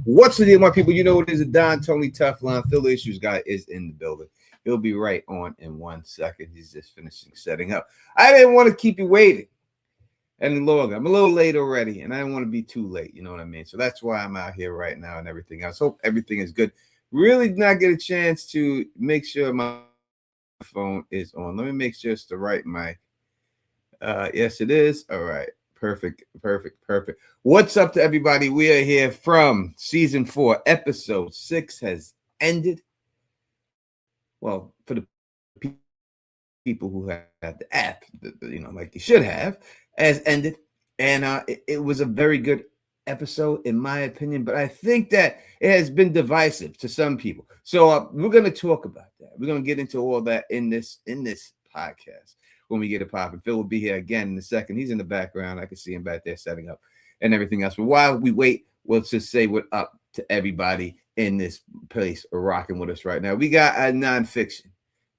What's the deal, my people? You know what it is. Don Tony Teflon, Phil Issues guy is in the building. He'll be right on in 1 second. He's just finishing setting up. I didn't want to keep you waiting any longer. I'm a little late already, and I didn't want to be too late. You know what I mean? So that's why I'm out here right now and everything else. Hope everything is good. Really did not get a chance to make sure my phone is on. Let me make sure it's the right mic. Yes, it is. All right. Perfect. What's up to everybody? We are here from season 4, episode 6 has ended. Well, for the people who have the app, like they should have, has ended. And it was a very good episode, in my opinion. But I think that it has been divisive to some people. So we're going to talk about that. We're going to get into all that in this podcast. When we get it popping, Phil will be here again in a second. He's in the background. I can see him back there setting up and everything else. But while we wait, we'll just say what up to everybody in this place rocking with us right now. We got a nonfiction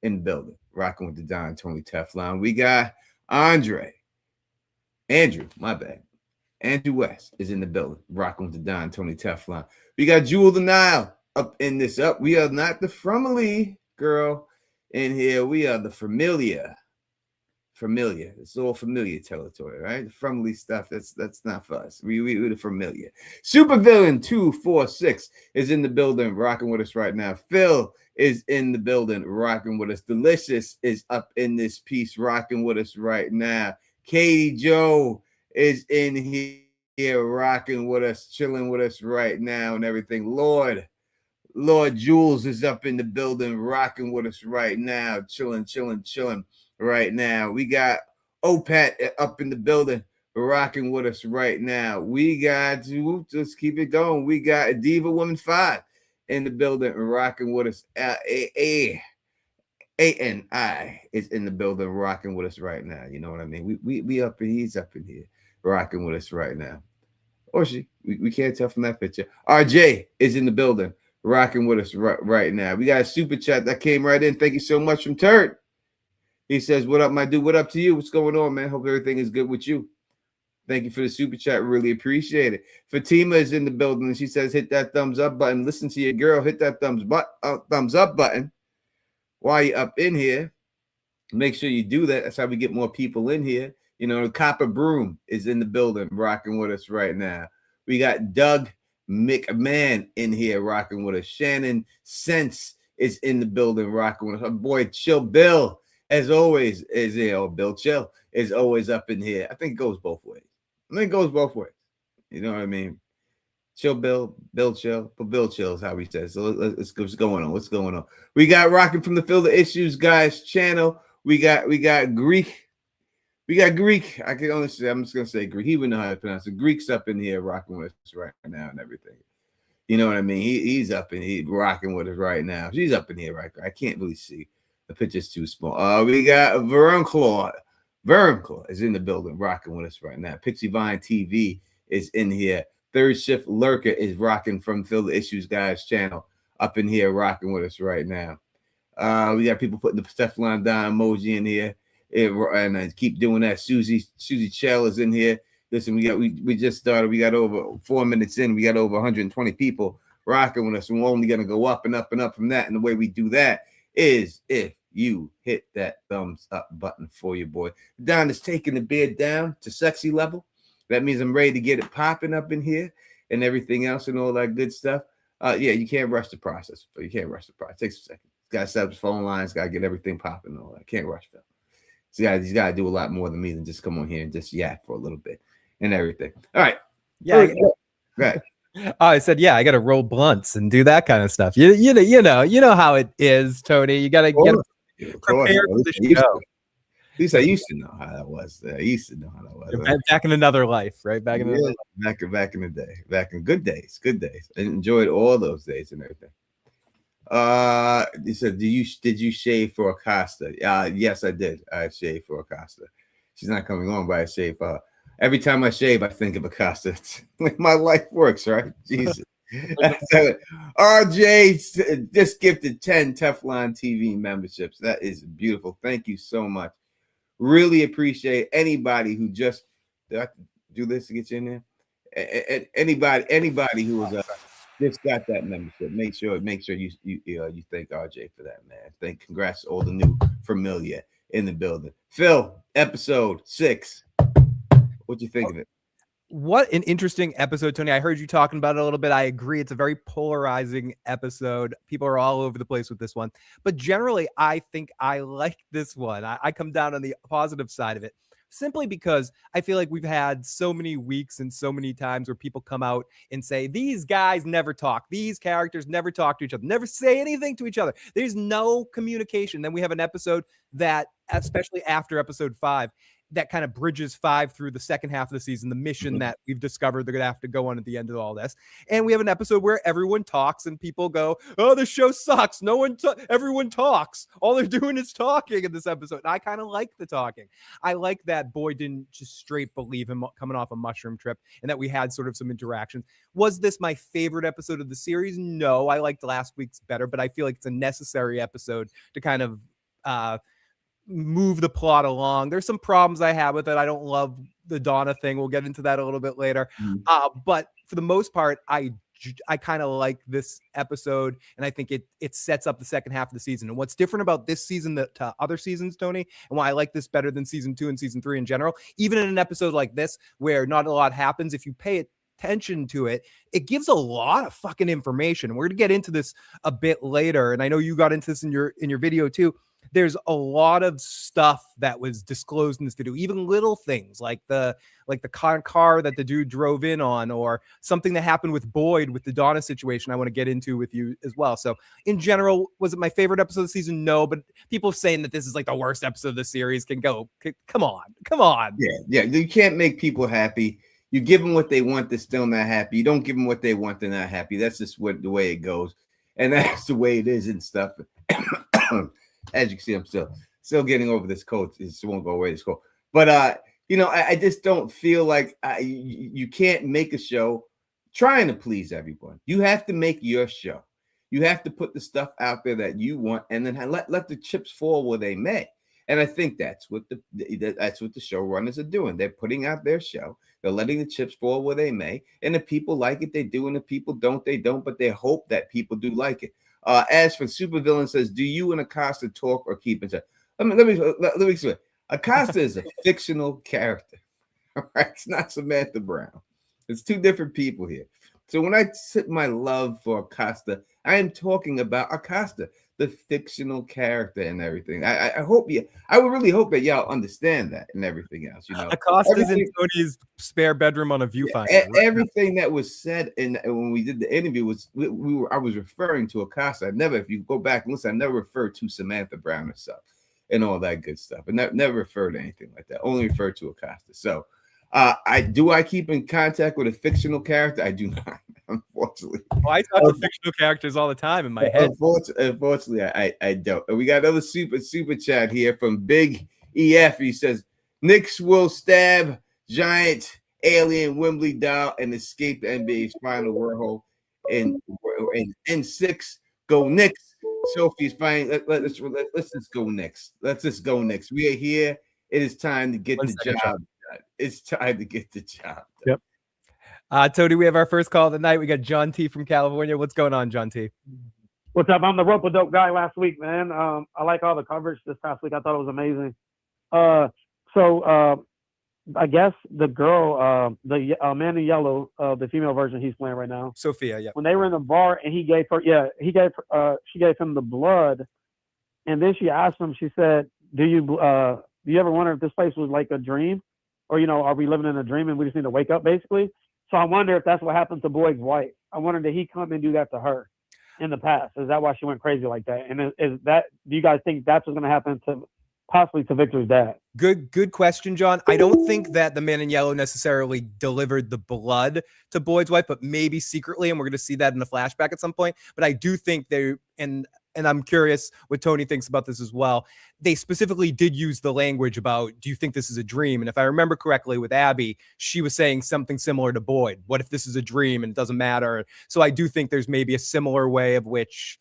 in the building, rocking with the Don Tony Teflon. We got Andrew West is in the building, rocking with the Don Tony Teflon. We got Jewel the Nile up in this up. We are not the Frumily girl in here. We are the familiar. It's all familiar territory, right? The friendly stuff, that's not for us. We're the familiar. Supervillain 246 is in the building, rocking with us right now. Phil is in the building, rocking with us. Delicious is up in this piece, rocking with us right now. Katie Joe is in here, rocking with us, chilling with us right now and everything. Lord Jules is up in the building, rocking with us right now, chilling. Right now, we got Opat up in the building, rocking with us right now. We got just keep it going. We got Diva Woman 5 in the building, rocking with us. ANI is in the building, rocking with us right now. You know what I mean? We up and he's up in here, rocking with us right now. Or she, we can't tell from that picture. RJ is in the building, rocking with us right now. We got a super chat that came right in. Thank you so much from Turd. He says, what up, my dude? What up to you? What's going on, man? Hope everything is good with you. Thank you for the super chat. Really appreciate it. Fatima is in the building, and she says, hit that thumbs up button. Listen to your girl. Hit that thumbs up button while you're up in here. Make sure you do that. That's how we get more people in here. You know, Copper Broom is in the building, rocking with us right now. We got Doug McMahon in here, rocking with us. Shannon Sense is in the building, rocking with us. Her boy, Chill Bill, as always, is here. Bill Chill is always up in here. I think it goes both ways. You know what I mean? Chill Bill Chill, but Bill Chill is how he says. So let's what's going on? What's going on? We got rocking from the Field of Issues guys channel. We got Greek. We got Greek. I can only say, I'm just gonna say Greek. He would know how to pronounce it. Greek's up in here rocking with us right now and everything. You know what I mean? He's up in here rocking with us right now. She's up in here right now. I can't really see. The picture's too small. We got Vern Claude. Vern Claude is in the building, rocking with us right now. Pixie Vine TV is in here. Third Shift Lurker is rocking from Field of Issues guys channel, up in here, rocking with us right now. We got people putting the Teflon Don emoji in here, and I keep doing that. Susie Chell is in here. Listen, we just started. We got over 4 minutes in. We got over 120 people rocking with us, and we're only gonna go up and up and up from that. And the way we do that is if you hit that thumbs up button for your boy. Don is taking the beard down to sexy level. That means I'm ready to get it popping up in here and everything else and all that good stuff. Yeah, you can't rush the process. But you can't rush the process. It takes a second. Got to set up the phone lines. Got to get everything popping and all that. Can't rush Phil. So he's got to do a lot more than me than just come on here and just yak for a little bit and everything. All right. Yeah. Right. I said, yeah, I got to roll blunts and do that kind of stuff. You know how it is, Tony. You got to get prepared for the show. At least I used to know how that was. Back in another life, right? Back in the day, back in good days. I enjoyed all those days and everything. He said, did you shave for Acosta? Yes, I did. I shaved for Acosta. She's not coming on, but I shave. Every time I shave, I think of Acosta. It's like my life works, right? Jesus. RJ just gifted 10 Teflon TV memberships. That is beautiful. Thank you so much. Really appreciate anybody who do I do this to get you in there? Anybody who was just got that membership. Make sure you thank RJ for that, man. Congrats to all the new familiar in the building. Phil, episode 6. What you think of it? What an interesting episode, Tony. I heard you talking about it a little bit. I agree. It's a very polarizing episode. People are all over the place with this one. But generally, I think I like this one. I come down on the positive side of it simply because I feel like we've had so many weeks and so many times where people come out and say, these guys never talk. These characters never talk to each other, never say anything to each other. There's no communication. Then we have an episode that, especially after episode 5, that kind of bridges 5 through the second half of the season, the mission that we've discovered they're going to have to go on at the end of all this. And we have an episode where everyone talks and people go, oh, this show sucks. Everyone talks. All they're doing is talking in this episode. And I kind of like the talking. I like that Boyd didn't just straight believe him coming off a mushroom trip and that we had sort of some interactions. Was this my favorite episode of the series? No, I liked last week's better, but I feel like it's a necessary episode to kind of, move the plot along. There's some problems I have with it. I don't love the Donna thing. We'll get into that a little bit later. But for the most part, I kind of like this episode, and I think it sets up the second half of the season. And what's different about this season to other seasons, Tony, and why I like this better than season 2 and season 3 in general, even in an episode like this where not a lot happens, if you pay attention to it, it gives a lot of fucking information. We're going to get into this a bit later, and I know you got into this in your video too. There's a lot of stuff that was disclosed in this video, even little things like the car that the dude drove in on, or something that happened with Boyd with the Donna situation I want to get into with you as well. So in general, was it my favorite episode of the season? No, but people saying that this is like the worst episode of the series come on. Yeah. You can't make people happy. You give them what they want, they're still not happy. You don't give them what they want, they're not happy. That's just the way it goes. And that's the way it is and stuff. As you can see, I'm still getting over this cold. It won't go away, this cold. But I just don't feel like you can't make a show trying to please everyone. You have to make your show. You have to put the stuff out there that you want, and then let the chips fall where they may. And I think that's what the showrunners are doing. They're putting out their show. They're letting the chips fall where they may. And if people like it, they do. And if people don't, they don't. But they hope that people do like it. As for Supervillain says, do you and Acosta talk or keep in touch? Let me explain. Acosta is a fictional character. All right, it's not Samantha Brown. It's two different people here. So when I sit my love for Acosta, I am talking about Acosta, the fictional character and everything. I would really hope that y'all understand that and everything else. Acosta's in Tony's spare bedroom on a viewfinder. Everything that was said when we did the interview was I was referring to Acosta. If you go back and listen, I never referred to Samantha Brown herself and all that good stuff. And never referred to anything like that. Only referred to Acosta. So I keep in contact with a fictional character? I do not, unfortunately. I talk to fictional characters all the time in my head. Unfortunately, I don't. And we got another super chat here from Big EF. He says, Knicks will stab giant alien Wembley doll and escape the NBA's final wormhole. And N6, go Knicks. Sophie's fine. Let's just go Knicks. Let's just go Knicks. We are here. It is time to get the job done. It's time to get the job done. Yep. Tony, we have our first call of the night. We got John T from California. What's going on, John T? What's up? I'm the rope-a-dope guy last week, man. I like all the coverage this past week. I thought it was amazing. So I guess the girl, the man in yellow, the female version he's playing right now, Sophia. Yeah. When they were in the bar and she gave him the blood, and then she asked him. She said, "Do you ever wonder if this place was like a dream, or are we living in a dream and we just need to wake up, basically?" So I wonder if that's what happened to Boyd's wife. I wonder, did he come and do that to her in the past? Is that why she went crazy like that? And do you guys think that's what's going to happen to possibly to Victor's dad? Good question, John. I don't think that the man in yellow necessarily delivered the blood to Boyd's wife, but maybe secretly, and we're going to see that in a flashback at some point. But I do think and I'm curious what Tony thinks about this as well. They specifically did use the language about, do you think this is a dream? And if I remember correctly with Abby, she was saying something similar to Boyd. What if this is a dream and it doesn't matter? So I do think there's maybe a similar way of which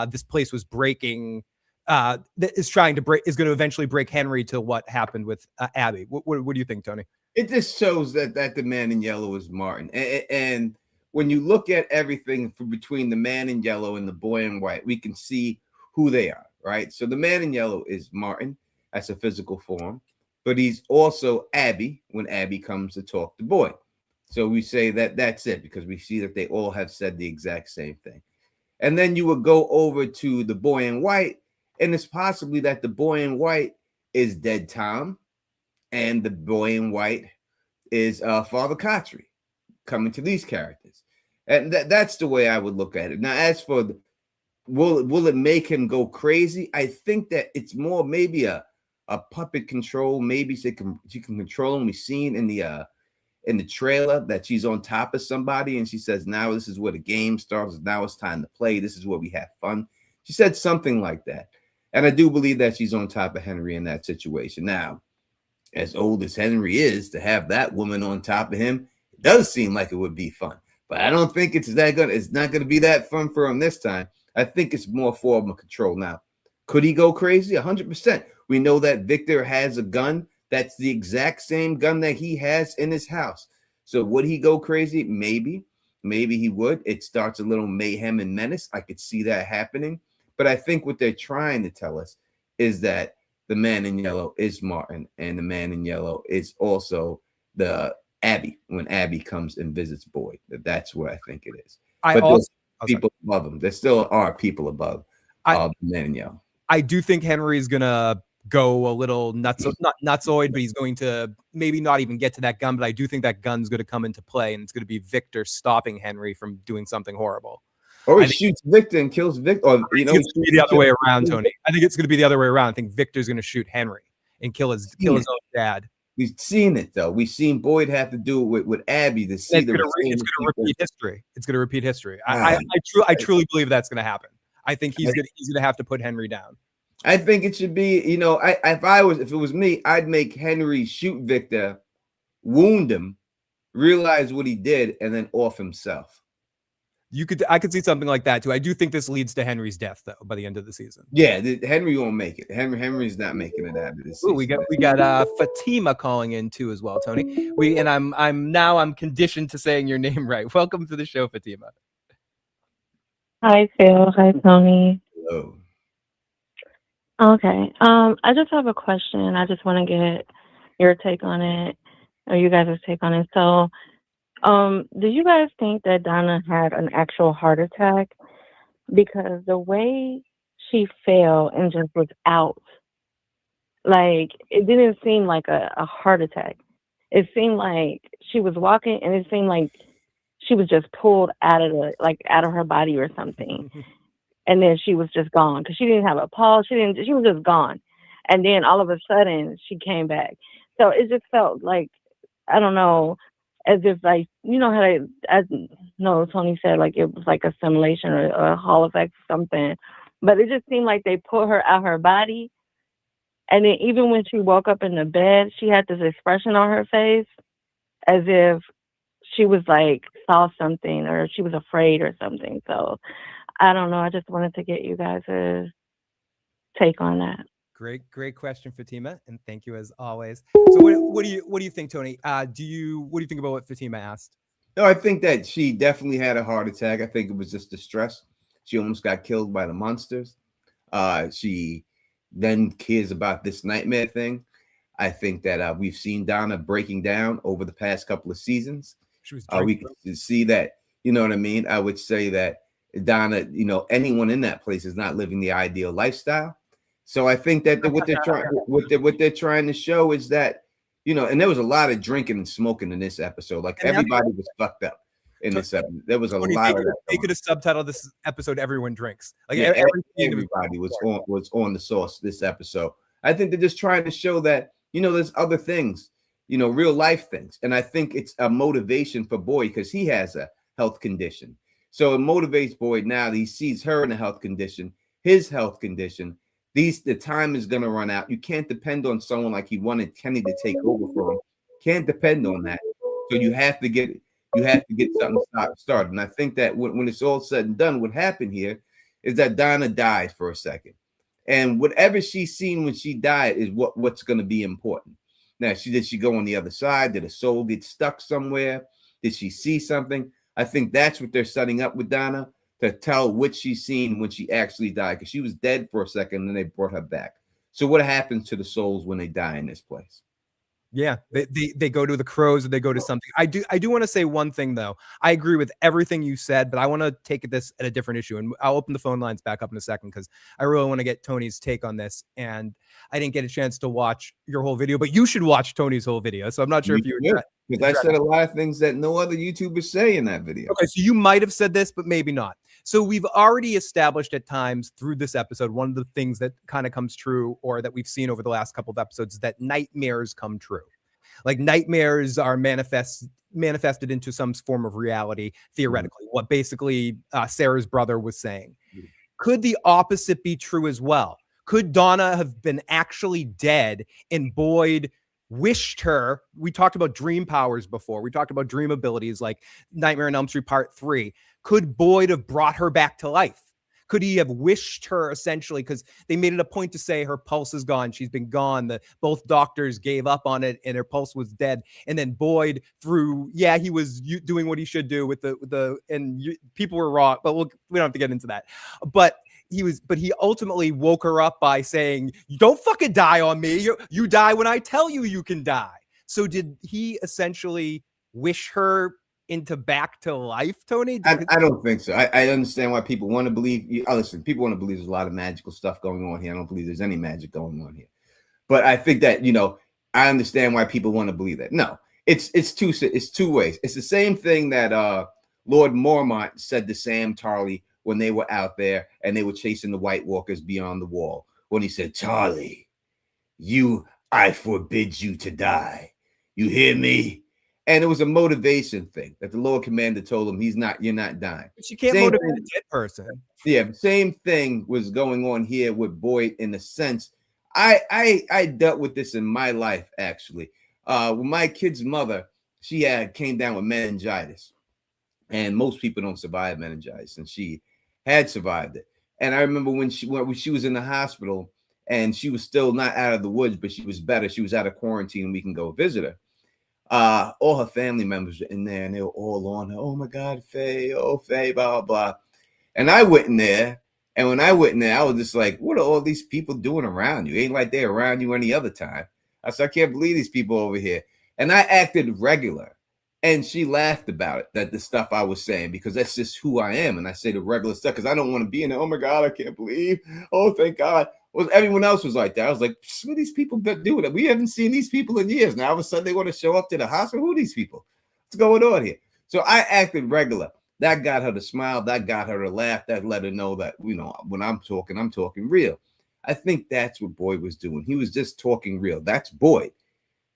this place was breaking, that is going to eventually break Henry to what happened with Abby. What do you think, Tony? It just shows that the man in yellow is Martin. And when you look at everything between the man in yellow and the boy in white, we can see who they are, right? So the man in yellow is Martin. That's a physical form, but he's also Abby when Abby comes to talk to Boyd. So we say that that's it because we see that they all have said the exact same thing. And then you would go over to the boy in white, and it's possibly that the boy in white is Dead Tom, and the boy in white is Father Kotri coming to these characters. And that's the way I would look at it. Now, as for will it make him go crazy? I think that it's more maybe a puppet control. Maybe she can control him. We've seen in the trailer that she's on top of somebody and she says, now this is where the game starts. Now it's time to play. This is where we have fun. She said something like that. And I do believe that she's on top of Henry in that situation. Now, as old as Henry is, to have that woman on top of him, it does seem like it would be fun. But I don't think it's not going to be that fun for him this time. I think it's more form of control. Now, could he go crazy? 100%. We know that Victor has a gun. That's the exact same gun that he has in his house. So would he go crazy? Maybe he would. It starts a little mayhem and menace. I could see that happening. But I think what they're trying to tell us is that the man in yellow is Martin, and the man in yellow is also the Abby when Abby comes and visits Boyd. That's what I think it is. People above him. There still are people above the man in yellow. I do think Henry's gonna go a little not nutsoid, but he's going to maybe not even get to that gun. But I do think that gun's going to come into play, and it's going to be Victor stopping Henry from doing something horrible. Or he shoots Victor and kills Victor. Or, it's going to be the other way around, Tony. I think it's going to be the other way around. I think Victor's going to shoot Henry and kill his own dad. We've seen it though. We've seen Boyd have to do it with Abby to see it's going to repeat history. It's going to repeat history. I truly believe that's going to happen. I think he's going to have to put Henry down. I think it should be, if it was me, I'd make Henry shoot Victor, wound him, realize what he did, and then off himself. I could see something like that too. I do think this leads to Henry's death though by the end of the season. Yeah, Henry won't make it. Henry's not making it out of this season. We got Fatima calling in too as well, Tony. I'm conditioned to saying your name right. Welcome to the show, Fatima. Hi Phil. Hi Tony. Hello. Okay. I just have a question. I just want to get your take on it, or you guys' take on it. So, do you guys think that Donna had an actual heart attack? Because the way she fell and just was out, like, it didn't seem like a heart attack. It seemed like she was walking and it seemed like she was just pulled out of her body or something. And then she was just gone because she didn't have a pulse. She was just gone. And then all of a sudden she came back. So it just felt like, I don't know, as if like, you know how Tony said like it was like a simulation or a Hall effect or something. But it just seemed like they pulled her out her body. And then even when she woke up in the bed, she had this expression on her face as if she was like saw something or she was afraid or something. So I don't know. I just wanted to get you guys' take on that. Great question, Fatima, and thank you as always. So, what do you think, Tony? What do you think about what Fatima asked? No, I think that she definitely had a heart attack. I think it was just the stress. She almost got killed by the monsters. She then hears about this nightmare thing. I think that we've seen Donna breaking down over the past couple of seasons. We can see that. You know what I mean? I would say that Donna, anyone in that place is not living the ideal lifestyle. So I think that what they're trying to show is that, and there was a lot of drinking and smoking in this episode. Like everybody was fucked up in this episode. There was a lot of that. They could have subtitled this episode "Everyone Drinks." Like everybody was on the sauce this episode. I think they're just trying to show that, there's other things, real life things. And I think it's a motivation for Boyd because he has a health condition. So it motivates Boyd now that he sees her in a health condition, his health condition. The time is going to run out. You can't depend on someone like he wanted Kenny to take over for him. Can't depend on that. So you have to get something started. And I think that when it's all said and done, what happened here is that Donna died for a second. And whatever she's seen when she died is what's going to be important. Now, did she go on the other side? Did a soul get stuck somewhere? Did she see something? I think that's what they're setting up with Donna, to tell what she's seen when she actually died, because she was dead for a second and then they brought her back. So what happens to the souls when they die in this place? Yeah, they go to the crows, or they go to something. I do want to say one thing though. I agree with everything you said, but I want to take this at a different issue, and I'll open the phone lines back up in a second because I really want to get Tony's take on this. And I didn't get a chance to watch your whole video, but you should watch Tony's whole video. So I'm not sure if you because I said a lot of things that no other YouTubers say in that video. Okay, so you might have said this, but maybe not. So we've already established at times through this episode, one of the things that kind of comes true, or that we've seen over the last couple of episodes, is that nightmares come true. Like nightmares are manifested into some form of reality, theoretically. What basically Sarah's brother was saying. Could the opposite be true as well? Could Donna have been actually dead and Boyd wished her? We talked about dream powers before. We talked about dream abilities like Nightmare on Elm Street Part 3. Could Boyd have brought her back to life? Could he have wished her, essentially, because they made it a point to say her pulse is gone. She's been gone. Both doctors gave up on it and her pulse was dead. And then Boyd, he was doing what he should do with people were wrong, but we don't have to get into that. But he ultimately woke her up by saying, "You don't fucking die on me. You die when I tell you you can die." So did he essentially wish her back to life, Tony? I don't think so. I understand why people want to believe. Listen, people want to believe there's a lot of magical stuff going on here. I don't believe there's any magic going on here. But I think that, I understand why people want to believe that. No, it's two ways. It's the same thing that Lord Mormont said to Sam Tarly when they were out there and they were chasing the White Walkers beyond the wall. When he said, "Tarly, I forbid you to die. You hear me?" And it was a motivation thing that the Lord Commander told him, you're not dying. But you can't motivate a dead person. Yeah, same thing was going on here with Boyd in a sense. I dealt with this in my life, actually. With my kid's mother, she came down with meningitis. And most people don't survive meningitis, and she had survived it. And I remember when she was in the hospital and she was still not out of the woods, but she was better. She was out of quarantine and we can go visit her. All her family members were in there and they were all on her. "Oh my God, Faye, oh Faye, blah, blah, blah." And I went in there, and when I went in there, I was just like, what are all these people doing around you? Ain't like they're around you any other time. I said, I can't believe these people over here. And I acted regular. And she laughed about it, that the stuff I was saying, because that's just who I am. And I say the regular stuff because I don't want to be in there. "Oh my God, I can't believe. Oh, thank God." Well, everyone else was like that. I was like, what are these people doing? We haven't seen these people in years. Now all of a sudden they want to show up to the hospital. Who are these people? What's going on here? So I acted regular. That got her to smile. That got her to laugh. That let her know that, when I'm talking real. I think that's what Boyd was doing. He was just talking real. That's Boyd.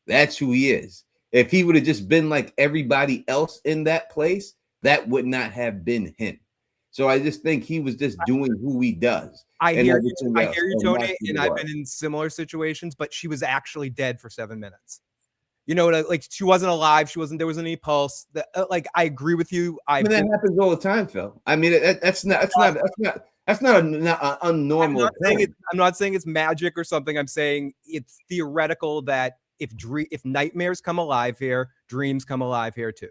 That's who he is. If he would have just been like everybody else in that place, that would not have been him. So I just think he was just doing who he does. I hear you, Tony, and I've been in similar situations, but she was actually dead for 7 minutes. Like she wasn't alive. There wasn't any pulse. I agree with you. That happens all the time, Phil. I mean, that's not an unnormal. I'm not saying it's magic or something. I'm saying it's theoretical that if nightmares come alive here, dreams come alive here too.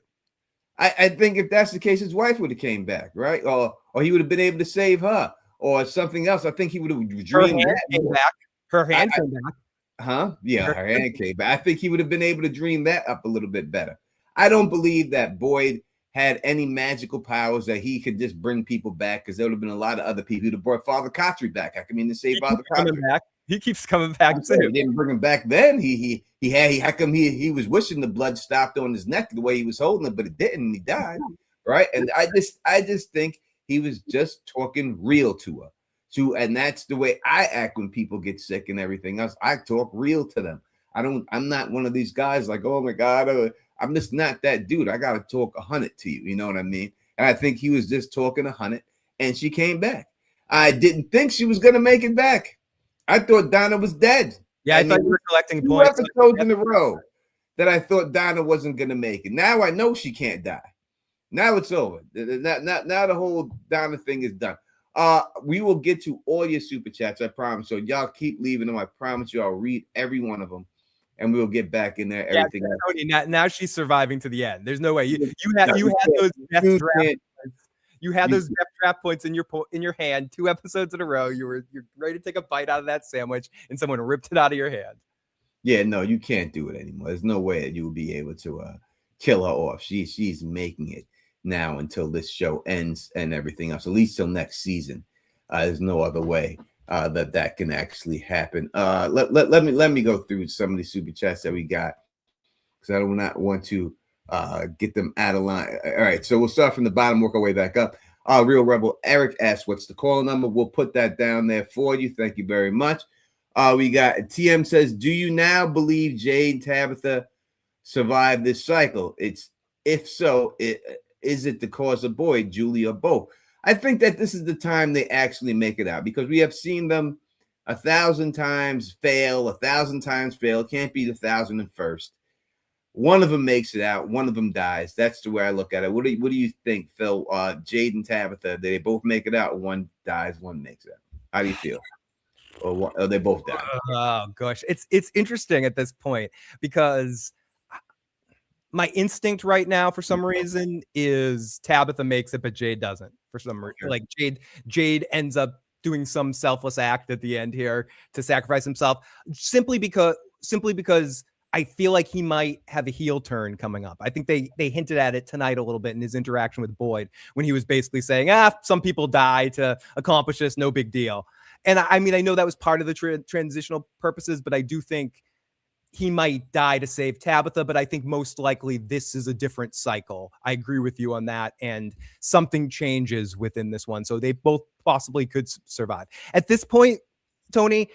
I think if that's the case, his wife would have came back, right? Or he would have been able to save her, or something else. I think he would have dreamed that. Her hand came back. Huh? Yeah, her hand came back. I think he would have been able to dream that up a little bit better. I don't believe that Boyd had any magical powers that he could just bring people back, because there would have been a lot of other people who'd have brought Father Kotry back. I mean, to save Father Kotry. He keeps coming back. He didn't bring him back then. He was wishing the blood stopped on his neck the way he was holding it, but it didn't. And he died, right? And I just think he was just talking real to her. And that's the way I act when people get sick and everything else. I talk real to them. I'm not one of these guys like, "Oh my God," I'm just not that dude. I gotta talk 100 to you. You know what I mean? And I think he was just talking 100, and she came back. I didn't think she was gonna make it back. I thought Donna was dead. Yeah, I thought you were collecting points. 2 episodes in a row that I thought Donna wasn't going to make it. Now I know she can't die. Now it's over. Now the whole Donna thing is done. We will get to all your super chats, I promise. So y'all keep leaving them. I promise you I'll read every one of them. and we'll get back in there. Everything else. Tony, now she's surviving to the end. There's no way you had those death draft points. You had those death draft points in your hand 2 episodes in a row. You're ready to take a bite out of that sandwich, and someone ripped it out of your hand. Yeah, no, you can't do it anymore. There's no way that you will be able to kill her off. She's making it now until this show ends and everything else, at least till next season. There's no other way that can actually happen. Let me go through some of the super chats that we got, because I do not want to get them out of line. All right, so we'll start from the bottom, work our way back up. Real Rebel Eric asks, what's the call number? We'll put that down there for you. Thank you very much. We got TM says, do you now believe Jade and Tabitha survived this cycle? If so, is it the cause of Boyd, Julie, or both? I think that this is the time they actually make it out, because we have seen them 1,000 times fail, 1,000 times fail. It can't be the 1,001st. One of them makes it out, one of them dies. That's the way I look at it. What do you think, Phil? Jade and Tabitha, they both make it out? One dies, one makes it out. How do you feel? Or they both die? Oh gosh, it's interesting at this point, because my instinct right now, for some reason, is Tabitha makes it, but Jade doesn't. For some reason, like Jade ends up doing some selfless act at the end here to sacrifice himself, simply because I feel like he might have a heel turn coming up. I think they hinted at it tonight a little bit in his interaction with Boyd, when he was basically saying, some people die to accomplish this, no big deal. And I mean, I know that was part of the transitional purposes, but I do think he might die to save Tabitha, but I think most likely this is a different cycle. I agree with you on that, and something changes within this one, so they both possibly could survive. At this point, Tony,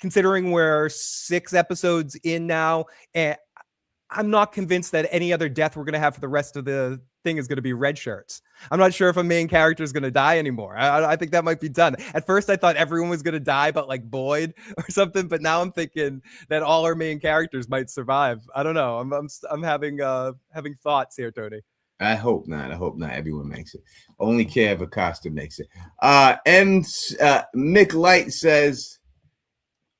considering we're 6 episodes in now, I'm not convinced that any other death we're going to have for the rest of the thing is going to be red shirts. I'm not sure if a main character is going to die anymore. I think that might be done. At first, I thought everyone was going to die, but like Boyd or something. But now I'm thinking that all our main characters might survive. I don't know. I'm having thoughts here, Tony. I hope not. I hope not. Everyone makes it. Only Kev Acosta makes it. Mick Light says,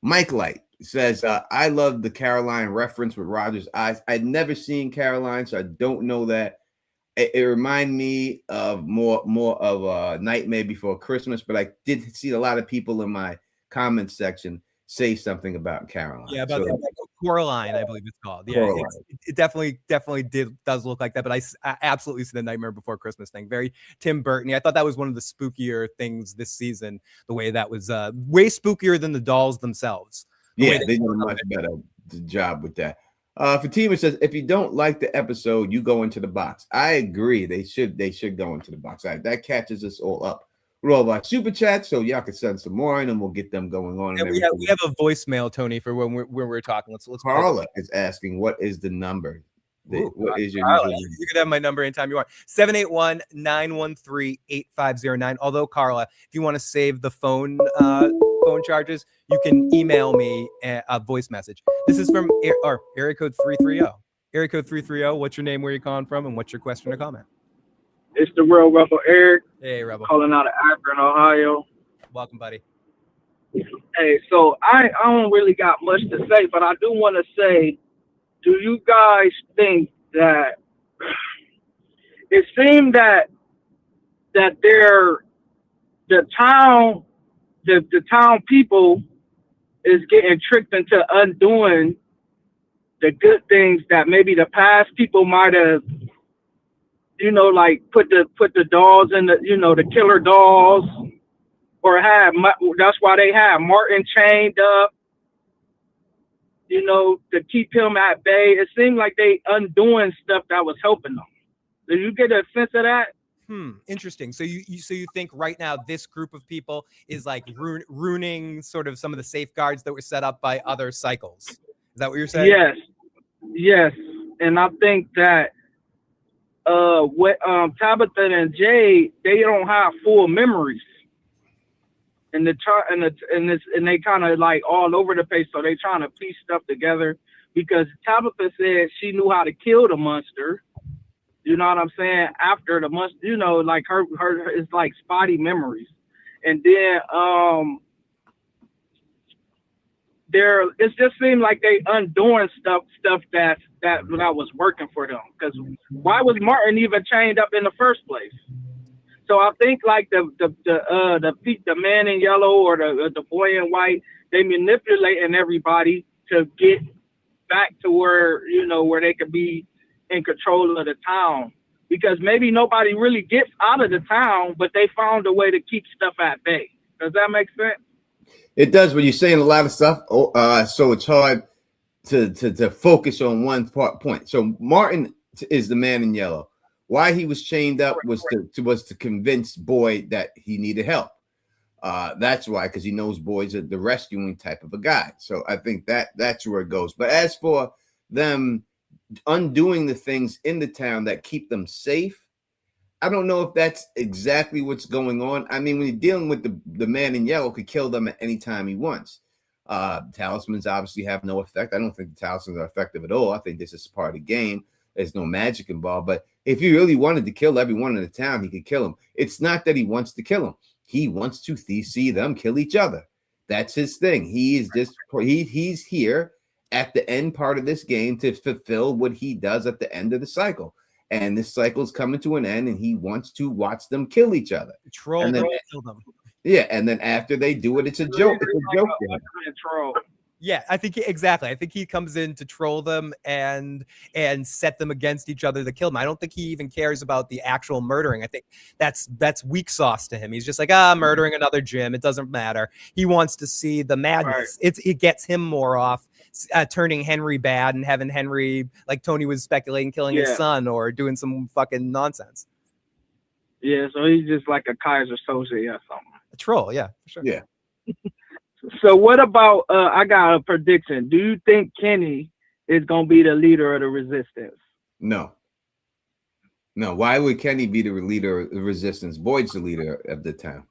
Mike Light says, I love the Caroline reference with Roger's eyes. I'd never seen Caroline, so I don't know that. It reminded me of more of Nightmare Before Christmas, but I did see a lot of people in my comment section say something about Caroline. Yeah, about Coraline, I believe it's called. Yeah, it definitely does look like that. But I absolutely see the Nightmare Before Christmas thing. Very Tim Burton. I thought that was one of the spookier things this season. The way that was way spookier than the dolls themselves. They did a much better job with that. Fatima says, if you don't like the episode, you go into the box. I agree. They should go into the box. That catches us all up. We're all about super chat, so y'all can send some more, and then we'll get them going on. Yeah, we have a voicemail, Tony, for when we're talking. Let's Carla is asking, what is the number? What is your Carla, you can have my number anytime you want. 781-913-8509. Although, Carla, if you want to save the phone charges, you can email me a voice message. This is from area code 330. Area code 330. What's your name, where you calling from, and what's your question or comment? It's the Real Rebel Eric. Hey, Rebel. Calling out of Akron, Ohio. Welcome, buddy. Hey, so I don't really got much to say, but I do want to say, do you guys think that it seemed that the town people is getting tricked into undoing the good things that maybe the past people might have, like put the dolls in the killer dolls, or that's why they have Martin chained up, to keep him at bay. It seemed like they undoing stuff that was helping them. Did you get a sense of that? Interesting. So you think right now this group of people is like ruining sort of some of the safeguards that were set up by other cycles. Is that what you're saying? Yes. And I think that Tabitha and Jade, they don't have full memories, and they kind of like all over the place. So they trying to piece stuff together, because Tabitha said she knew how to kill the monster. You know what I'm saying? After the monster, like her is like spotty memories, and then it just seemed like they undoing stuff that was working for them. Because why was Martin even chained up in the first place? So I think like the man in yellow or the boy in white, they manipulating everybody to get back to where where they could be in control of the town. Because maybe nobody really gets out of the town, but they found a way to keep stuff at bay. Does that make sense? It does, but you're saying a lot of stuff, so it's hard to focus on one point. So Martin is the man in yellow. Why he was chained up was to convince Boyd that he needed help. That's why, because he knows Boyd's the rescuing type of a guy. So I think that's where it goes. But as for them undoing the things in the town that keep them safe, I don't know if that's exactly what's going on. I mean, when you're dealing with the man in yellow, could kill them at any time he wants. Talismans obviously have no effect. I don't think the talismans are effective at all. I think this is part of the game. There's no magic involved. But if he really wanted to kill everyone in the town, he could kill them. It's not that he wants to kill them. He wants to see them kill each other. That's his thing. He's here at the end part of this game to fulfill what he does at the end of the cycle. And this cycle is coming to an end, and he wants to watch them kill each other. Troll them, kill them. Yeah, and then after they do it, it's a joke. It's a joke. Yeah, I think exactly. I think he comes in to troll them and set them against each other to kill them. I don't think he even cares about the actual murdering. I think that's weak sauce to him. He's just like, murdering another Jim. It doesn't matter. He wants to see the madness. Right. It gets him more off turning Henry bad and having Henry, like Tony was speculating, killing his son or doing some fucking nonsense. Yeah, so he's just like a Kaiser Soze or something. A troll, yeah, for sure. Yeah. So what about, I got a prediction. Do you think Kenny is going to be the leader of the resistance? No. Why would Kenny be the leader of the resistance? Boyd's the leader of the town.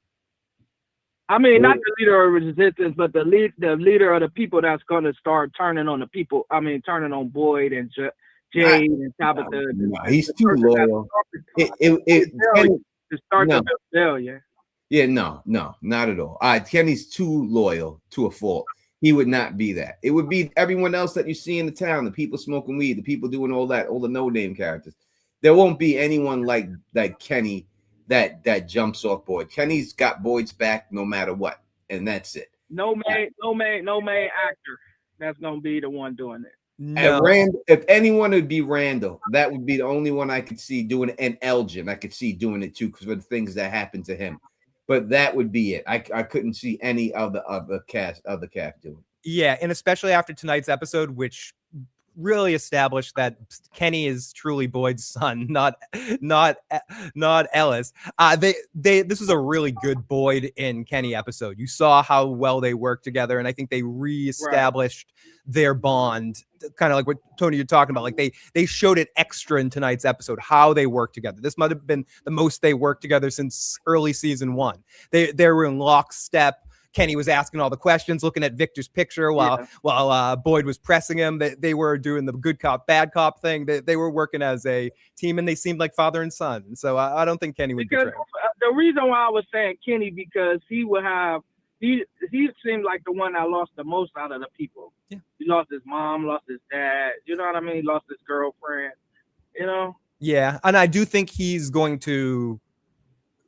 I mean, not the leader of resistance, but the leader of the people that's going to start turning on the people. I mean, turning on Boyd and Jade and Tabitha. No, he's too loyal. Yeah, no, not at all. Kenny's too loyal to a fault. He would not be that. It would be everyone else that you see in the town, the people smoking weed, the people doing all that, all the no-name characters. There won't be anyone like Kenny that jumps off Boyd. Kenny's got Boyd's back no matter what, and that's it. No main actor that's gonna be the one doing it. No. If anyone would be Randall, that would be the only one I could see doing it. And Elgin, I could see doing it too, because of the things that happened to him. But that would be it. I couldn't see any of the cast doing it. Yeah, and especially after tonight's episode, which really established that Kenny is truly Boyd's son, not Ellis. This was a really good Boyd and Kenny episode. You saw how well they worked together, and I think they reestablished their bond, kind of like what Tony you're talking about. Like they showed it extra in tonight's episode how they worked together. This might have been the most they worked together since early season 1. They were in lockstep. Kenny was asking all the questions, looking at Victor's picture while Boyd was pressing him. They were doing the good cop, bad cop thing. They were working as a team, and they seemed like father and son. So I don't think Kenny would betray him. The reason why I was saying Kenny, because he seemed like the one that lost the most out of the people. Yeah. He lost his mom, lost his dad. You know what I mean? He lost his girlfriend. You know? Yeah, and I do think he's going to.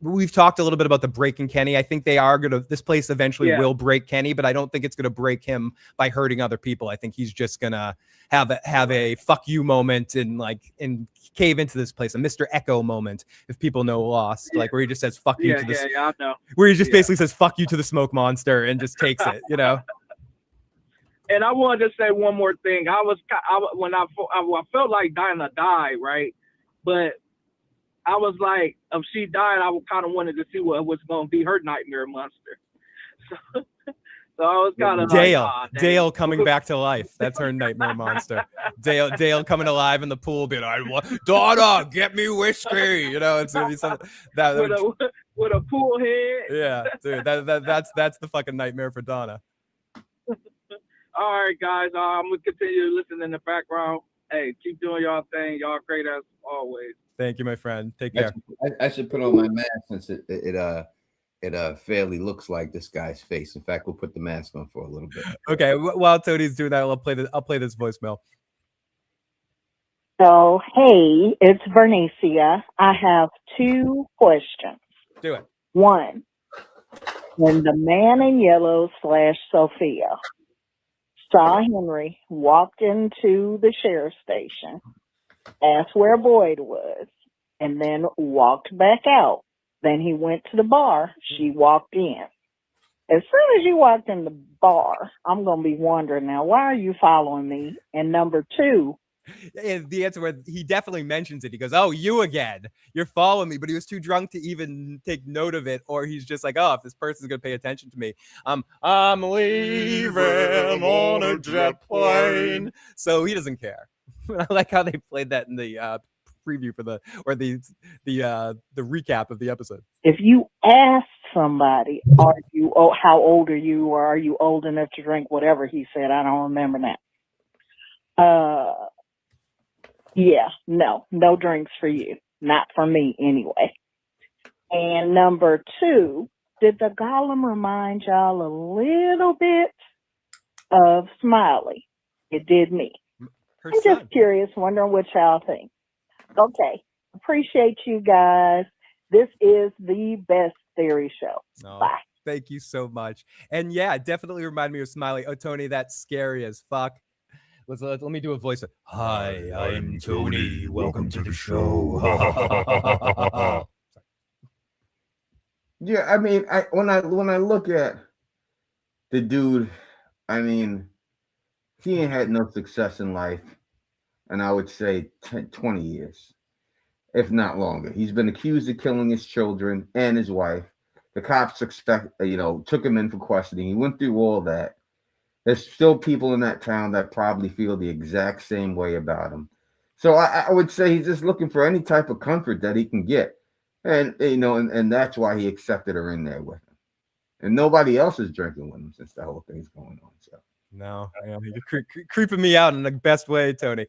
We've talked a little bit about the breaking Kenny. I think they are this place eventually will break Kenny, but I don't think it's going to break him by hurting other people. I think he's just going to have a fuck you moment and cave into this place, a Mr. Echo moment, if people know Lost, where he just says fuck you to this. Yeah, I know. Where he just basically says fuck you to the smoke monster and just takes it, you know. And I wanted to say one more thing. I felt like Dinah died, right? But I was like, if she died, I kind of wanted to see what was going to be her nightmare monster. So I was kind of Dale coming back to life. That's her nightmare monster. Dale coming alive in the pool, being like, Donna, get me whiskey. You know, it's gonna be something with a pool head. Yeah, dude, that's the fucking nightmare for Donna. All right, guys. I'm gonna continue to listen in the background. Hey, keep doing y'all thing. Y'all great as always. Thank you, my friend. Take care. I should put on my mask since it it fairly looks like this guy's face. In fact, we'll put the mask on for a little bit. Okay, while Tony's doing that, I'll play this voicemail. So, hey, it's Bernicia. I have 2 questions. Do it. 1, when the man in yellow / Sophia saw Henry walked into the sheriff's station, asked where Boyd was, and then walked back out. Then he went to the bar. She walked in. As soon as you walked in the bar, I'm going to be wondering now, why are you following me? And number 2, And the answer was he definitely mentions it. He goes, "Oh, you again? You're following me," but he was too drunk to even take note of it, or he's just like, "Oh, if this person's gonna pay attention to me, I'm leaving on a jet plane." So he doesn't care. I like how they played that in the preview for the recap of the episode. if you ask somebody, how old are you, or are you old enough to drink, whatever he said, I don't remember now. Yeah, no drinks for you. Not for me anyway. And number 2, did the golem remind y'all a little bit of Smiley? It did me. Her I'm son. just curious, wondering what y'all think. Okay, appreciate you guys. This is the best theory show. Oh, Bye. thank you so much. And yeah, it definitely reminded me of Smiley. Oh, Tony, that's scary as fuck. Let me do a voice. Hi, I'm Tony. Welcome to the show. Yeah, I mean, when I look at the dude, I mean, he ain't had no success in life, and I would say 10, 20 years, if not longer. He's been accused of killing his children and his wife. The cops took him in for questioning. He went through all that. There's still people in that town that probably feel the exact same way about him. So I would say he's just looking for any type of comfort that he can get. And and that's why he accepted her in there with him. And nobody else is drinking with him since the whole thing's going on. So No, you're creeping me out in the best way, Tony.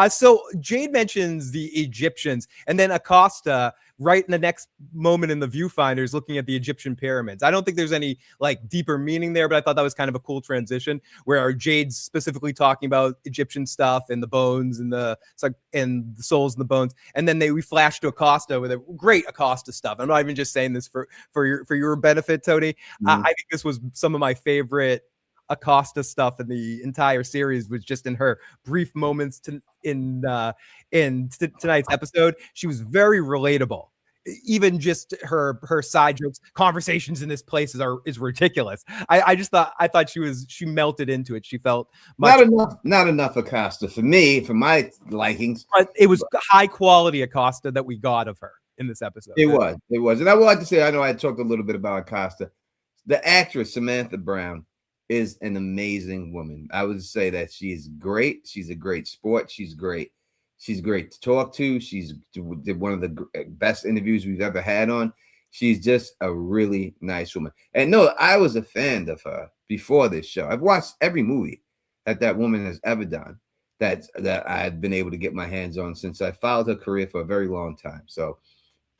So Jade mentions the Egyptians, and then Acosta, right in the next moment in the viewfinder, is looking at the Egyptian pyramids. I don't think there's any like deeper meaning there, but I thought that was kind of a cool transition where Jade's specifically talking about Egyptian stuff and the bones and the souls and the bones, and then we flash to Acosta with a great Acosta stuff. I'm not even just saying this for your benefit, Tony. I think this was some of my favorite Acosta stuff in the entire series, was just in her brief moments in tonight's episode. She was very relatable. Even just her side jokes, conversations in this place is ridiculous. I thought she melted into it. She felt not enough Acosta for me, for my likings. But it was high quality Acosta that we got of her in this episode. It was, and I would like to say, I know I talked a little bit about Acosta. The actress Samantha Brown is an amazing woman. I would say that she's great. She's a great sport. She's great. She's great to talk to. She's did one of the best interviews we've ever had on. She's just a really nice woman. And no, I was a fan of her before this show. I've watched every movie that woman has ever done that I've been able to get my hands on since I followed her career for a very long time. So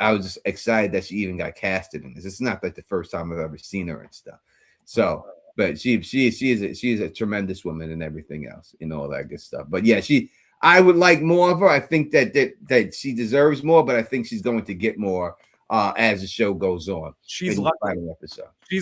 I was just excited that she even got casted in this. It's not like the first time I've ever seen her and stuff. So, but she is a tremendous woman and everything else, all that good stuff. But yeah, I would like more of her. I think that she deserves more, but I think she's going to get more as the show goes on. She's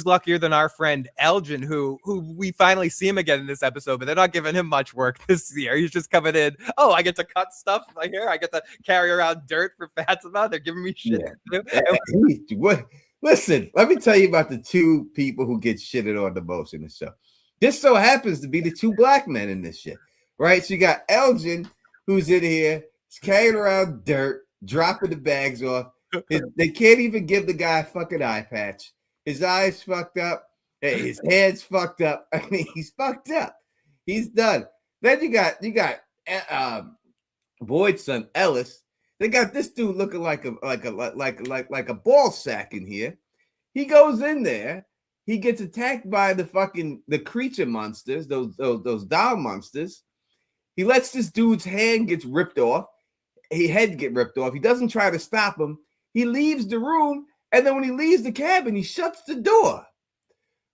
luckier than our friend Elgin, who we finally see him again in this episode, but they're not giving him much work this year. He's just coming in. Oh, I get to cut stuff right here. I get to carry around dirt for Fatima. They're giving me shit. Yeah. Listen, let me tell you about the 2 people who get shitted on the most in the show. This so happens to be the 2 black men in this shit, right? So you got Elgin, who's in here, he's carrying around dirt, dropping the bags off. They can't even give the guy a fucking eye patch. His eyes fucked up. His head's fucked up. I mean, he's fucked up. He's done. Then you got Boyd's son Ellis. They got this dude looking like a ball sack in here. He goes in there. He gets attacked by the creature monsters, those doll monsters. He lets this dude's hand get ripped off. His head get ripped off. He doesn't try to stop him. He leaves the room, And then when he leaves the cabin, he shuts the door.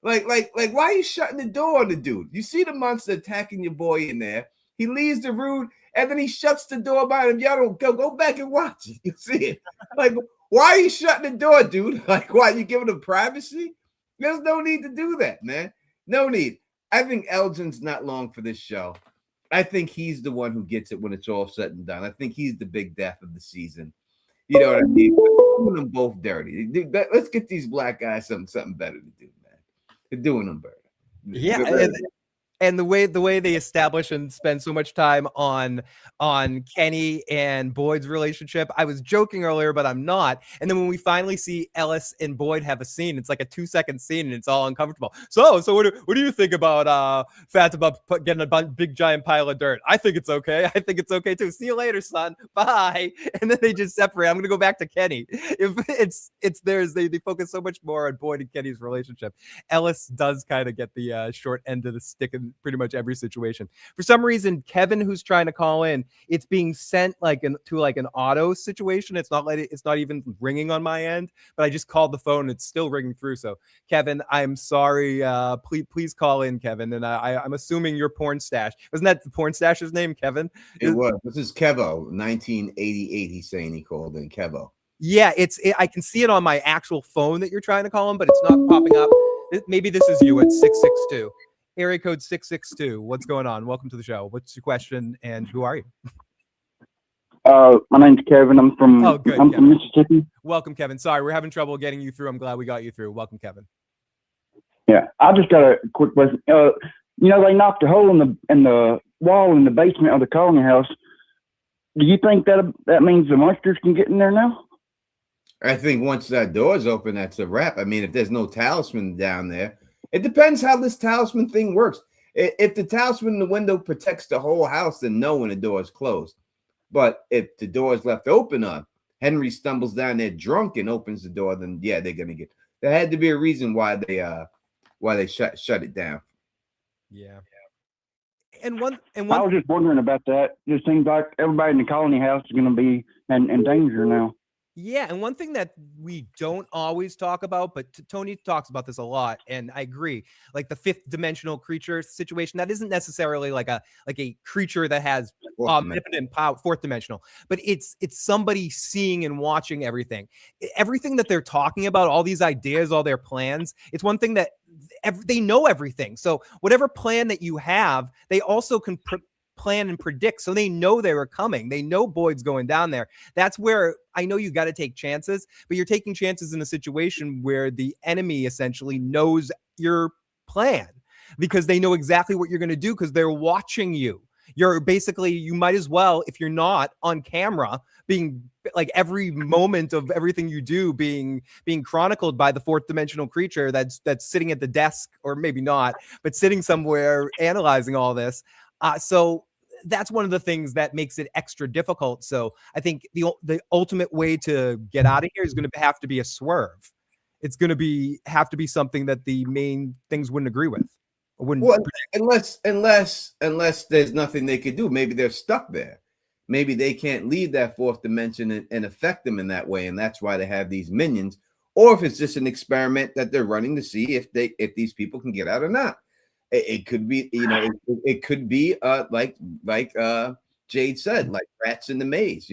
Like, why are you shutting the door on the dude? You see the monster attacking your boy in there. He leaves the room, and then he shuts the door behind him. Y'all don't go back and watch it. You see it. Like, why are you shutting the door, dude? Like, why? You giving him privacy? There's no need to do that, man. No need. I think Elgin's not long for this show. I think he's the one who gets it when it's all said and done. I think he's the big death of the season. You know what I mean? We're doing them both dirty. Let's get these black guys something better to do, man. They're doing them better. Yeah, and the way they establish and spend so much time on Kenny and Boyd's relationship. I was joking earlier, but I'm not. And then when we finally see Ellis and Boyd have a scene, it's like a 2-second scene, and it's all uncomfortable. So what do you think about Fats about getting a big giant pile of dirt? I think it's okay. I think it's okay too. See you later, son. Bye. And then they just separate. I'm gonna go back to Kenny. If it's theirs, they focus so much more on Boyd and Kenny's relationship. Ellis does kind of get the short end of the stick in pretty much every situation. For some reason, Kevin, who's trying to call in, it's being sent to an auto situation. It's not even ringing on my end, but I just called the phone. It's still ringing through. So Kevin, I'm sorry. Please call in, Kevin. And I'm assuming your porn stash. Wasn't that the porn stash's name, Kevin? It was. This is Kevo, 1988. He's saying he called in Kevo. Yeah, I can see it on my actual phone that you're trying to call him, but it's not popping up. Maybe this is you at 662. Area code 662. What's going on? Welcome to the show. What's your question and who are you? My name's Kevin. I'm from from Mississippi. Welcome, Kevin. Sorry, we're having trouble getting you through. I'm glad we got you through. Welcome, Kevin. Yeah, I just got a quick question. They knocked a hole in the wall in the basement of the colony house. Do you think that means the monsters can get in there now? I think once that door is open, that's a wrap. I mean, if there's no talisman down there, it depends how this talisman thing works. If the talisman in the window protects the whole house, then no, when the door is closed. But if the door is left open Henry stumbles down there drunk and opens the door, then yeah, they're gonna get. There had to be a reason why they shut it down. Yeah. And one. I was just wondering about that. It seems like everybody in the colony house is going to be in danger now. Yeah, and one thing that we don't always talk about, but Tony talks about this a lot, and I agree. Like the fifth dimensional creature situation, that isn't necessarily like a creature that has omnipotent power, fourth dimensional, but it's somebody seeing and watching everything. Everything that they're talking about, all these ideas, all their plans. It's one thing that they know everything. So whatever plan that you have, they also can plan and predict, so they know they were coming. They know Boyd's going down there. That's where I know you got to take chances, but you're taking chances in a situation where the enemy essentially knows your plan because they know exactly what you're going to do because they're watching you. You're basically, you might as well, if you're not on camera, being like every moment of everything you do being chronicled by the fourth dimensional creature that's sitting at the desk, or maybe not, but sitting somewhere analyzing all this. So that's one of the things that makes it extra difficult. So I think the ultimate way to get out of here is going to have to be a swerve. It's going to have to be something that the main things wouldn't agree with. Unless there's nothing they could do. Maybe they're stuck there. Maybe they can't leave that fourth dimension and affect them in that way, and that's why they have these minions. Or if it's just an experiment that they're running to see if these people can get out or not. It could be, it could be like Jade said, like rats in the maze.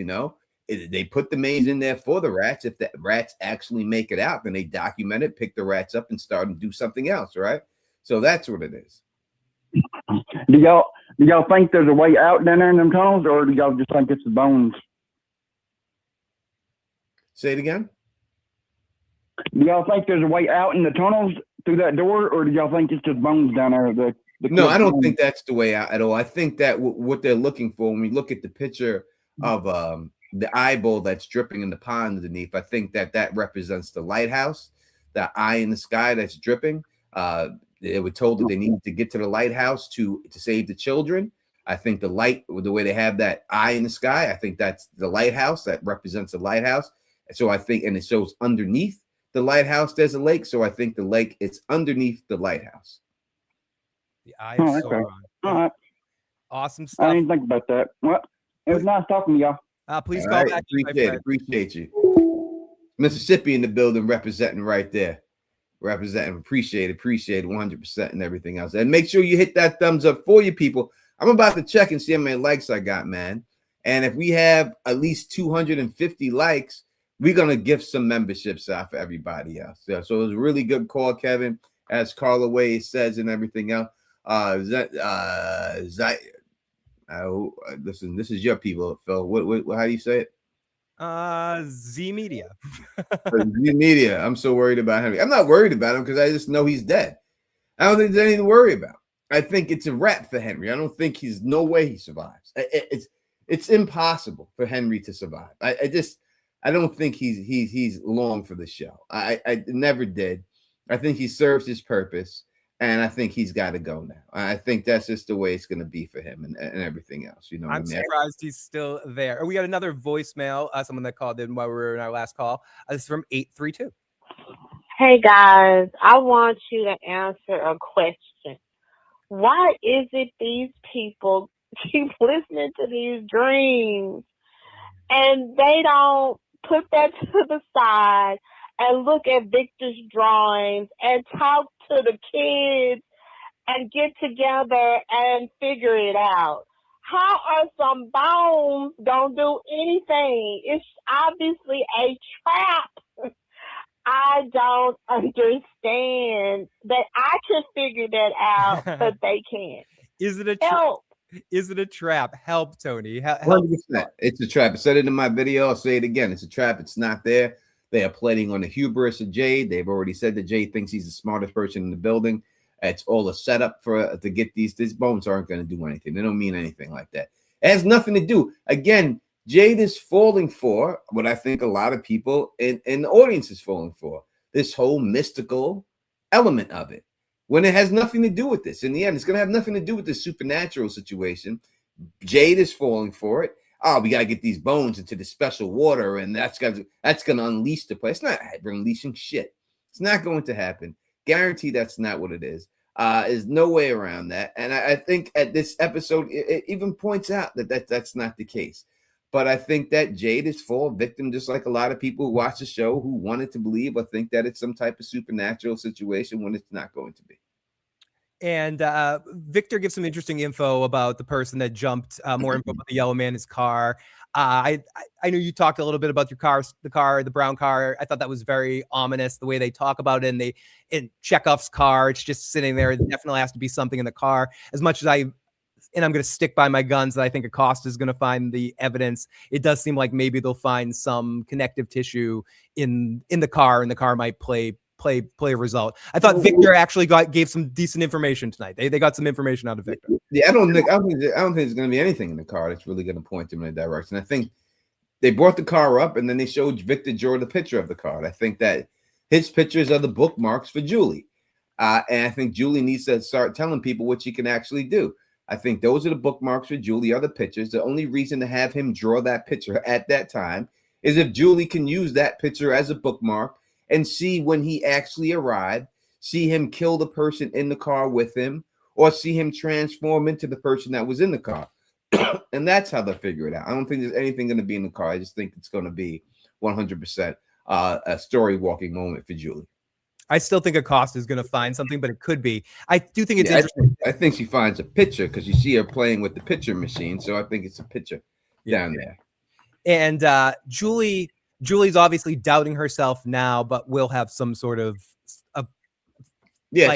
They put the maze in there for the rats. If the rats actually make it out, then they document it, pick the rats up, and start and do something else, right? So that's what it is. Do y'all think there's a way out down there in them tunnels, or do y'all just think it's the bones? Say it again. Do y'all think there's a way out in the tunnels through that door, or do y'all think it's just bones down there? No, I don't think that's the way out at all. I think that what they're looking for, when we look at the picture of the eyeball that's dripping in the pond underneath, I think that represents the lighthouse, the eye in the sky that's dripping. They were told that they needed to get to the lighthouse to save the children. I think the light, the way they have that eye in the sky, I think that's the lighthouse that represents the lighthouse. So I think, and it shows underneath the lighthouse there's a lake, so I think the lake is underneath the lighthouse. The eye of Sauron. All right. Awesome stuff. I didn't think about that. Well, it was nice talking to y'all. Please call back. Appreciate you. Mississippi in the building, representing right there. Representing, appreciate 100% and everything else. And make sure you hit that thumbs up for you people. I'm about to check and see how many likes I got, man. And if we have at least 250 likes, we're gonna gift some memberships out for everybody else. Yeah, so it was a really good call, Kevin, as Carla Way says and everything else. Listen, this is your people, Phil. What how do you say it? Z Media. Z Media. I'm so worried about Henry. I'm not worried about him because I just know he's dead. I don't think there's anything to worry about. I think it's a wrap for Henry. I don't think he's no way he survives. It's impossible for Henry to survive. I don't think he's long for the show. I never did. I think he serves his purpose, and I think he's got to go now. I think that's just the way it's going to be for him and everything else. You know, I'm surprised he's still there. We got another voicemail. Someone that called in while we were in our last call. This is from 832. Hey guys, I want you to answer a question. Why is it these people keep listening to these dreams and they don't put that to the side and look at Victor's drawings and talk to the kids and get together and figure it out? How are some bones gonna do anything? It's obviously a trap. I don't understand that. I can figure that out, but they can't. Is it a help? Is it a trap? Help, Tony. Help. 100%. It's a trap. I said it in my video. I'll say it again. It's a trap. It's not there. They are planning on the hubris of Jade. They've already said that Jade thinks he's the smartest person in the building. It's all a setup for to get these bones aren't going to do anything. They don't mean anything like that. It has nothing to do. Again, Jade is falling for what I think a lot of people in the audience is falling for, this whole mystical element of it, when it has nothing to do with this. In the end, it's going to have nothing to do with the supernatural situation. Jade is falling for it. Oh, we got to get these bones into the special water, and that's going to unleash the place. It's not unleashing shit. It's not going to happen. Guarantee that's not what it is. There's no way around that. And I think at this episode, it even points out that's not the case. But I think that Jade is full victim, just like a lot of people who watch the show who wanted to believe or think that it's some type of supernatural situation when it's not going to be. And Victor gives some interesting info about the person that jumped, more info about the yellow man in his car. I know you talked a little bit about your car, the brown car. I thought that was very ominous, the way they talk about it. And in Chekhov's car, it's just sitting there. There definitely has to be something in the car. As much as I'm going to stick by my guns that I think Acosta is going to find the evidence, it does seem like maybe they'll find some connective tissue in the car, and the car might play a result. I thought Victor actually gave some decent information tonight. They got some information out of Victor. Yeah, I don't think there's going to be anything in the car that's really going to point him in a direction. I think they brought the car up and then they showed Victor draw the picture of the car. And I think that his pictures are the bookmarks for Julie. And I think Julie needs to start telling people what she can actually do. I think those are the bookmarks for Julie, are the pictures. The only reason to have him draw that picture at that time is if Julie can use that picture as a bookmark and see when he actually arrived, see him kill the person in the car with him, or see him transform into the person that was in the car. And that's how they'll figure it out. I don't think there's anything going to be in the car. I just think it's going to be 100% a story walking moment for Julie. I still think Acosta is going to find something, but it could be. I do think it's interesting. I think she finds a picture because you see her playing with the picture machine. So I think it's a picture down there. And Julie's obviously doubting herself now, but will have some sort of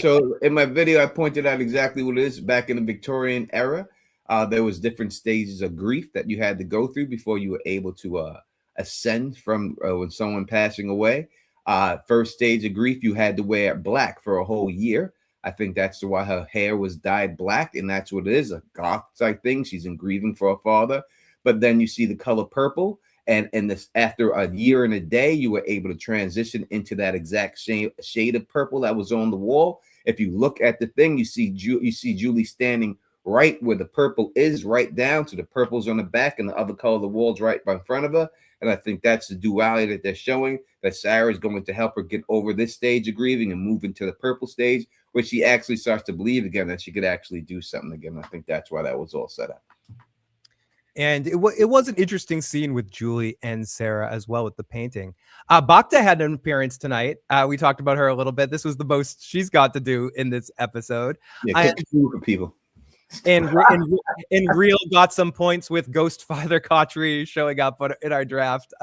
so in my video, I pointed out exactly what it is. Back in the Victorian era, there was different stages of grief that you had to go through before you were able to ascend from when someone passing away. First stage of grief, you had to wear black for a whole year. I think that's why her hair was dyed black, and that's what it is, a goth type thing. She's in grieving for her father. But then you see the color purple, and this after a year and a day, you were able to transition into that exact shade of purple that was on the wall. If you look at the thing, you see Julie standing right where the purple is, right down to the purple's on the back, and the other color of the wall's right in front of her. And I think that's the duality that they're showing, that Sarah is going to help her get over this stage of grieving and move into the purple stage, where she actually starts to believe again that she could actually do something again. I think that's why that was all set up. And it was an interesting scene with Julie and Sarah as well with the painting. Bhakta had an appearance tonight. We talked about her a little bit. This was the most she's got to do in this episode. Yeah, cook food for people. And Real got some points with Ghost Father Kotri showing up in our draft.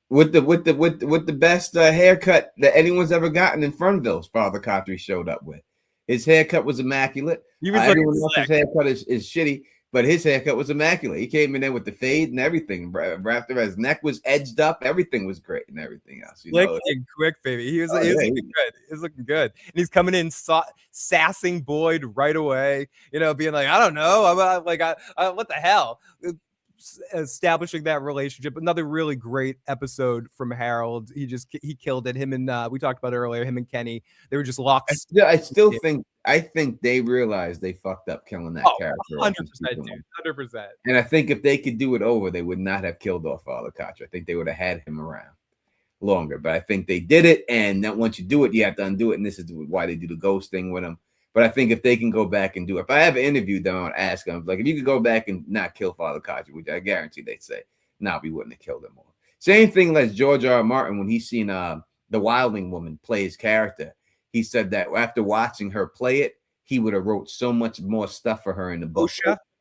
With the best haircut that anyone's ever gotten in Fernville, Father Kotri showed up with. His haircut was immaculate. Everyone else's haircut is shitty, but his haircut was immaculate. He came in there with the fade and everything. After his neck was edged up, everything was great and everything else. Quick, baby. He was looking good. He was looking good. And he's coming in sassing Boyd right away, being like, I don't know. I'm what the hell? Establishing that relationship. Another really great episode from Harold. He killed it. Him and we talked about it earlier, him and Kenny, they were just locked. I think they realized they fucked up killing that character. 100%, dude. 100%. And I think if they could do it over, they would not have killed off Father Kotri. I think they would have had him around longer. But I think they did it, and then once you do it, you have to undo it. And this is why they do the ghost thing with him. But I think if they can go back and do it, if I have an interview them, I'll ask them, like, if you could go back and not kill Father Kotri, which I guarantee they'd say, no, we wouldn't have killed him all. Same thing as George R. R. Martin, when he's seen the Wildling woman play his character, he said that after watching her play it, he would have wrote so much more stuff for her in the book.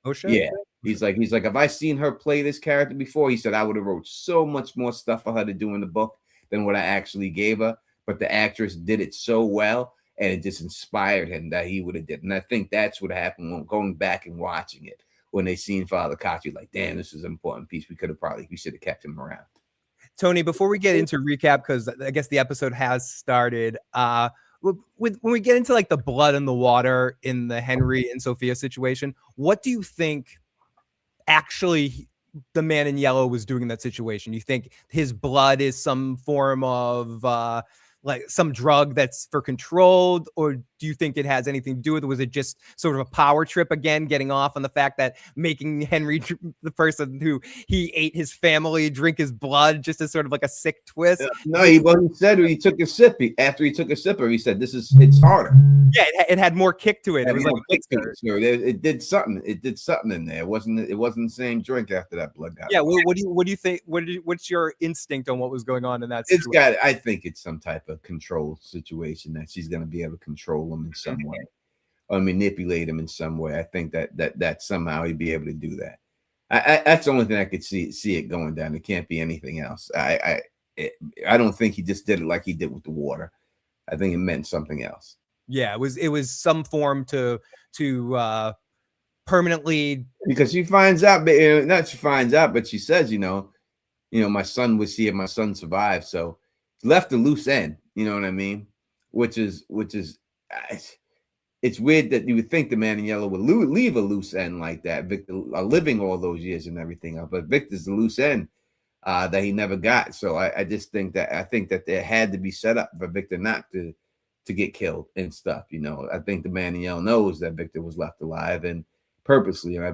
Osha? Yeah. He's like, if I seen her play this character before, he said, I would have wrote so much more stuff for her to do in the book than what I actually gave her. But the actress did it so well, and it just inspired him that he would have did. And I think that's what happened when going back and watching it, when they seen Father Kotri, like, damn, this is an important piece. We should have kept him around. Tony, before we get into recap, because I guess the episode has started, when we get into like the blood and the water in the Henry and Sophia situation, what do you think actually the man in yellow was doing in that situation? You think his blood is some form of like some drug that's for controlled, or do you think it has anything to do with it? Was it just sort of a power trip again, getting off on the fact that making Henry the person who he ate his family drink his blood just as sort of like a sick twist? No, he said when he took a sip. After he took a sipper, he said, it's harder. Yeah, it had more kick to it. It was like it did something. It did something in there. It wasn't the same drink after that blood got. Yeah. What do you think? What's your instinct on what was going on in that situation? I think it's some type of control situation that she's going to be able to control him in some way or manipulate him in some way. I think that somehow he'd be able to do that. That's the only thing I could see it going down. It can't be anything else. I don't think he just did it like he did with the water. I think it meant something else. Yeah, it was some form to permanently, because she finds out, but not she finds out, but she says, my son was here, my son survived, so left a loose end. You know what I mean? Which is it's weird that you would think the man in yellow would leave a loose end like that. Victor living all those years and everything else, but Victor's the loose end that he never got. So I just think that there had to be set up for Victor not to get killed and stuff. I think the man in yellow knows that Victor was left alive, and purposely, and I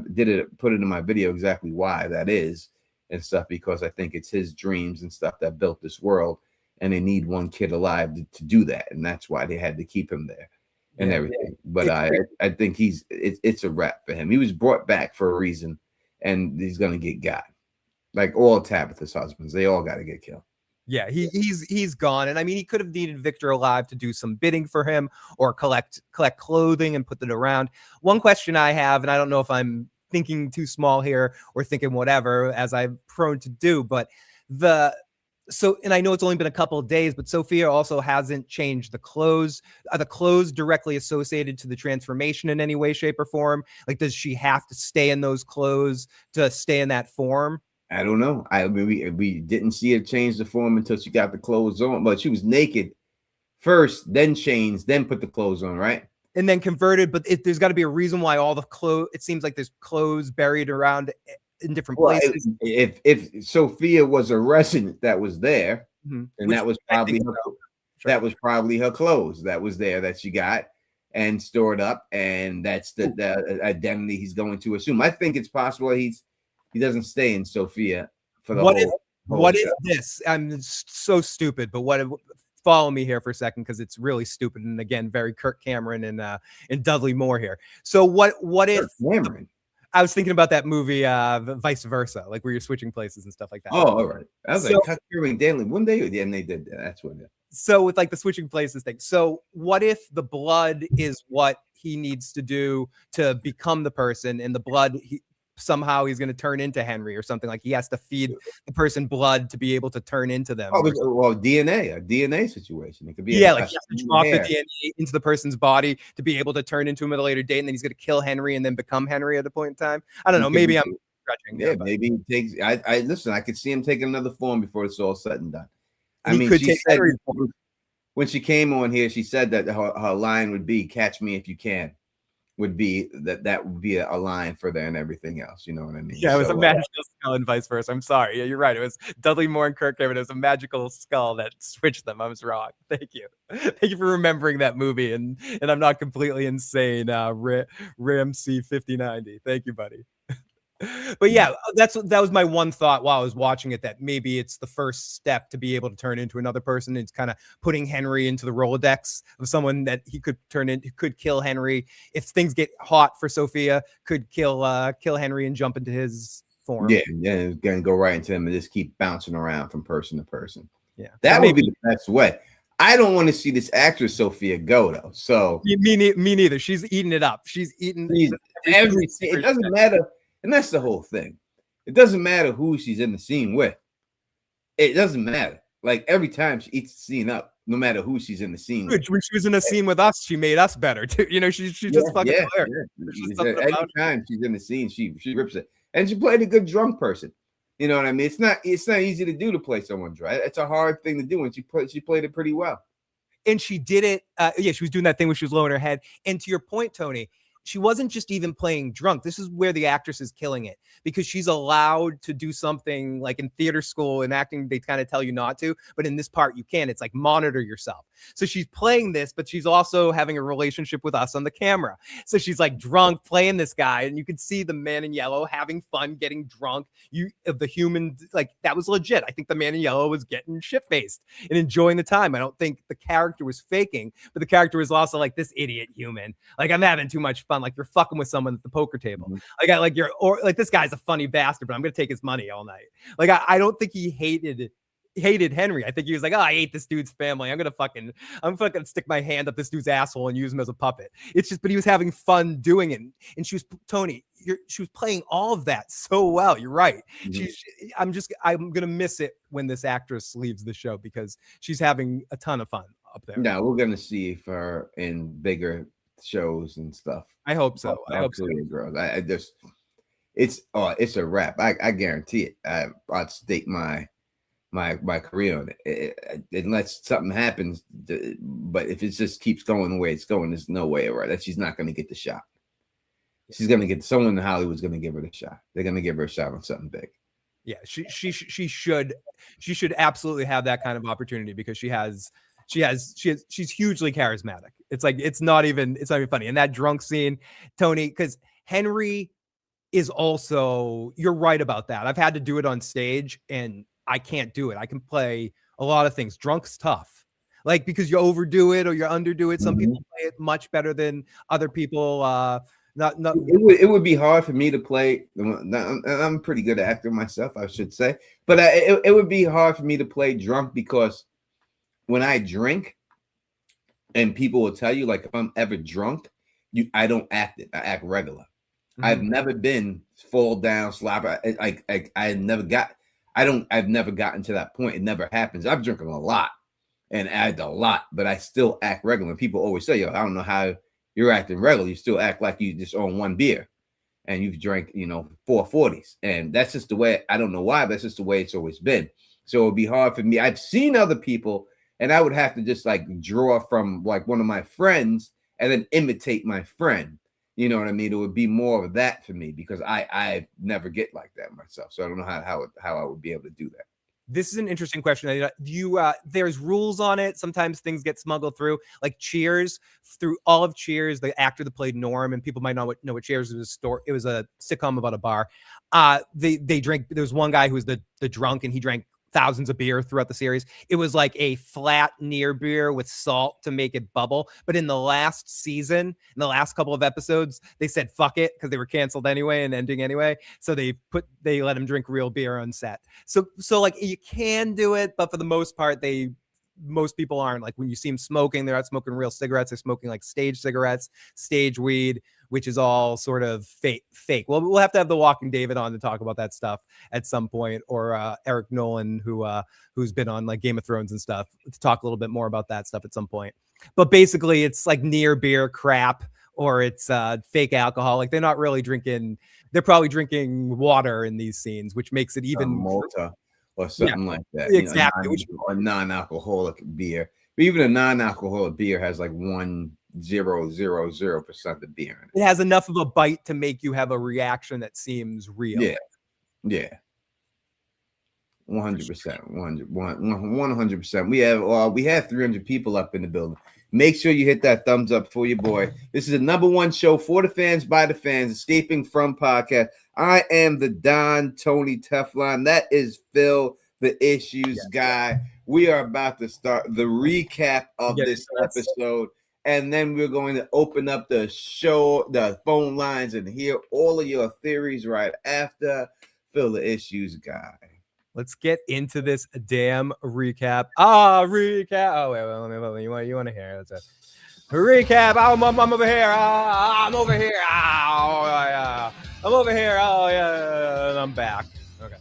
put it in my video exactly why that is and stuff, because I think it's his dreams and stuff that built this world. And they need one kid alive to do that, and that's why they had to keep him there and everything. But I think it's a wrap for him. He was brought back for a reason, and he's gonna get got. Like all Tabitha's husbands, they all got to get killed. Yeah, he's gone, and I mean, he could have needed Victor alive to do some bidding for him or collect clothing and put it around. One question I have, and I don't know if I'm thinking too small here or thinking whatever, as I'm prone to do, but and I know it's only been a couple of days, but Sophia also hasn't changed the clothes. Are the clothes directly associated to the transformation in any way, shape, or form? Like, does she have to stay in those clothes to stay in that form? I don't know. I mean, we didn't see her change the form until she got the clothes on, but she was naked first, then changed, then put the clothes on, right? And then converted. But there's got to be a reason why all the clothes, it seems like there's clothes buried around in different places. If Sophia was a resident that was there, and that was probably her clothes that was there that she got and stored up, and that's the identity he's going to assume. I think it's possible he doesn't stay in Sophia for the what is this? I'm so stupid, but follow me here for a second, because it's really stupid, and again, very Kirk Cameron and Dudley Moore here. So what if Cameron? I was thinking about that movie, Vice Versa, like where you're switching places and stuff like that. Oh, all right. I was So- like, Tucker Daily. One day, yeah, and they did that. That's what it is. So with like the switching places thing. So what if the blood is what he needs to do to become the person, and the blood somehow he's going to turn into Henry or something, like he has to feed the person blood to be able to turn into them. Oh, well, a DNA situation. It could be like he has to drop the DNA into the person's body to be able to turn into him at a later date, and then he's going to kill Henry and then become Henry at a point in time. I don't know. Maybe I'm stretching. Yeah, maybe he takes. I listen. I could see him taking another form before it's all said and done. I He mean, could she take said Henry when she came on here, she said that her line would be "Catch me if you can." Would be that would be a line for there and everything else. You know what I mean? Yeah, it was a magical skull and vice versa. I'm sorry. Yeah, you're right. It was Dudley Moore and Kirk Cameron. It was a magical skull that switched them. I was wrong. Thank you. Thank you for remembering that movie. And I'm not completely insane. Ramsey 5090. Thank you, buddy. But yeah, that was my one thought while I was watching it, that maybe it's the first step to be able to turn into another person. It's kind of putting Henry into the Rolodex of someone that he could turn into, could kill Henry if things get hot for Sophia, could kill Henry and jump into his form. Yeah, gonna go right into him and just keep bouncing around from person to person. Yeah, that would be the best way. I don't want to see this actress Sophia go though. So me neither. She's eating it up. She's eating everything. It doesn't matter. And that's the whole thing. It doesn't matter who she's in the scene with. It doesn't matter. Like every time she eats the scene up, no matter who she's in the scene with. When she was in a scene with us, she made us better too. You know, she's just fucking hilarious. Every time she's in the scene, she rips it. And she played a good drunk person. You know what I mean? It's not easy to do to play someone drunk. It's a hard thing to do, and she played it pretty well. And she did it. She was doing that thing where she was lowering her head. And to your point, Tony, she wasn't just even playing drunk. This is where the actress is killing it, because she's allowed to do something like in theater school and acting, they kind of tell you not to, but in this part you can. It's like monitor yourself. So she's playing this, but she's also having a relationship with us on the camera. So she's like drunk playing this guy, and you could see the man in yellow having fun, getting drunk. The human, like that was legit. I think the man in yellow was getting shit-faced and enjoying the time. I don't think the character was faking, but the character was also like, this idiot human. Like, I'm having too much fun. Like, you're fucking with someone at the poker table. Mm-hmm. Like this guy's a funny bastard, but I'm gonna take his money all night. Like, I don't think he hated Henry. I think he was like, oh, I hate this dude's family. I'm fucking stick my hand up this dude's asshole and use him as a puppet. It's just, but he was having fun doing it. And she was, Tony, she was playing all of that so well. You're right. Mm-hmm. I'm gonna miss it when this actress leaves the show, because she's having a ton of fun up there. Yeah, we're gonna see her in bigger shows and stuff. I hope so. I hope so. Girls. It's a wrap. I guarantee it. I'd stake my career on it, unless something happens. But if it just keeps going the way it's going, there's no way that she's not going to get the shot. She's going to get someone in Hollywood's going to give her the shot. They're going to give her a shot on something big. Yeah, she should absolutely have that kind of opportunity, because she's hugely charismatic. It's like, it's not even funny. And that drunk scene, Tony, because Henry is also, you're right about that. I've had to do it on stage and I can't do it. I can play a lot of things. Drunk's tough, like, because you overdo it or you underdo it. Some people play it much better than other people. It would be hard for me to play. I'm a pretty good actor myself, I should say, but it would be hard for me to play drunk, because when I drink, and people will tell you, like, if I'm ever drunk, I don't act it. I act regular. Mm-hmm. I've never been fall down, slap. I've never gotten to that point. It never happens. I've drinking a lot and act a lot, but I still act regular. People always say, I don't know how you're acting regular. You still act like you just own one beer and you've drank, 4 40s. And that's just the way, I don't know why, but that's just the way it's always been. So it'd be hard for me. I've seen other people, and I would have to just like draw from like one of my friends and then imitate my friend. You know what I mean? It would be more of that for me, because I never get like that myself. So I don't know how I would be able to do that. This is an interesting question. There's rules on it. Sometimes things get smuggled through, like Cheers. Through all of Cheers, the actor that played Norm, and people might know what Cheers was. It was a sitcom about a bar. They drink. There was one guy who was the drunk, and he drank thousands of beer throughout the series. It was like a flat near beer with salt to make it bubble. But in the last season, in the last couple of episodes, they said fuck it because they were canceled anyway and ending anyway. So they let him drink real beer on set. So like you can do it, but for the most part, most people aren't. Like when you see them smoking, they're not smoking real cigarettes. They're smoking like stage cigarettes, stage weed, which is all sort of fake. Well, we'll have to have the Walking David on to talk about that stuff at some point, or Eric Nolan, who's been on like Game of Thrones and stuff, to talk a little bit more about that stuff at some point. But basically, it's like near beer crap, or it's fake alcohol. Like they're not really drinking. They're probably drinking water in these scenes, which makes it even Malta or something like that. Exactly. A non-alcoholic beer. But even a non-alcoholic beer has like 1.000% of beer in it. It has enough of a bite to make you have a reaction that seems real. Yeah. 100%. 100%. We have 300 people up in the building. Make sure you hit that thumbs up for your boy. This is the #1 show for the fans, by the fans, Escaping From podcast. I am the Don Tony Teflon. That is Phil, the issues guy. We are about to start the recap of this episode, and then we're going to open up the show, the phone lines, and hear all of your theories right after. Phil, the issues guy. Let's get into this damn recap. Recap. Oh, wait, let me, you want to hear? It's a recap. I'm over here. I'm over here. I'm over here. Oh, yeah. And I'm back. Okay.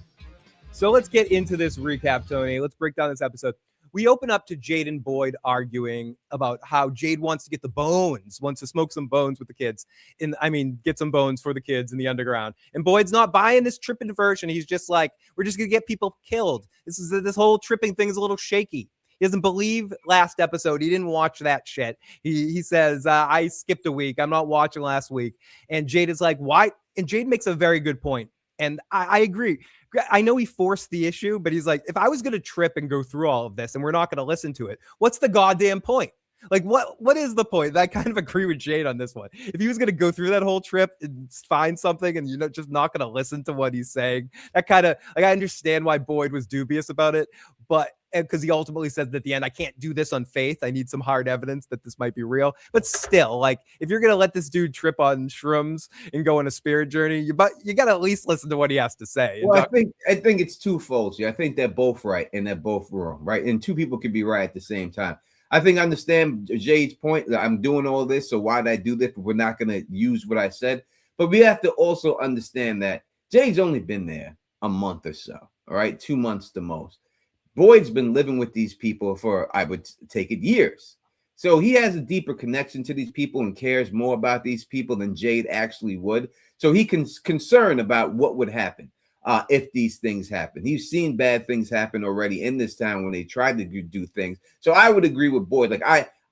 So let's get into this recap, Tony. Let's break down this episode. We open up to Jade and Boyd arguing about how Jade wants to get the bones, wants to smoke some bones with the kids. Get some bones for the kids in the underground. And Boyd's not buying this tripping version. He's just like, we're just going to get people killed. This whole tripping thing is a little shaky. He doesn't believe last episode. He didn't watch that shit. He says, I skipped a week. I'm not watching last week. And Jade is like, why? And Jade makes a very good point. And I agree. I know he forced the issue, but he's like, if I was going to trip and go through all of this and we're not going to listen to it, what's the goddamn point? Like, what is the point? I kind of agree with Jade on this one. If he was going to go through that whole trip and find something and you're just not going to listen to what he's saying, that kind of, like, I understand why Boyd was dubious about it, but because he ultimately says at the end, I can't do this on faith. I need some hard evidence that this might be real. But still, like, if you're going to let this dude trip on shrooms and go on a spirit journey, you got to at least listen to what he has to say. Well, I think it's twofold. I think they're both right and they're both wrong, right? And two people can be right at the same time. I think I understand Jade's point that I'm doing all this, so why did I do this? But we're not going to use what I said. But we have to also understand that Jade's only been there a month or so, all right? 2 months the most. Boyd's been living with these people for, I would take it, years. So he has a deeper connection to these people and cares more about these people than Jade actually would. So he can concerned about what would happen if these things happen. He's seen bad things happen already in this town when they tried to do things. So I would agree with Boyd. Like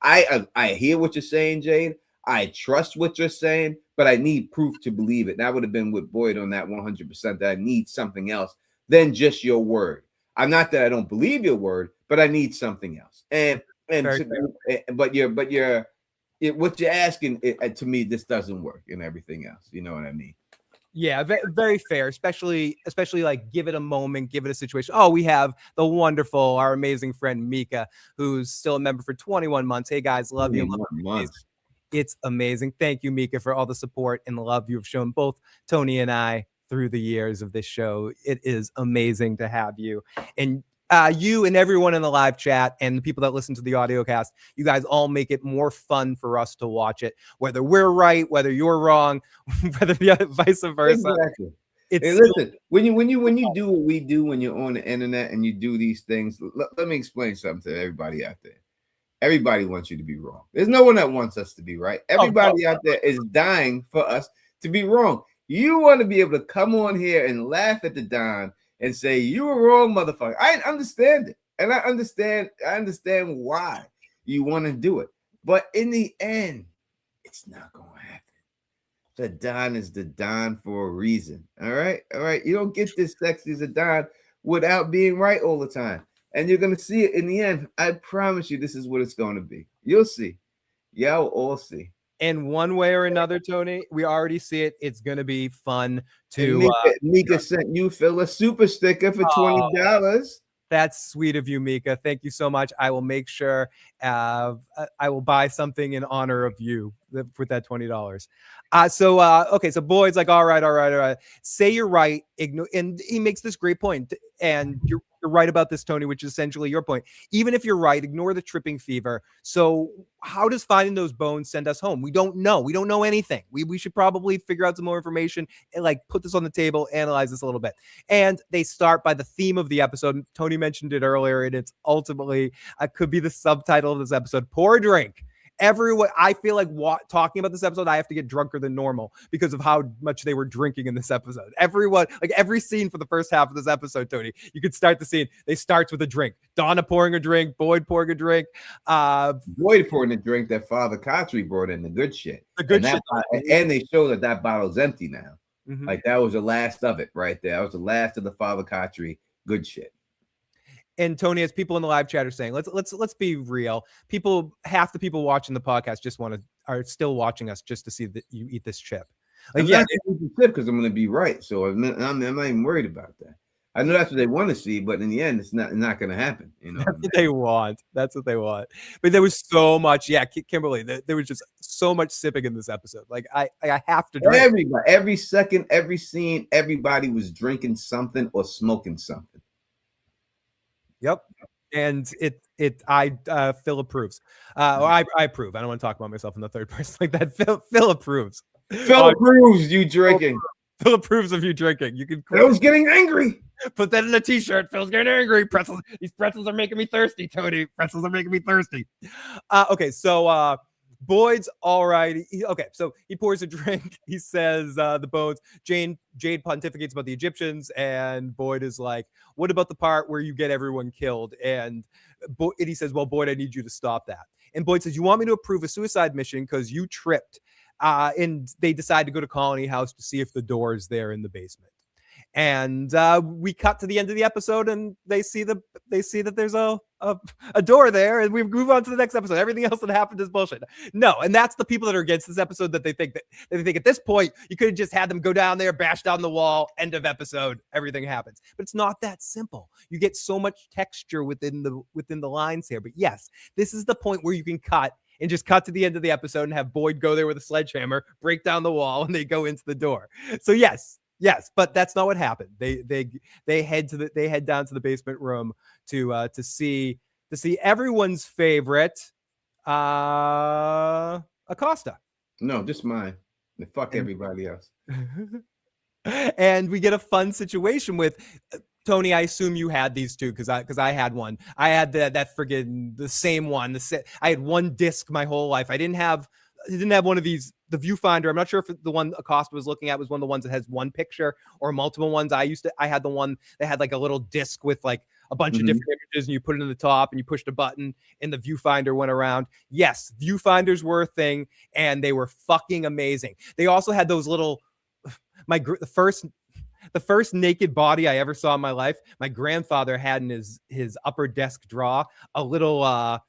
I hear what you're saying, Jade. I trust what you're saying, but I need proof to believe it. And I would have been with Boyd on that 100%. That I need something else than just your word. I'm not that I don't believe your word, but I need something else. But what you're asking to me, this doesn't work and everything else. You know what I mean? Yeah, very fair, especially like give it a moment, give it a situation. Oh, we have our amazing friend Mika, who's still a member for 21 months. Hey guys, love you. It's amazing. Thank you, Mika, for all the support and the love you've shown both Tony and I through the years of this show. It is amazing to have you. And you and everyone in the live chat and the people that listen to the audio cast, you guys all make it more fun for us to watch it, whether we're right, whether you're wrong, whether vice versa. Exactly. Listen, when you do what we do, when you're on the internet and you do these things, let me explain something to everybody out there. Everybody wants you to be wrong. There's no one that wants us to be right. Everybody out there is dying for us to be wrong. You want to be able to come on here and laugh at the Don and say you were wrong, motherfucker. I understand it, and I understand why you want to do it. But in the end, it's not going to happen. The Don is the Don for a reason. All right. You don't get this sexy as a Don without being right all the time, and you're gonna see it in the end. I promise you, this is what it's going to be. You'll see. Y'all all see. And one way or another, Tony, we already see it. It's going to be fun to... Mika sent you, Phil, a super sticker for $20. That's sweet of you, Mika. Thank you so much. I will make sure I will buy something in honor of you with that $20. Okay, so Boyd's like, all right. Say you're right. And he makes this great point, and you're right about this, Tony, which is essentially your point. Even if you're right, ignore the tripping fever. So how does finding those bones send us home? We don't know. We don't know anything. We should probably figure out some more information and like put this on the table, analyze this a little bit. And they start by the theme of the episode. Tony mentioned it earlier, and it's ultimately could be the subtitle of this episode: Pour a Drink. Everyone, I feel like talking about this episode, I have to get drunker than normal because of how much they were drinking in this episode. Everyone, like every scene for the first half of this episode, Tony, you could start the scene. They starts with a drink. Donna pouring a drink, Boyd pouring a drink. Boyd pouring a drink that Father Kotri brought in, the good shit. The good shit. And they show that bottle's empty now. Mm-hmm. Like that was the last of it right there. That was the last of the Father Kotri good shit. And Tony, as people in the live chat are saying, let's be real. Half the people watching the podcast are still watching us just to see that you eat this chip. Like, I'm not eat the chip because I'm going to be right. So I'm not even worried about that. I know that's what they want to see, but in the end, it's not going to happen. You know, that's what they want. That's what they want. But there was so much, Kimberly. There was just so much sipping in this episode. Like I have to drink. Everybody, every second, every scene, everybody was drinking something or smoking something. Yep. And Phil approves. I approve. I don't want to talk about myself in the third person like that. Phil approves. Phil approves you drinking. Phil approves of you drinking. You can. Phil's getting angry. Put that in a t-shirt. Phil's getting angry. Pretzels. These pretzels are making me thirsty, Tony. Pretzels are making me thirsty. Okay, so Boyd's all right. So he pours a drink. He says the bones. Jade pontificates about the Egyptians, and Boyd is like, "What about the part where you get everyone killed?" And he says, "Well, Boyd, I need you to stop that." And Boyd says, "You want me to approve a suicide mission because you tripped?" And they decide to go to Colony House to see if the door is there in the basement. And we cut to the end of the episode, and they see that there's a door there, and we move on to the next episode. Everything else that happened is bullshit. No, and that's the people that are against this episode that they think at this point you could have just had them go down there, bash down the wall, end of episode, everything happens. But it's not that simple. You get so much texture within the lines here. But yes, this is the point where you can cut and just cut to the end of the episode and have Boyd go there with a sledgehammer, break down the wall, and they go into the door. So yes, but that's not what happened. They head down to the basement room to see everyone's favorite Acosta. No, just mine. Fuck everybody else. And we get a fun situation with Tony. I assume you had these two because I had one. I had that friggin' the same one. I had one disc my whole life. I didn't have one of these. The viewfinder, I'm not sure if the one Acosta was looking at was one of the ones that has one picture or multiple ones. I had the one that had like a little disc with like a bunch of different images, and you put it in the top and you pushed a button and the viewfinder went around. Yes, viewfinders were a thing, and they were fucking amazing. They also had those little the first naked body I ever saw in my life. My grandfather had in his upper desk drawer a little a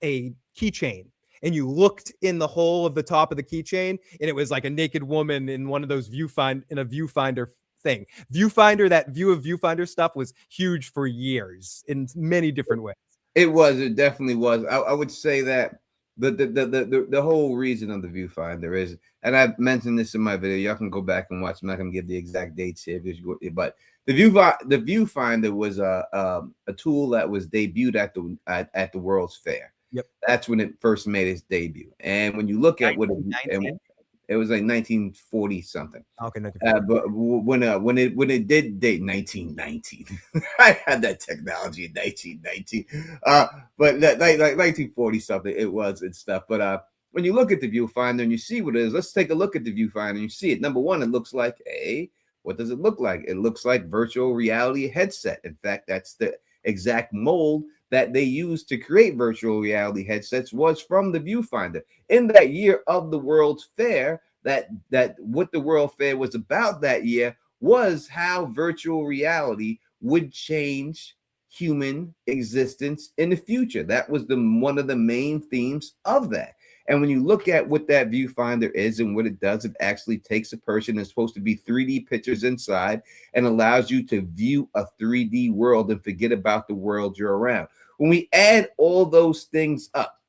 keychain. And you looked in the hole of the top of the keychain, and it was like a naked woman in one of those viewfinder thing. That view of viewfinder stuff was huge for years in many different ways. It definitely was. I would say that the whole reason of the viewfinder is, and I've mentioned this in my video, y'all can go back and watch. I'm not going to give the exact dates here, but the viewfinder was a tool that was debuted at the World's Fair. Yep, that's when it first made its debut. And when you look at what it was like 1940 something. Okay, but when it did date 1919, I had that technology in 1919. But like 1940 something it was and stuff. But when you look at the viewfinder and you see what it is, let's take a look at the viewfinder and you see it. Number one, it looks like what does it look like? It looks like virtual reality headset. In fact, that's the exact mold that they used to create virtual reality headsets was from the viewfinder. In that year of the World's Fair, that what the World Fair was about that year was how virtual reality would change human existence in the future. That was one of the main themes of that. And when you look at what that viewfinder is and what it does, it actually takes a person that's supposed to be 3D pictures inside and allows you to view a 3D world and forget about the world you're around. When we add all those things up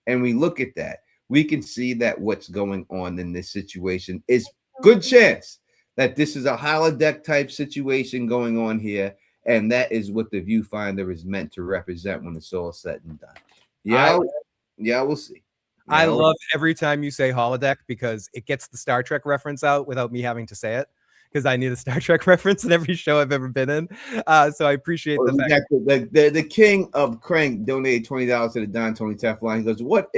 and we look at that, we can see that what's going on in this situation is good chance that this is a holodeck type situation going on here. And that is what the viewfinder is meant to represent when it's all said and done. Yeah, we'll see. I love every time you say holodeck because it gets the Star Trek reference out without me having to say it, because I need a Star Trek reference in every show I've ever been in. So I appreciate the fact. The king of Crank donated $20 to the Don Tony Tef line. He goes, what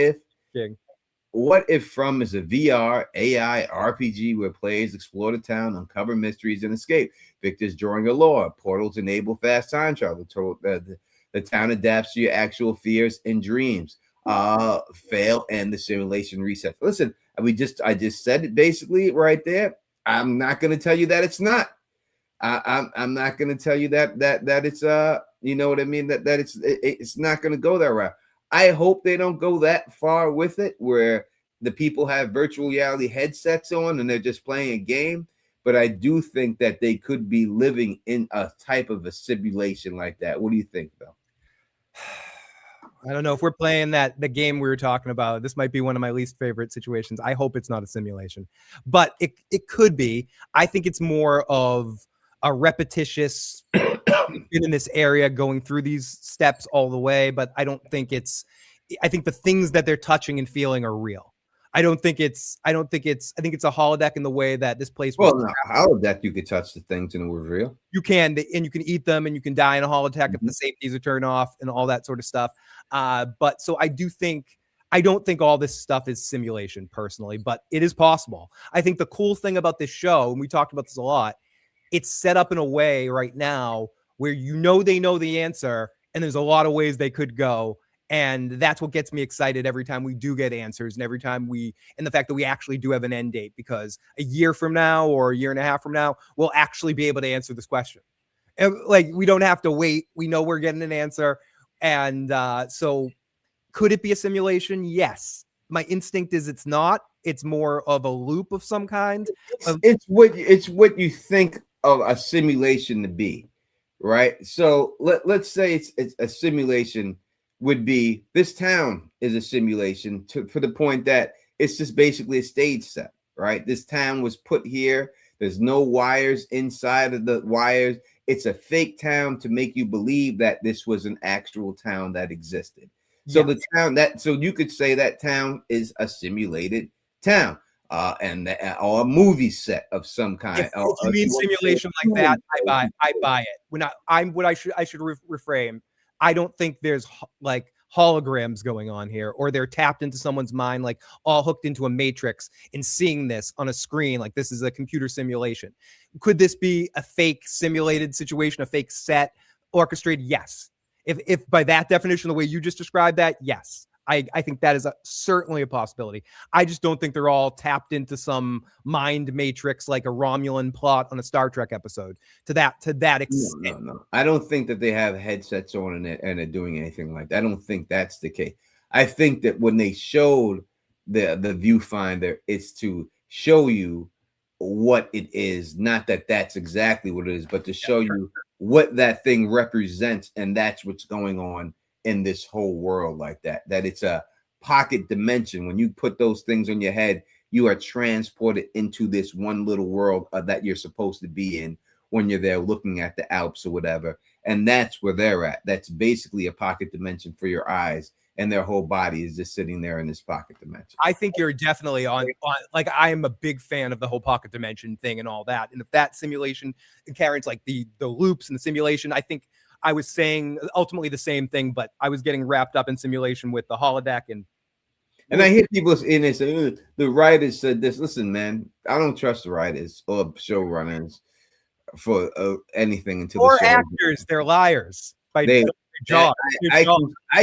if From is a VR, AI, RPG where players explore the town, uncover mysteries, and escape? Victor's drawing a lore. Portals enable fast time travel. The town adapts to your actual fears and dreams. Fail and the simulation resets. Listen, I just said it basically right there. I'm not going to tell you that it's not. I'm not going to tell you that it's you know what I mean, that it's not going to go that route. I hope they don't go that far with it where the people have virtual reality headsets on and they're just playing a game. But I do think that they could be living in a type of a simulation like that. What do you think, Phil? I don't know if we're playing the game we were talking about. This might be one of my least favorite situations. I hope it's not a simulation, but it could be. I think it's more of a repetitious in this area going through these steps all the way, but I don't think I think the things that they're touching and feeling are real. I think it's a holodeck in the way that this place was. Well, no, holodeck, you could touch the things and it was real. You can, and you can eat them and you can die in a holodeck if the safeties are turned off and all that sort of stuff. But so I don't think all this stuff is simulation personally, but it is possible. I think the cool thing about this show, and we talked about this a lot, it's set up in a way right now where they know the answer, and there's a lot of ways they could go. And that's what gets me excited every time we do get answers, and every time and the fact that we actually do have an end date, because a year from now or a year and a half from now, we'll actually be able to answer this question. And, like, we don't have to wait. We know we're getting an answer. And so could it be a simulation? Yes. My instinct is it's not. It's more of a loop of some kind. It's what you think of a simulation to be, right? So let's say it's a simulation would be, this town is a simulation for the point that it's just basically a stage set, right? This town was put here. There's no wires inside of the wires. It's a fake town to make you believe that this was an actual town that existed. So the town so you could say that town is a simulated town, or a movie set of some kind. If you mean simulation like that, I buy it. I should reframe. I don't think there's like holograms going on here, or they're tapped into someone's mind, like all hooked into a matrix and seeing this on a screen like this is a computer simulation. Could this be a fake simulated situation, a fake set orchestrated? Yes. If by that definition, the way you just described that, yes. I think that is certainly a possibility. I just don't think they're all tapped into some mind matrix like a Romulan plot on a Star Trek episode to that extent. No. I don't think that they have headsets on and are doing anything like that. I don't think that's the case. I think that when they showed the viewfinder, it's to show you what it is, not that that's exactly what it is, but to show you what that thing represents, and that's what's going on in this whole world, like that it's a pocket dimension. When you put those things on your head, you are transported into this one little world that you're supposed to be in when you're there looking at the Alps or whatever. And that's where they're at. That's basically a pocket dimension for your eyes, and their whole body is just sitting there in this pocket dimension. I think you're definitely on like, I am a big fan of the whole pocket dimension thing and all that. And if that simulation carries like the loops and the simulation, I think I was saying ultimately the same thing, but I was getting wrapped up in simulation with the holodeck. And I hear people in there say, the writers said this. Listen, man, I don't trust the writers or showrunners for anything until or the show. Actors, they're liars. I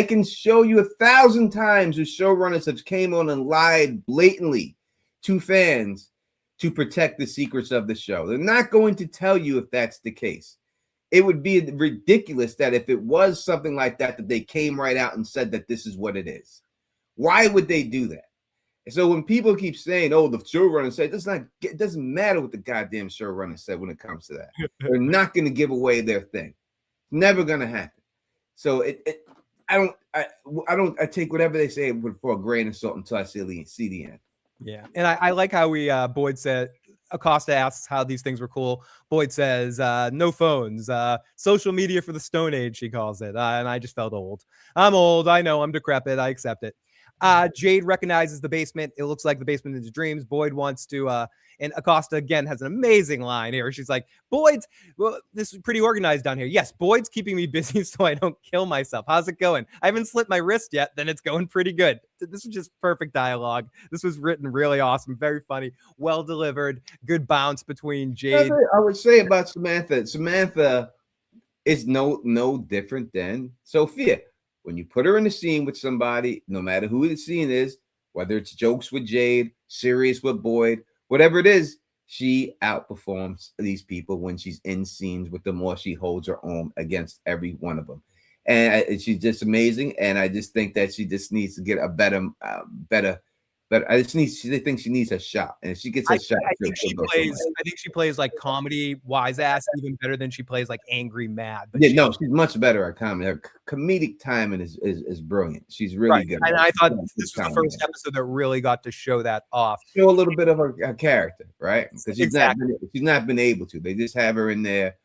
can show you 1,000 times the showrunners have came on and lied blatantly to fans to protect the secrets of the show. They're not going to tell you if that's the case. It would be ridiculous that if it was something like that they came right out and said that this is what it is. Why would they do that? So when people keep saying, "Oh, the showrunner said," it doesn't matter what the goddamn showrunner said when it comes to that. They're not going to give away their thing. Never going to happen. So I take whatever they say for a grain of salt until I see the end. Yeah, and I like how Boyd said, Acosta asks how these things were cool. Boyd says, no phones, social media for the Stone Age, she calls it. And I just felt old. I'm old. I know I'm decrepit. I accept it. Jade recognizes the basement. It looks like the basement into dreams. Boyd wants to, and Acosta again has an amazing line here. She's like, Boyd's, well, this is pretty organized down here. Yes, Boyd's keeping me busy so I don't kill myself. How's it going? I haven't slit my wrist yet. Then it's going pretty good. This was just perfect dialogue. This was written really awesome, very funny, well delivered, good bounce between Jade. I would say about Samantha is no different than Sophia. When you put her in the scene with somebody, no matter who the scene is, whether it's jokes with Jade, serious with Boyd, whatever it is, she outperforms these people when she's in scenes with them, or she holds her own against every one of them. And she's just amazing. And I just think that she just needs to get a better. But I think she needs a shot, and if she gets a shot, I think she plays like comedy wise ass even better than she plays like angry mad. But she's much better at comedy. Her comedic timing is brilliant. She's really good. And I thought this was the first episode that really got to show that off. Show a little bit of her character, right? Because she's not been able to. They just have her in there,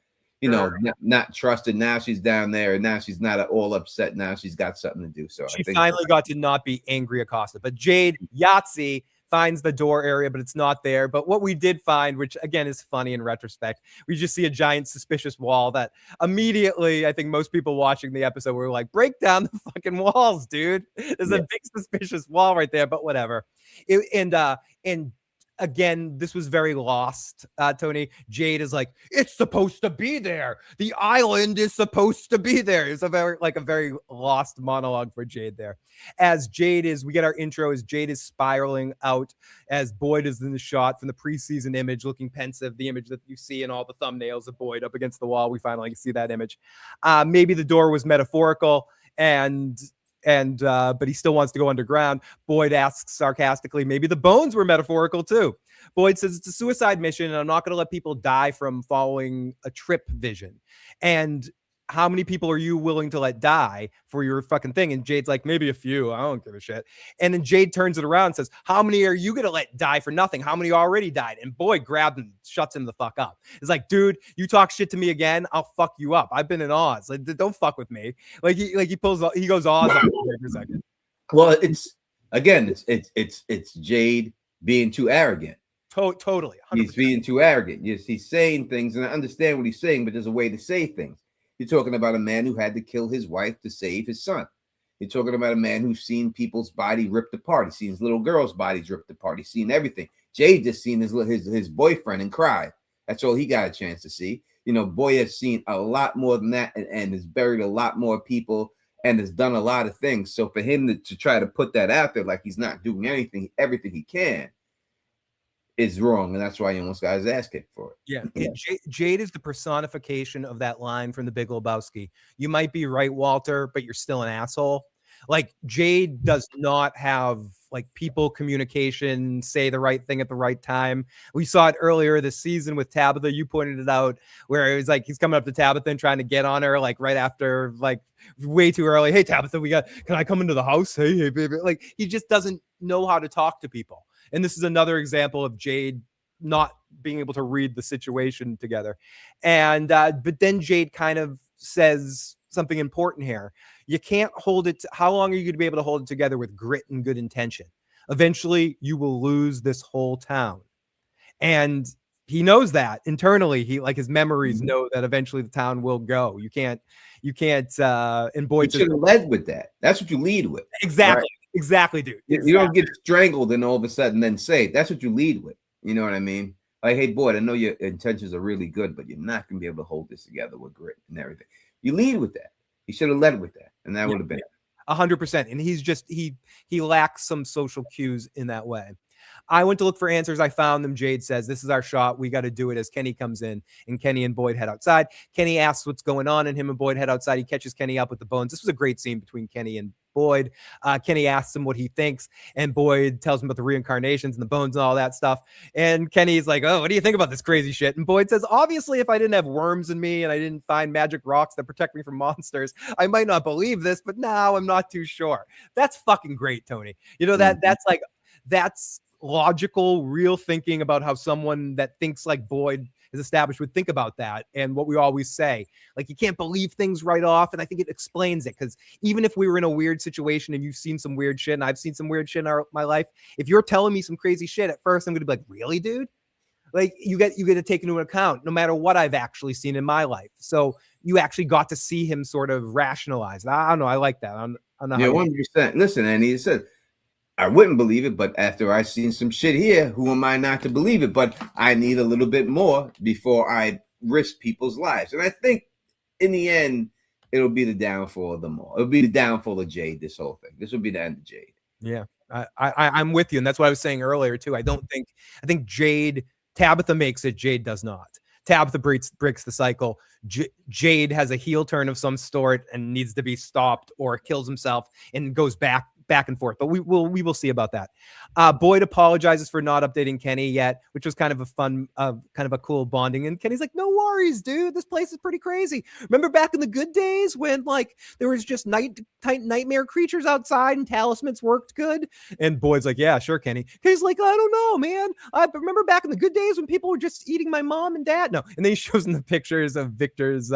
not trusted. Now she's down there, and now she's not all upset. Now she's got something to do. So she finally got to not be angry Acosta. But Jade Yahtzee finds the door area, but it's not there. But what we did find, which again is funny in retrospect, we just see a giant suspicious wall that immediately, I think most people watching the episode were like, break down the fucking walls, dude. There's a big suspicious wall right there, but whatever. And again, this was very lost, Tony. Jade is like, it's supposed to be there. The island is supposed to be there. It's a very lost monologue for Jade there. As we get our intro as Jade is spiraling out, as Boyd is in the shot from the preseason image, looking pensive, the image that you see in all the thumbnails of Boyd up against the wall. We finally see that image. Maybe the door was metaphorical, but he still wants to go underground. Boyd asks sarcastically, maybe the bones were metaphorical too. Boyd says it's a suicide mission, and I'm not going to let people die from following a trip vision. And how many people are you willing to let die for your fucking thing? And Jade's like, maybe a few. I don't give a shit. And then Jade turns it around and says, how many are you going to let die for nothing? How many already died? And Boyd grabs him, shuts him the fuck up. It's like, dude, you talk shit to me again, I'll fuck you up. I've been in Oz. Like, don't fuck with me. He goes Oz on for a second. Well, it's Jade being too arrogant. Totally. 100%. He's being too arrogant. Yes, he's saying things, and I understand what he's saying, but there's a way to say things. You're talking about a man who had to kill his wife to save his son. You're talking about a man who's seen people's body ripped apart. He's seen his little girl's bodies ripped apart. He's seen everything. Jade just seen his boyfriend and cried. That's all he got a chance to see. Boy has seen a lot more than that, and has buried a lot more people and has done a lot of things. So for him to try to put that out there like he's not doing everything he can, is wrong, and that's why you almost guys asking for it. Yeah. Jade is the personification of that line from The Big Lebowski. You might be right, Walter, but you're still an asshole. Like, Jade does not have people communication, say the right thing at the right time. We saw it earlier this season with Tabitha. You pointed it out, where it was like he's coming up to Tabitha and trying to get on her right after way too early. Hey, Tabitha, can I come into the house? Hey, baby. He just doesn't know how to talk to people. And this is another example of Jade not being able to read the situation together. And but then Jade kind of says something important here. You can't hold it. How long are you going to be able to hold it together with grit and good intention? Eventually, you will lose this whole town. And he knows that internally. His memories know that eventually the town will go. You can't. And Boyd should have led with that. That's what you lead with. Exactly. Right? Exactly, dude. Exactly. You don't get strangled and all of a sudden then say it. That's what you lead with. You know what I mean? Like, hey, Boyd, I know your intentions are really good, but you're not going to be able to hold this together with grit and everything. You lead with that. You should have led with that, and that would have been 100%. And he's just he lacks some social cues in that way. I went to look for answers. I found them. Jade says, this is our shot. We got to do it, as Kenny comes in, and Kenny and Boyd head outside. Kenny asks what's going on, and him and Boyd head outside. He catches Kenny up with the bones. This was a great scene between Kenny Boyd. Kenny asks him what he thinks, and Boyd tells him about the reincarnations and the bones and all that stuff. And Kenny's like, oh, what do you think about this crazy shit? And Boyd says, obviously, if I didn't have worms in me and I didn't find magic rocks that protect me from monsters, I might not believe this, but now I'm not too sure. That's fucking great, Tony. You know, that's logical, real thinking about how someone that thinks like Boyd is established would think about that. And what we always say, like, you can't believe things right off. And I think it explains it, because even if we were in a weird situation and you've seen some weird shit and I've seen some weird shit in my life, if you're telling me some crazy shit at first, I'm going to be like, really, dude? Like, you get to take into account no matter what I've actually seen in my life. So you actually got to see him sort of rationalize. I don't know. I like that. I don't know. Yeah, 100%. Listen, and he said, I wouldn't believe it, but after I seen some shit here, who am I not to believe it? But I need a little bit more before I risk people's lives. And I think in the end, it'll be the downfall of them all. It'll be the downfall of Jade, this whole thing. This will be the end of Jade. Yeah, I'm with you. And that's what I was saying earlier, too. I think Jade, Tabitha makes it, Jade does not. Tabitha breaks the cycle. Jade has a heel turn of some sort and needs to be stopped, or kills himself and goes back and forth. But we will see about that. Boyd apologizes for not updating Kenny yet, which was kind of a fun, kind of a cool bonding. And Kenny's like, no worries, dude. This place is pretty crazy. Remember back in the good days when like there was just nightmare creatures outside and talismans worked good? And Boyd's like, yeah, sure, Kenny. Kenny's like, I don't know, man. I remember back in the good days when people were just eating my mom and dad. No. And then he shows him the pictures of Victor's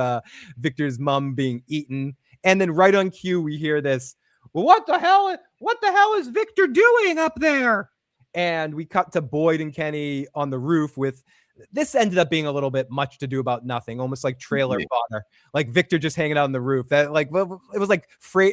mom being eaten. And then right on cue, we hear this, well, what the hell is Victor doing up there? And we cut to Boyd and Kenny on the roof with, this ended up being a little bit much to do about nothing, almost like trailer fodder. Like Victor just hanging out on the roof. That, like, it was like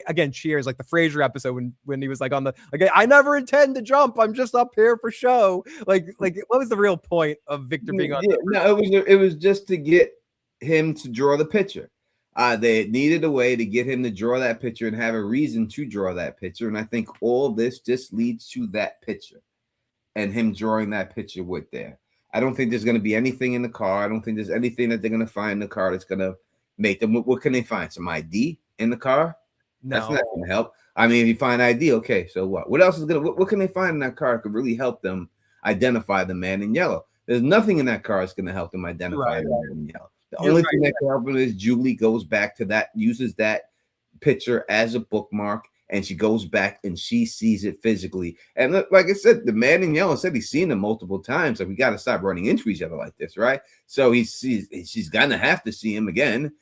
again, Cheers, like the Frasier episode when he was like on the, like, I never intend to jump, I'm just up here for show. Like what was the real point of Victor being on the roof? No, it was just to get him to draw the picture. They needed a way to get him to draw that picture and have a reason to draw that picture. And I think all this just leads to that picture and him drawing that picture with there. I don't think there's going to be anything in the car. I don't think there's anything that they're going to find in the car that's going to make them. What can they find? Some ID in the car? No. That's not going to help. I mean, if you find ID, okay, so what? What else is going to, what can they find in that car that could really help them identify the man in yellow? There's nothing in that car that's going to help them identify the man in yellow. The only thing that can help them is Julie goes back to that, uses that picture as a bookmark, and she goes back and she sees it physically. And look, like I said, the man in yellow said he's seen him multiple times. So we got to stop running into each other like this, right? So she's gonna have to see him again,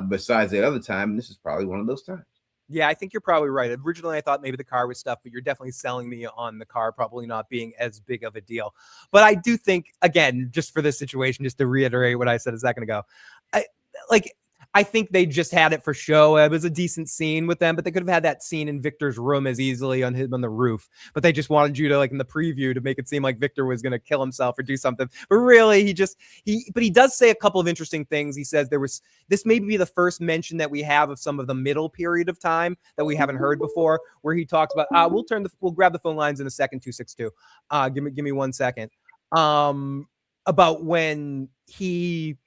besides that other time. And this is probably one of those times. Yeah, I think you're probably right. Originally, I thought maybe the car was stuff, but you're definitely selling me on the car probably not being as big of a deal. But I do think, again, just for this situation, just to reiterate what I said a second ago, I think they just had it for show. It was a decent scene with them, but they could have had that scene in Victor's room as easily on the roof. But they just wanted you to, like in the preview, to make it seem like Victor was going to kill himself or do something. But really, he does say a couple of interesting things. He says this may be the first mention that we have of some of the middle period of time that we haven't heard before, where he talks about, we'll grab the phone lines in a second, 262. Give me 1 second. About when the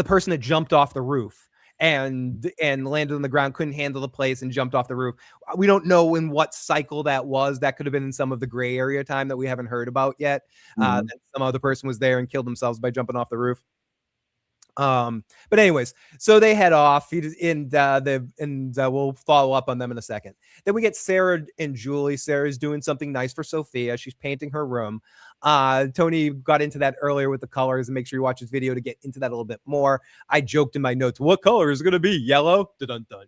person that jumped off the roof and landed on the ground, couldn't handle the place and jumped off the roof. We don't know in what cycle that was. That could have been in some of the gray area time that we haven't heard about yet. That some other person was there and killed themselves by jumping off the roof. But anyways, so they head off and we'll follow up on them in a second. Then we get Sarah and Julie. Sarah's doing something nice for Sophia. She's painting her room. Tony got into that earlier with the colors, and make sure you watch this video to get into that a little bit more. I joked in my notes, what color is it going to be? Yellow? Dun-dun-dun.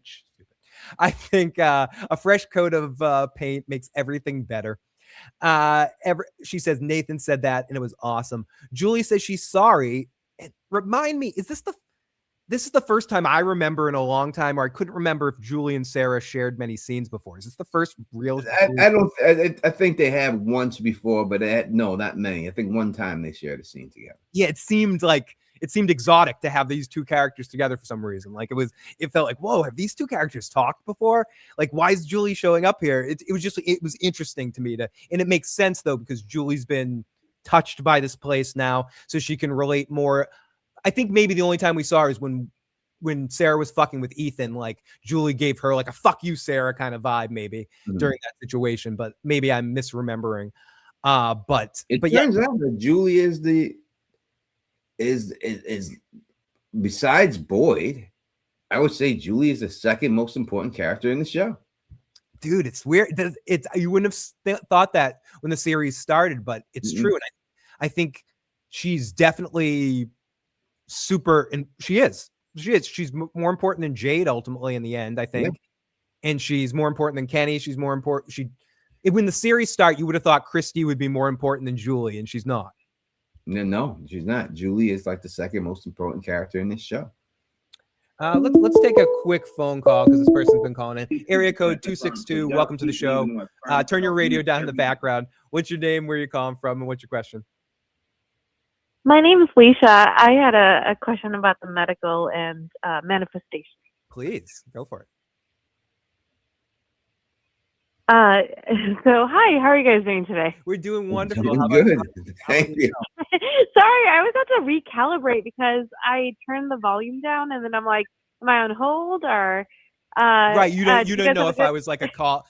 I think a fresh coat of paint makes everything better. She says Nathan said that and it was awesome. Julie says she's sorry. And remind me, this is the first time I remember in a long time, or I couldn't remember if Julie and Sarah shared many scenes before. Is this the first real? I think they have once before, but no, not many. I think one time they shared a scene together. Yeah, it seemed exotic to have these two characters together for some reason. Like it felt like, whoa, have these two characters talked before? Like, why is Julie showing up here? It was interesting to me and it makes sense though, because Julie's been touched by this place now, so she can relate more. I think maybe the only time we saw her is when when Sarah was fucking with Ethan, like Julie gave her like a "fuck you, Sarah" kind of vibe maybe during that situation, but maybe I'm misremembering. But it yeah, turns out that Julie is besides Boyd, I would say Julie is the second most important character in the show. dude, it's weird. It's you wouldn't have thought that when the series started, but it's true. And I think she's definitely super, and she is. She's more important than Jade ultimately in the end, I think. And she's more important than Kenny. She's more important. When the series start, you would have thought Christy would be more important than Julie, and she's not. No, she's not. Julie is like the second most important character in this show. Let's take a quick phone call because this person's been calling in. Area code 262. Welcome to the show. Turn your radio down in the background. What's your name? Where you calling from? And what's your question? My name is Leisha. I had a question about the medical and manifestation. Please go for it. So hi, how are you guys doing today? We're doing wonderful. Doing good. Thank you. Sorry, I was about to recalibrate because I turned the volume down and then I'm like, am I on hold or right, you don't know if I good... was like a call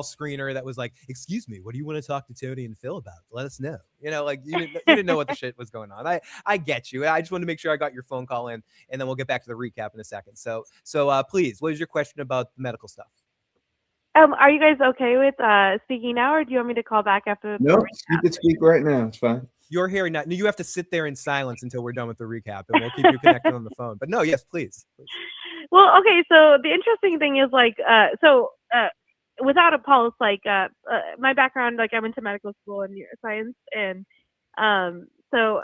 screener that was like, excuse me, what do you want to talk to Tony and Phil about? Let us know. You know, like you didn't know what the shit was going on. I get you. I just wanted to make sure I got your phone call in, and then we'll get back to the recap in a second. So please, what is your question about the medical stuff? Are you guys okay with speaking now, or do you want me to call back after? No, you can speak right now. It's fine. You're hearing that. You have to sit there in silence until we're done with the recap, and we'll keep you connected on the phone. But no, yes, please. Well, okay. So the interesting thing is like, without a pulse, like my background, like I went to medical school in neuroscience, and so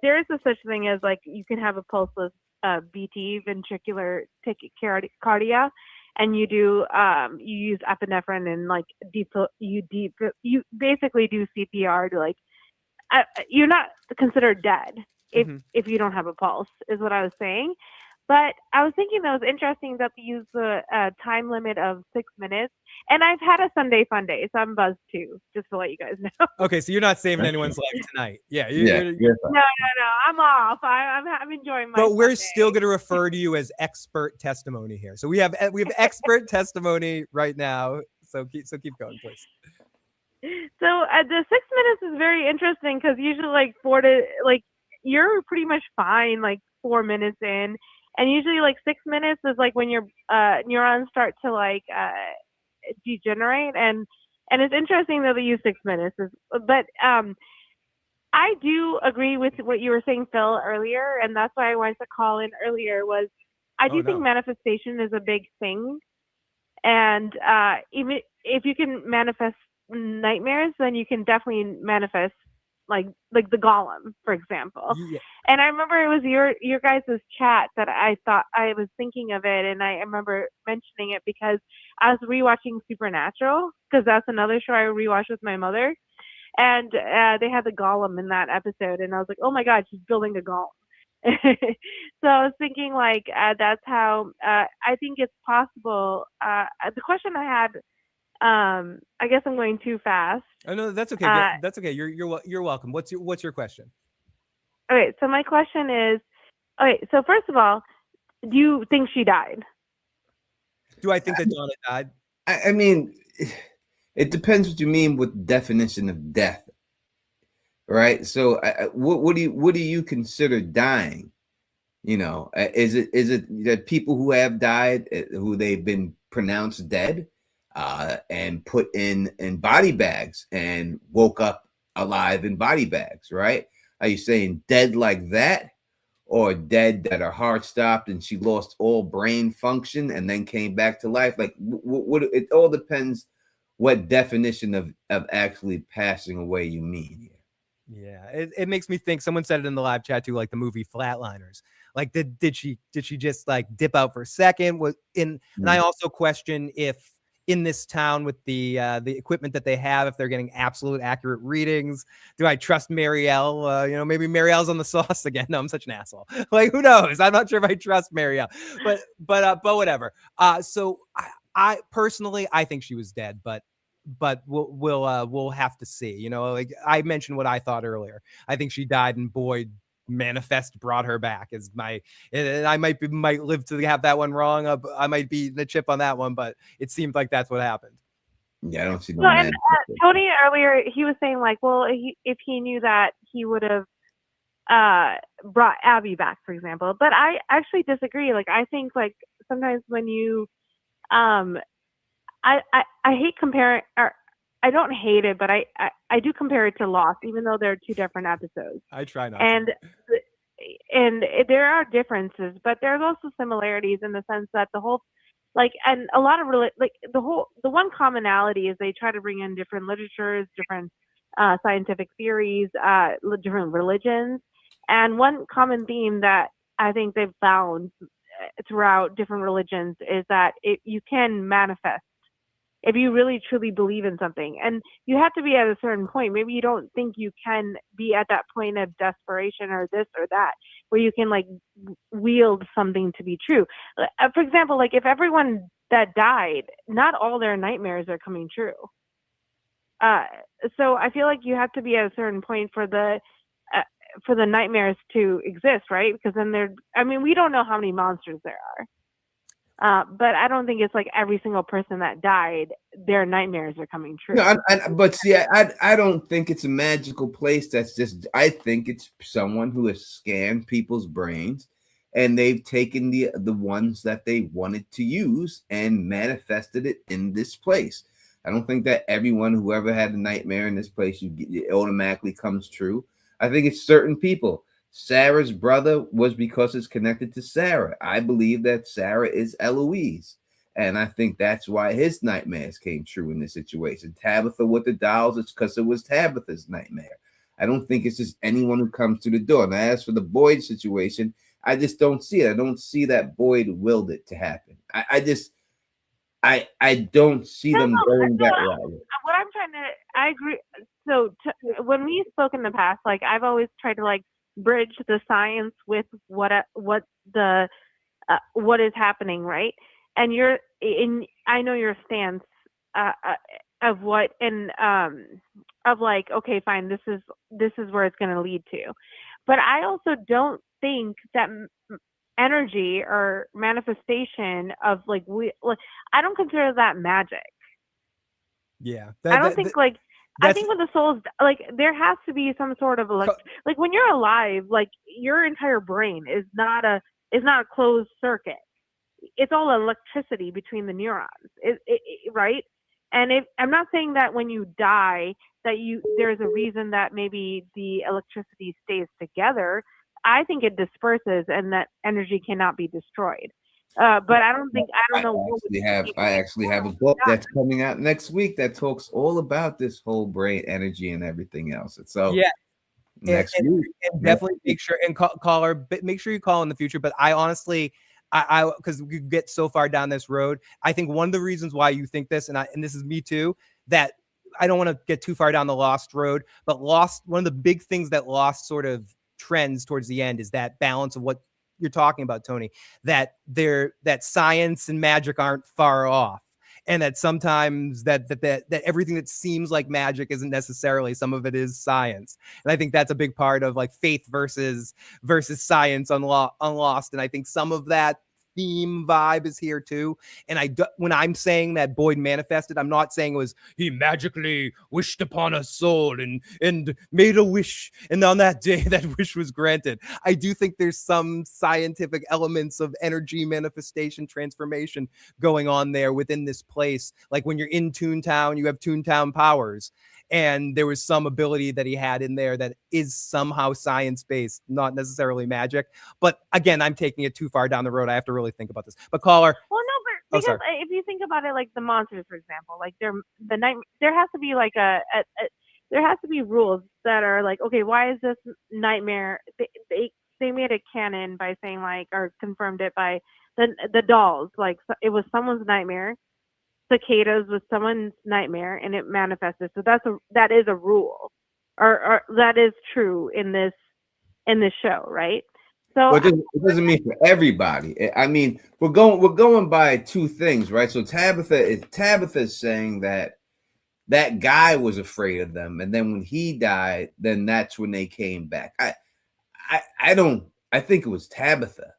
there is a such thing as like you can have a pulseless VT, ventricular tachycardia. And you do you use epinephrine and like you basically do CPR to like you're not considered dead if you don't have a pulse is what I was saying. But I was thinking that was interesting that they use the time limit of 6 minutes. And I've had a Sunday fun day, so I'm buzzed too, just to let you guys know. Okay, so you're not saving anyone's life tonight. Yeah. No. I'm off. I'm enjoying my. But we're Sunday. still going to refer to you as expert testimony here. So we have expert testimony right now. So keep going, please. So the 6 minutes is very interesting because usually like you're pretty much fine like 4 minutes in. And usually like 6 minutes is like when your neurons start to like degenerate, and it's interesting that they use 6 minutes. But I do agree with what you were saying, Phil, earlier, and that's why I wanted to call in earlier. Was I do think manifestation is a big thing, and even if you can manifest nightmares, then you can definitely manifest like the Golem, for example. Yeah. And I remember it was your guys' chat that I thought I was thinking of it, and I remember mentioning it because I was rewatching Supernatural because that's another show I rewatched with my mother, and they had the Golem in that episode, and I was like, oh my God, she's building a Golem. So I was thinking like that's how I think it's possible. The question I had. I guess I'm going too fast. Oh no, that's okay. That's okay. You're welcome. What's your question? Okay, so my question is, okay, so first of all, do you think she died? Do I think that Donna died? I mean, it depends what you mean with definition of death, right? So, what do you consider dying? You know, is it that people who have died, who they've been pronounced dead? And put in body bags and woke up alive in body bags, right? Are you saying dead like that, or dead that her heart stopped and she lost all brain function and then came back to life? Like, what it all depends what definition of actually passing away you mean here. Yeah, it makes me think. Someone said it in the live chat too, like the movie Flatliners. Like, did she just like dip out for a second? And I also question if. In this town with the equipment that they have, if they're getting absolute accurate readings, do I trust Marielle? Maybe Marielle's on the sauce again. No, I'm such an asshole. Like, who knows? I'm not sure if I trust Marielle, but whatever. So I personally, I think she was dead, but we'll have to see. Like I mentioned what I thought earlier. I think she died and Boyd manifest brought her back is and I might live to have that one wrong. I might be the chip on that one, but it seemed like that's what happened. Yeah, I don't see no Well, man. and Tony earlier, he was saying like, well, if he knew that, he would have brought Abby back, for example. But I actually disagree. Like, I think like sometimes when you, I hate comparing, or I don't hate it, but I do compare it to Lost, even though they're two different episodes. I try not And to. and there are differences, but there's also similarities in the sense that the whole, like, and a lot of the one commonality is they try to bring in different literatures, different scientific theories, different religions, and one common theme that I think they've found throughout different religions is that you can manifest if you really truly believe in something. And you have to be at a certain point. Maybe you don't think you can be at that point of desperation or this or that, where you can like wield something to be true. For example, like if everyone that died, not all their nightmares are coming true. So I feel like you have to be at a certain point for the nightmares to exist, right? Because then we don't know how many monsters there are. But I don't think it's like every single person that died, their nightmares are coming true. No, but see, I don't think it's a magical place. That's just, I think it's someone who has scanned people's brains, and they've taken the ones that they wanted to use and manifested it in this place. I don't think that everyone who ever had a nightmare in this place, it automatically comes true. I think it's certain people. Sarah's brother was because it's connected to Sarah. I believe that Sarah is Eloise. And I think that's why his nightmares came true in this situation. Tabitha with the dolls, it's because it was Tabitha's nightmare. I don't think it's just anyone who comes through the door. Now, as for the Boyd situation, I just don't see it. I don't see that Boyd willed it to happen. I don't see them going that route. What I'm trying to, I agree. So when we spoke in the past, like I've always tried to like bridge the science with what is happening, right? And I know your stance of what, and of like, okay, fine, this is where it's going to lead to. But I also don't think that energy or manifestation of like I don't consider that magic. Yeah, I don't think like. I think with the souls, like there has to be some sort of like when you're alive, like your entire brain is not a closed circuit. It's all electricity between the neurons, right? And if I'm not saying that when you die that there's a reason that maybe the electricity stays together. I think it disperses and that energy cannot be destroyed. But I don't know. I actually have a book that's coming out next week that talks all about this whole brain energy and everything else. And so yeah, next week, and definitely make sure and call her. Make sure you call in the future. But I honestly, because we get so far down this road, I think one of the reasons why you think this, and this is me too, that I don't want to get too far down the Lost road, but Lost, one of the big things that Lost sort of trends towards the end is that balance of what you're talking about, Tony, that science and magic aren't far off, and that sometimes that everything that seems like magic isn't necessarily, some of it is science. And I think that's a big part of like faith versus science on Lost. And I think some of that theme vibe is here too. And when I'm saying that Boyd manifested, I'm not saying it was he magically wished upon a soul and made a wish, and on that day that wish was granted. I do think there's some scientific elements of energy manifestation transformation going on there within this place. Like when you're in Toontown, you have Toontown powers. And there was some ability that he had in there that is somehow science-based, not necessarily magic. But again, I'm taking it too far down the road. I have to really think about this. But caller. Well, no, but because if you think about it, like the monsters, for example, like there has to be like there has to be rules that are like, okay, why is this nightmare? They made it canon by saying like, or confirmed it by the dolls. Like it was someone's nightmare. Cicadas was someone's nightmare and it manifested. So that is a rule, or that is true in this show, right? So it doesn't mean for everybody. I mean, we're going by two things, right? So Tabitha is saying that guy was afraid of them, and then when he died, then that's when they came back. I think it was Tabitha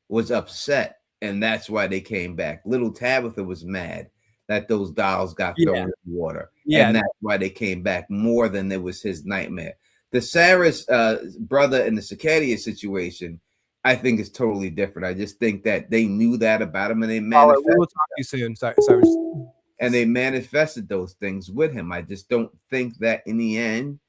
was upset, and that's why they came back. Little Tabitha was mad that those dolls got thrown in the water, and that's why they came back more than it was his nightmare. The Sarah's brother in the Cicadia situation, I think, is totally different. I just think that they knew that about him, and they manifested. We will talk to you soon. Sorry. And they manifested those things with him. I just don't think that in the end,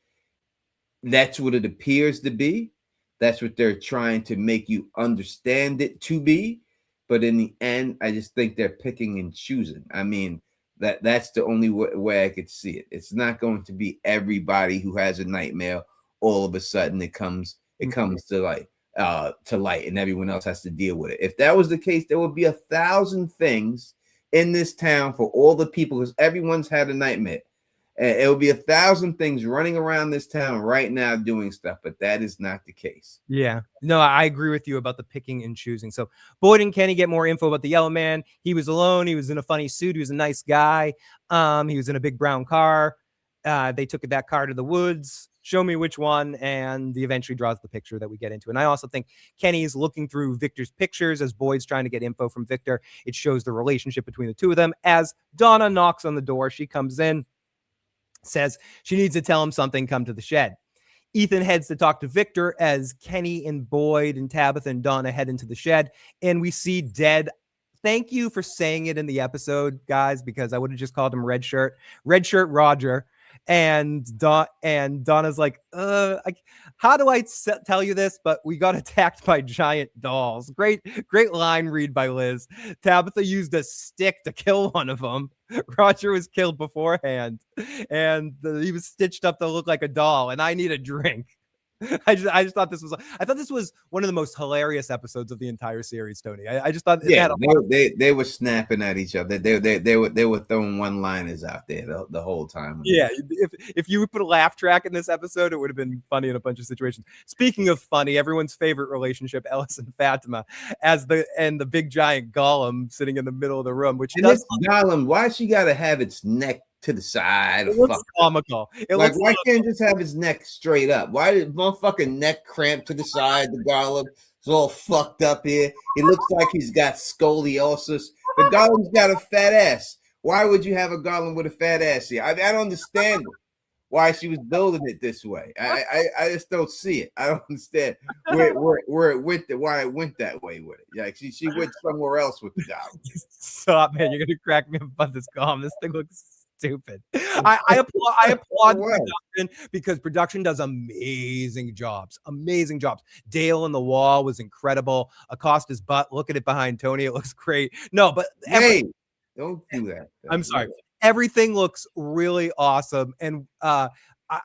that's what it appears to be. That's what they're trying to make you understand it to be. But in the end, I just think they're picking and choosing. I mean, that's the only way I could see it. It's not going to be everybody who has a nightmare. All of a sudden, it comes to light, and everyone else has to deal with it. If that was the case, there would be 1,000 things in this town for all the people, because everyone's had a nightmare. It will be 1,000 things running around this town right now doing stuff, but that is not the case. Yeah, no, I agree with you about the picking and choosing. So Boyd and Kenny get more info about the Yellow Man. He was alone. He was in a funny suit. He was a nice guy. He was in a big brown car. They took that car to the woods. Show me which one, and he eventually draws the picture that we get into. And I also think Kenny is looking through Victor's pictures as Boyd's trying to get info from Victor. It shows the relationship between the two of them. As Donna knocks on the door, she comes in, says she needs to tell him something, come to the shed. Ethan heads to talk to Victor as Kenny and Boyd and Tabitha and Donna head into the shed, and we see Dead. Thank you for saying it in the episode, guys, because I would have just called him Red Shirt Roger. And Donna's like, how do I tell you this? But we got attacked by giant dolls. Great line read by Liz. Tabitha used a stick to kill one of them. Roger was killed beforehand, and he was stitched up to look like a doll. And I need a drink. I just thought this was one of the most hilarious episodes of the entire series, Tony. I just thought they were snapping at each other. They were throwing one-liners out there the whole time. Yeah, if you would put a laugh track in this episode, it would have been funny in a bunch of situations. Speaking of funny, everyone's favorite relationship, Ellis and Fatima, and the big giant golem sitting in the middle of the room. Which this golem, why she got to have its neck to the side? It looks comical. Why can't just have his neck straight up? Why did motherfucking neck cramp to the side? The golem is all fucked up here. He looks like he's got scoliosis. The golem's got a fat ass. Why would you have a golem with a fat ass here? I don't understand why she was building it this way. I just don't see it. I don't understand where it went. Why it went that way with it. Like she went somewhere else with the golem. Stop, man! You're gonna crack me up about this golem. This thing looks stupid. I applaud production, because production does amazing jobs. Dale in the wall was incredible. Acosta's butt, look at it behind Tony. It looks great. No, but don't do that. I'm sorry. Everything looks really awesome. And I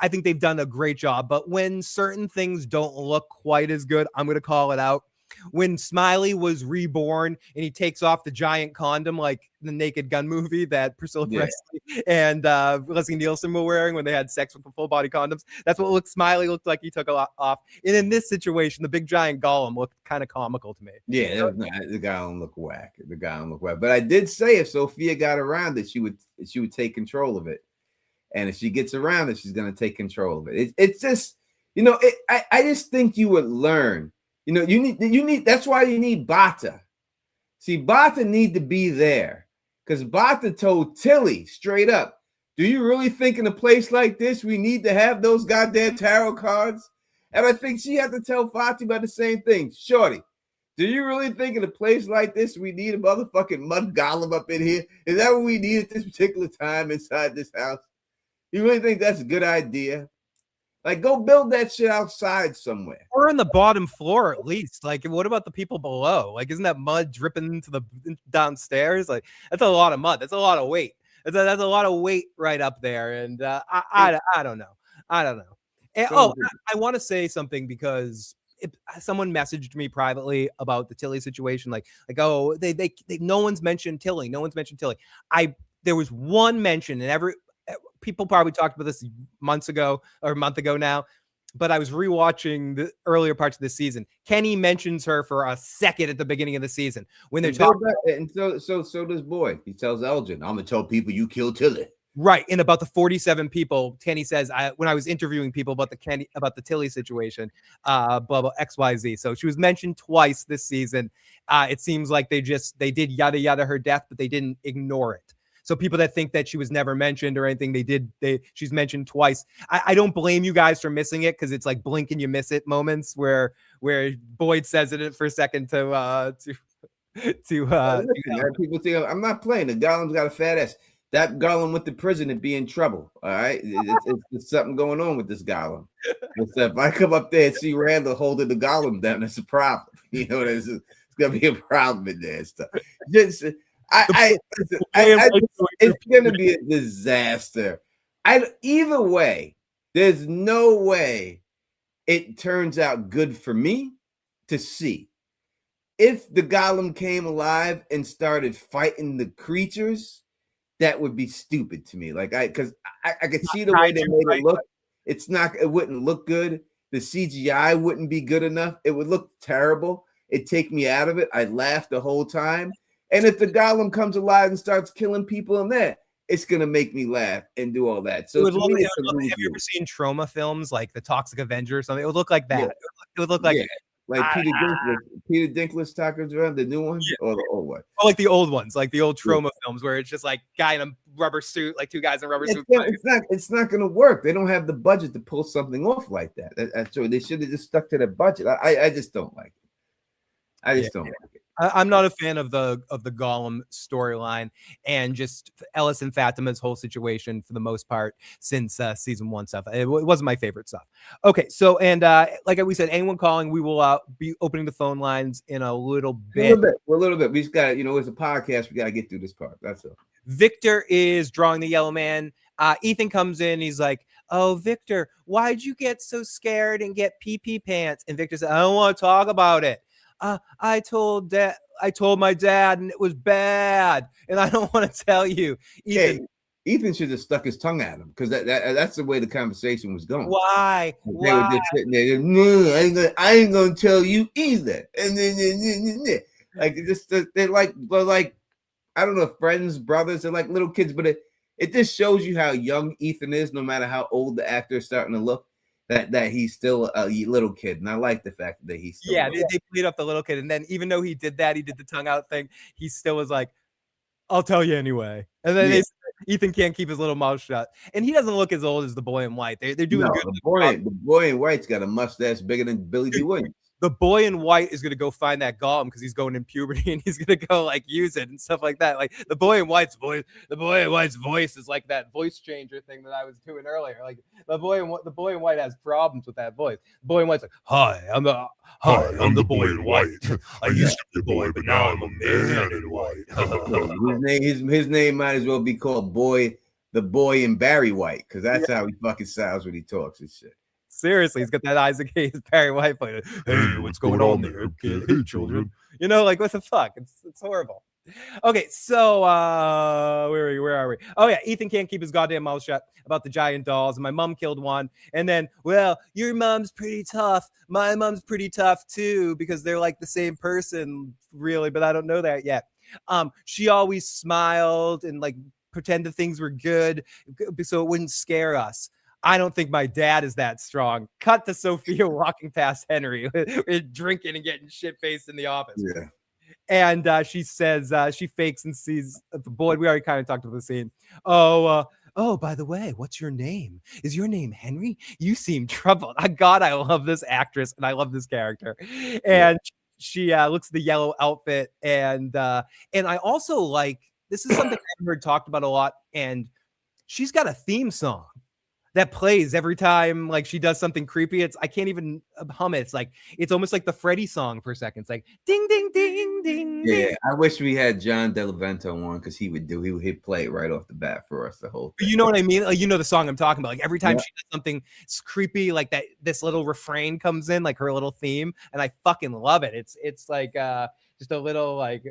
think they've done a great job. But when certain things don't look quite as good, I'm going to call it out. When Smiley was reborn and he takes off the giant condom like the Naked Gun movie that Priscilla Presley and Leslie Nielsen were wearing when they had sex with the full body condoms, that's what Smiley looked like he took a lot off. And in this situation, the big giant golem looked kind of comical to me. Yeah, the golem looked whack. But I did say if Sophia got around it, she would take control of it. And if she gets around it, she's going to take control of it. It's just, I just think you would learn. You need. That's why you need Bata. See, Bata need to be there, because Bata told Tilly straight up, "Do you really think in a place like this we need to have those goddamn tarot cards?" And I think she had to tell Fatima the same thing. Shorty, do you really think in a place like this we need a motherfucking mud golem up in here? Is that what we need at this particular time inside this house? You really think that's a good idea? Like, go build that shit outside somewhere. Or on the bottom floor, at least. Like, what about the people below? Like, isn't that mud dripping into the downstairs? Like, that's a lot of mud. That's a lot of weight. That's a lot of weight right up there. And I don't know. And, I want to say something, because someone messaged me privately about the Tilly situation. Like, oh, they no one's mentioned Tilly. There was one mention, and people probably talked about this month ago now, but I was rewatching the earlier parts of the season. Kenny mentions her for a second at the beginning of the season when they're talking. And so does Boyd. He tells Elgin, "I'm gonna tell people you killed Tilly." Right. And about the 47 people, Tanny says, when I was interviewing people about the Tilly situation, blah, blah, XYZ. So she was mentioned twice this season. It seems like they did yada yada her death, but they didn't ignore it. So people that think that she was never mentioned or anything, she's mentioned twice. I don't blame you guys for missing it, because it's like blink and you miss it moments where Boyd says it for a second listen, people think I'm not playing. The Golem's got a fat ass. That Golem went to prison and be in trouble. All right, it's something going on with this Golem. If I come up there and see Randall holding the Golem down, that's a problem. You know, it's gonna be a problem in there and stuff. It's gonna be a disaster. Either way, there's no way it turns out good for me to see. If the Golem came alive and started fighting the creatures, that would be stupid to me. Like because I could see the way they made it look. It wouldn't look good. The CGI wouldn't be good enough. It would look terrible. It'd take me out of it. I'd laugh the whole time. And if the Golem comes alive and starts killing people in there, it's gonna make me laugh and do all that. So have you ever seen trauma films like The Toxic Avenger or something? It would look like that. Yeah. It would look like Peter Dinklage talking around the new one, or the old one. Oh, like the old ones, like the old trauma films where it's just like guy in a rubber suit, like two guys in a rubber suit. It's not going to work. They don't have the budget to pull something off like that. That's right. They should have just stuck to their budget. I just don't like it. I just don't like it. I'm not a fan of the Golem storyline and just Ellis and Fatima's whole situation for the most part since season 1 stuff. It wasn't my favorite stuff. Okay, so and like we said, anyone calling, we will be opening the phone lines in a little bit. A little bit. We just got it's a podcast. We got to get through this part. That's all. Victor is drawing the yellow man. Ethan comes in. He's like, "Oh, Victor, why'd you get so scared and get pee-pee pants?" And Victor said, "I don't want to talk about it. I told my dad, and it was bad, and I don't want to tell you." Ethan should have stuck his tongue at him, because that's the way the conversation was going. Why? They were just sitting there. No, I ain't gonna tell you either. And then like they're like I don't know, friends, brothers. They're like little kids, but it just shows you how young Ethan is, no matter how old the actor is starting to look. That he's still a little kid, and I like the fact that he's still they played up the little kid, and then even though he did the tongue out thing, he still was like, "I'll tell you anyway." And then Ethan can't keep his little mouth shut, and he doesn't look as old as the boy in white. They're doing good. The boy in white's got a mustache bigger than Billy D. Williams. The boy in white is gonna go find that Golem because he's going in puberty, and he's gonna go like use it and stuff like that. Like the boy in white's voice is like that voice changer thing that I was doing earlier. Like the boy in white has problems with that voice. The boy in white's like, "Hi, I'm the boy in white. I used to be a boy, but now I'm a man in white." his name might as well be called the boy in Barry White, because that's how he fucking sounds when he talks and shit. Seriously, he's got that Isaac Hayes Barry White play. "Hey, what's going on there? Hey, children." You know, like what the fuck? It's horrible. Okay, so where are we? Oh yeah, Ethan can't keep his goddamn mouth shut about the giant dolls, and my mom killed one. And then, well, your mom's pretty tough. My mom's pretty tough too, because they're like the same person, really, but I don't know that yet. She always smiled and like pretended things were good, so it wouldn't scare us. I don't think my dad is that strong. Cut to Sophia walking past Henry, drinking and getting shit-faced in the office. Yeah. And she says, she fakes and sees the boy. We already kind of talked about the scene. Oh, by the way, what's your name? Is your name Henry? You seem troubled. God, I love this actress and I love this character. And she looks at the yellow outfit. And I also like, this is something I've heard talked about a lot. And she's got a theme song that plays every time like she does something creepy. I can't even hum it. It's almost like the Freddy song for a second. It's like ding ding ding ding. Yeah, I wish we had John Delavento on, because he'd play it right off the bat for us the whole thing. You know what I mean? Like, you know the song I'm talking about. Like every time she does something creepy, like that, this little refrain comes in, like her little theme, and I fucking love it. It's like just a little like.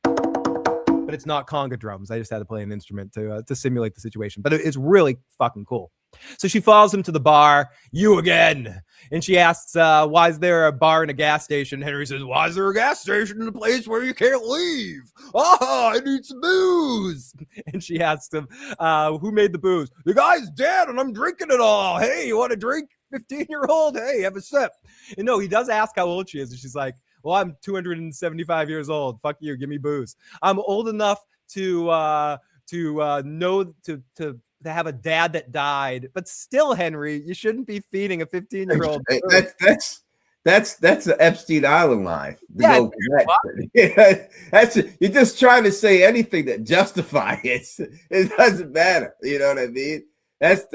But it's not conga drums. I just had to play an instrument to simulate the situation. But it's really fucking cool. So she follows him to the bar. You again. And she asks, why is there a bar and a gas station? Henry says, why is there a gas station in a place where you can't leave? Oh, I need some booze. And she asks him, who made the booze? The guy's dead and I'm drinking it all. Hey, you want to drink? 15-year-old? Hey, have a sip. And no, he does ask how old she is. And she's like, well, I'm 275 years old. Fuck you. Give me booze. I'm old enough to know to have a dad that died, but still, Henry, you shouldn't be feeding a 15-year-old. That's the Epstein Island line. Yeah, You're just trying to say anything that justifies it. It doesn't matter. You know what I mean? That's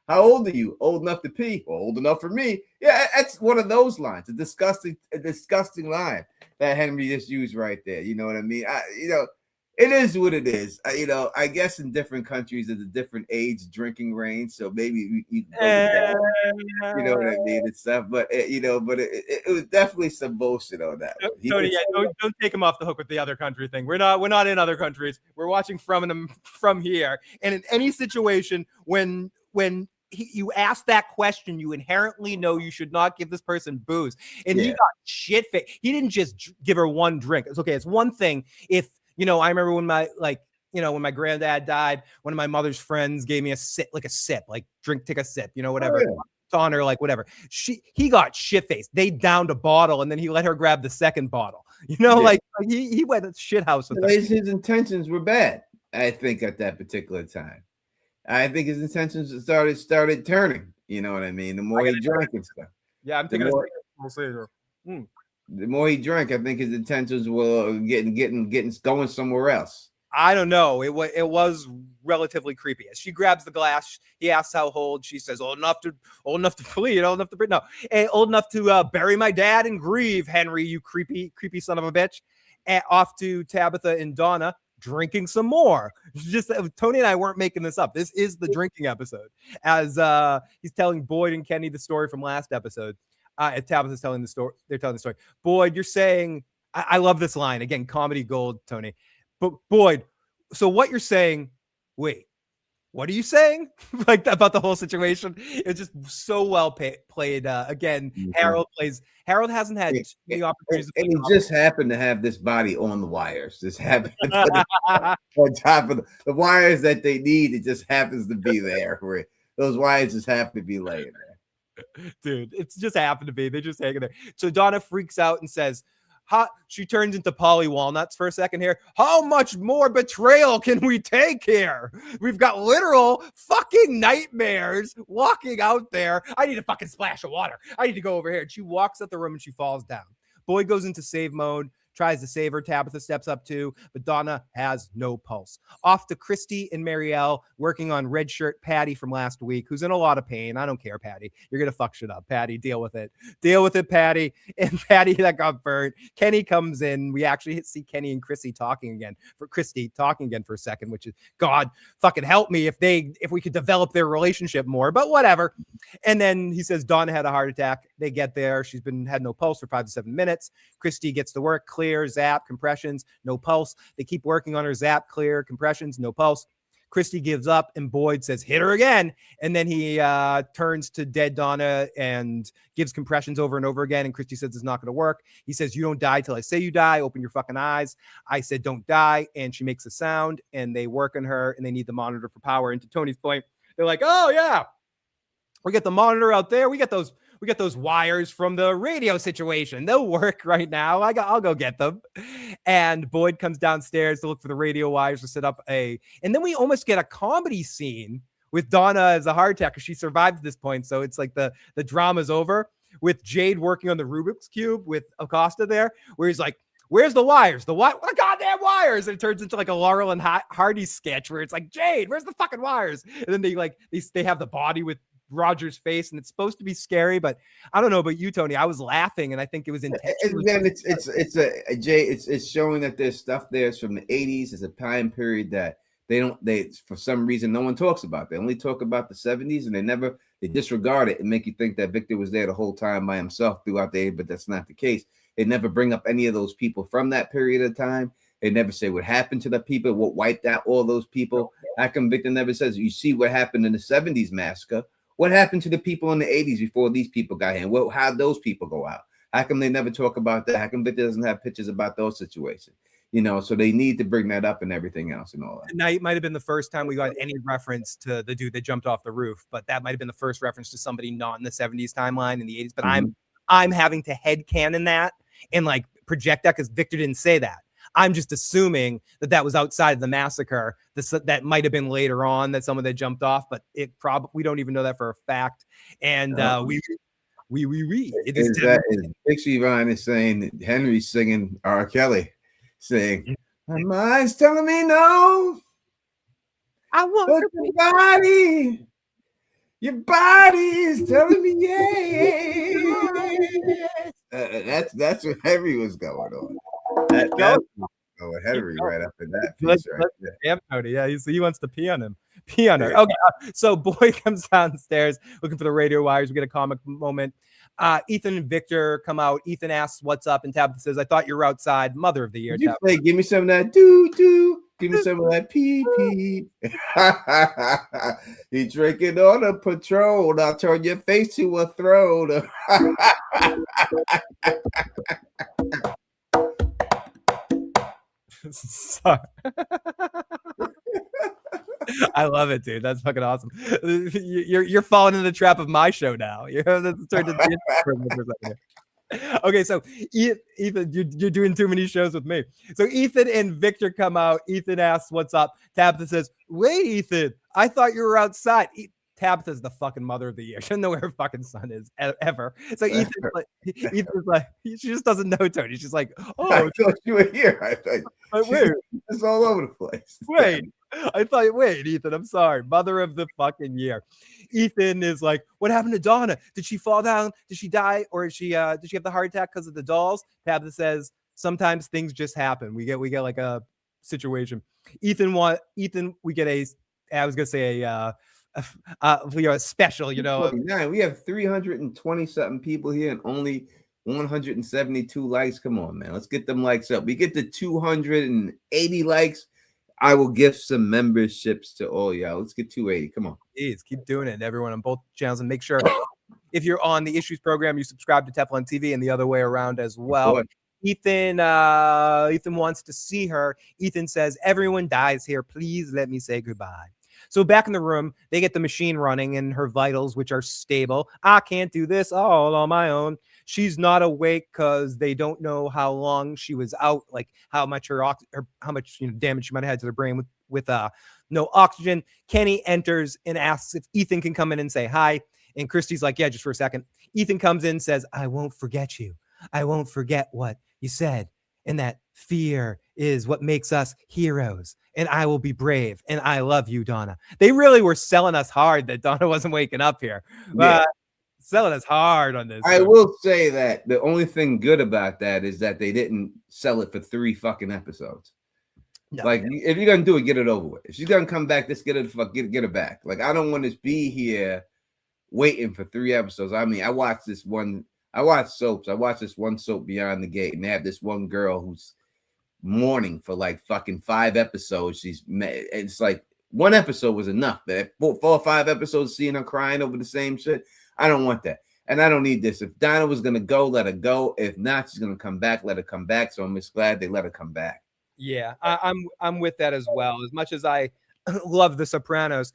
how old are you? Old enough to pee? Well, old enough for me. Yeah, that's one of those lines. A disgusting line that Henry just used right there. You know what I mean? It is what it is. I guess in different countries there's a different age drinking range, so maybe you can go with that. You know what I mean and stuff. But it was definitely some bullshit on that. Tony, don't take him off the hook with the other country thing. We're not in other countries. We're watching from here. And in any situation when you ask that question, you inherently know you should not give this person booze. And he got shit faced. He didn't just give her one drink. It's okay. It's one thing if. I remember when when my granddad died, one of my mother's friends gave me a sip, like drink, take a sip, whatever. Oh, yeah. On her, like whatever. He got shit faced. They downed a bottle and then he let her grab the second bottle. Like he went to shit house with her. His intentions were bad, I think, at that particular time. I think his intentions started turning. You know what I mean? The more he drank and stuff. Yeah, I'm thinking we'll see here. The more he drank, I think his intentions were getting going somewhere else. I don't know. It was relatively creepy. As she grabs the glass, he asks how old. She says, old enough to flee, old enough to old enough to bury my dad and grieve. Henry, you creepy son of a bitch. Off to Tabitha and Donna drinking some more. Just Tony and I weren't making this up. This is the drinking episode. As he's telling Boyd and Kenny the story from last episode. Tabitha's telling the story. They're telling the story. Boyd, you're saying, I love this line. Again, comedy gold, Tony. But Boyd, so what you're saying, wait, what are you saying? Like about the whole situation? It's just so well played. Again, mm-hmm. Harold hasn't had many opportunities. And he just happened to have this body on the wires. Just happened on top of the wires that they need. It just happens to be there. Where those wires just happen to be laying there. Dude, it's just happened to be. They're just hanging there. So Donna freaks out and says, she turns into Polly Walnuts for a second here. How much more betrayal can we take here? We've got literal fucking nightmares walking out there. I need a fucking splash of water. I need to go over here. And she walks out the room and she falls down. Boyd goes into save mode. Tries to save her. Tabitha steps up too, but Donna has no pulse. Off to Christy and Marielle working on red shirt Patty from last week, who's in a lot of pain. I don't care, Patty. You're going to fuck shit up. Patty, deal with it. Deal with it, Patty. And Patty that got burnt. Kenny comes in. We actually see Kenny and Christy talking again for a second, which is, God, fucking help me if we could develop their relationship more, but whatever. And then he says Donna had a heart attack. They get there. She's had no pulse for 5 to 7 minutes. Christy gets to work. Clear, zap, compressions, no pulse. They keep working on her. Zap, clear, compressions, no pulse. Christy gives up and Boyd says, hit her again. And then he turns to dead Donna and gives compressions over and over again. And Christy says, it's not going to work. He says, you don't die till I say you die. Open your fucking eyes. I said, don't die. And she makes a sound and they work on her and they need the monitor for power. And to Tony's point, they're like, oh yeah, we get the monitor out there. We get those wires from the radio situation. They'll work right now. I'll go get them. And Boyd comes downstairs to look for the radio wires to set up and then we almost get a comedy scene with Donna as a heart attack because she survived at this point. So it's like the drama's over with Jade working on the Rubik's Cube with Acosta there, where he's like, where's the wires? What goddamn wires? And it turns into like a Laurel and Hardy sketch where it's like, Jade, where's the fucking wires? And then they have the body with Roger's face and it's supposed to be scary, but I don't know about you, Tony. I was laughing and I think it was intentional. Again, it's showing that there's stuff there from the 80s. It's a time period that they for some reason no one talks about. They only talk about the 70s and they disregard it and make you think that Victor was there the whole time by himself throughout the day, but that's not the case. They never bring up any of those people from that period of time. They never say what happened to the people, what wiped out all those people. How come Victor never says, you see what happened in the 70s massacre? What happened to the people in the 80s before these people got here? Well, how'd those people go out? How come they never talk about that? How come Victor doesn't have pictures about those situations? You know, so they need to bring that up and everything else and all that. Tonight might have been the first time we got any reference to the dude that jumped off the roof, but that might have been the first reference to somebody not in the 70s timeline in the 80s. But I'm having to headcanon that and like project that because Victor didn't say that. I'm just assuming that was outside of the massacre. That might have been later on that someone that jumped off, but it probably we don't even know that for a fact. And we. It is Pixie Ryan is saying that Henry's singing R. Kelly, saying, "My mind's telling me no. I want your body. Your body is telling me yes." That's what Henry was going on. That's going Henry right up in that piece right there. Damn, Tony. Yeah, he wants to pee on him. Pee on her. Okay, so Boy comes downstairs looking for the radio wires. We get a comic moment. Ethan and Victor come out. Ethan asks what's up, and Tabitha says, "I thought you were outside." Mother of the year. Did you say, give me some of that doo. Give me some of that pee. He drinking on a Patron. I'll turn your face to a throne. Sorry. I love it, dude. That's fucking awesome. You're falling into the trap of my show now. That's turned into okay, so Ethan, you're doing too many shows with me. So Ethan and Victor come out. Ethan asks, "What's up?" Tabitha says, "Wait, Ethan, I thought you were outside." Tabitha's the fucking mother of the year. She doesn't know where her fucking son is ever. So Ethan's like, she just doesn't know Tony. She's like, "Oh, I thought you were here." I thought wait, it's all over the place. Wait, Ethan, I'm sorry. Mother of the fucking year. Ethan is like, "What happened to Donna? Did she fall down? Did she die? Or did she have the heart attack because of the dolls?" Tabitha says, "Sometimes things just happen. We get like a situation." Ethan, we get a special, you know. We have 320 something people here and only 172 likes. Come on, man. Let's get them likes up. We get to 280 likes. I will gift some memberships to all y'all. Let's get 280. Come on. Please keep doing it, everyone on both channels, and make sure if you're on the Issues program, you subscribe to Teflon TV and the other way around as well. Ethan wants to see her. Ethan says, "Everyone dies here. Please let me say goodbye." So back in the room, they get the machine running and her vitals, which are stable. "I can't do this all on my own." She's not awake because they don't know how long she was out, like how much damage she might have had to the brain with no oxygen. Kenny enters and asks if Ethan can come in and say hi. And Christy's like, "Yeah, just for a second." Ethan comes in and says, "I won't forget you. I won't forget what you said. And that fear is what makes us heroes. And I will be brave. And I love you, Donna." They really were selling us hard that Donna wasn't waking up here. Selling us hard on this. I will say that the only thing good about that is that they didn't sell it for 3 fucking episodes. No, like, if you're gonna do it, get it over with. If she's gonna come back, let's get it back. Like, I don't want to be here waiting for 3 episodes. I mean, I watched soaps. I watched this one soap, Beyond the Gate, and they have this one girl who's mourning for like fucking 5 episodes. It's like 1 episode was enough, but 4 or 5 episodes seeing her crying over the same shit, I don't want that. And I don't need this. If Donna was gonna go, let her go. If not, she's gonna come back, let her come back. So I'm just glad they let her come back. Yeah, I'm with that as well. As much as I love The Sopranos,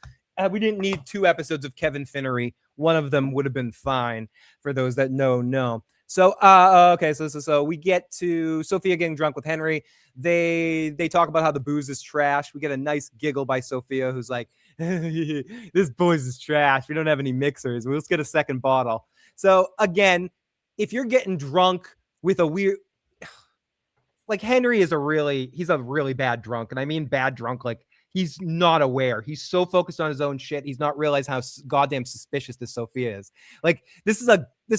we didn't need 2 episodes of Kevin Finnery. One of them would have been fine. For those that know. So okay, so we get to Sophia getting drunk with Henry. They talk about how the booze is trash. We get a nice giggle by Sophia, who's like, "This booze is trash. We don't have any mixers. We'll just get a second bottle." So again, if you're getting drunk with a weird, like Henry he's a really bad drunk, and I mean bad drunk, like he's not aware. He's so focused on his own shit. He's not realized how goddamn suspicious this Sophia is. Like, this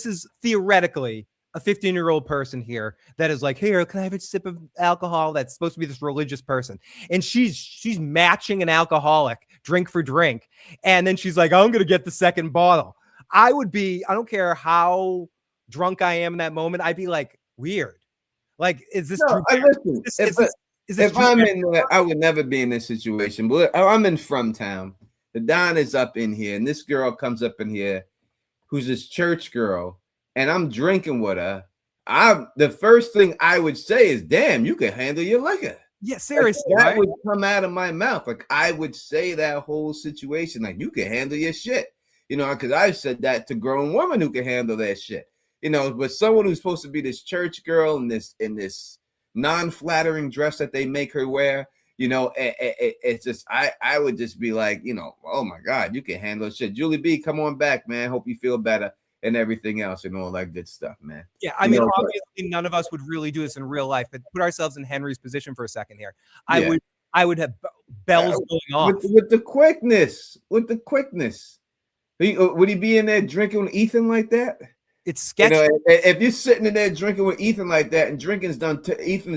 is theoretically a 15-year-old person here that is like, "Here, can I have a sip of alcohol?" That's supposed to be this religious person. And she's matching an alcoholic drink for drink. And then she's like, "I'm going to get the second bottle." I don't care how drunk I am in that moment. I'd be like, weird. Like, is this true? If I'm in there, I would never be in this situation. But I'm in From Town. The Don is up in here, and this girl comes up in here, who's this church girl, and I'm drinking with her. The first thing I would say is, "Damn, you can handle your liquor." Yeah, seriously, like, that right? would come out of my mouth. Like I would say that whole situation, like you can handle your shit, because I've said that to grown women who can handle that shit, But someone who's supposed to be this church girl in this non-flattering dress that they make her wear, it's just I would just be like, oh my God, you can handle shit. Julie B, come on back, man. Hope you feel better and everything else and all that good stuff, man. Yeah, I mean, obviously none of us would really do this in real life, but put ourselves in Henry's position for a second here. I would have bells going off with the quickness. Would he be in there drinking with Ethan like that? It's sketchy. If you're sitting in there drinking with Ethan like that, and Ethan's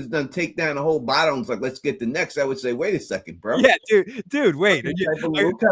done take down the whole bottle, it's like, let's get the next. I would say, wait a second, bro. Yeah, dude, wait.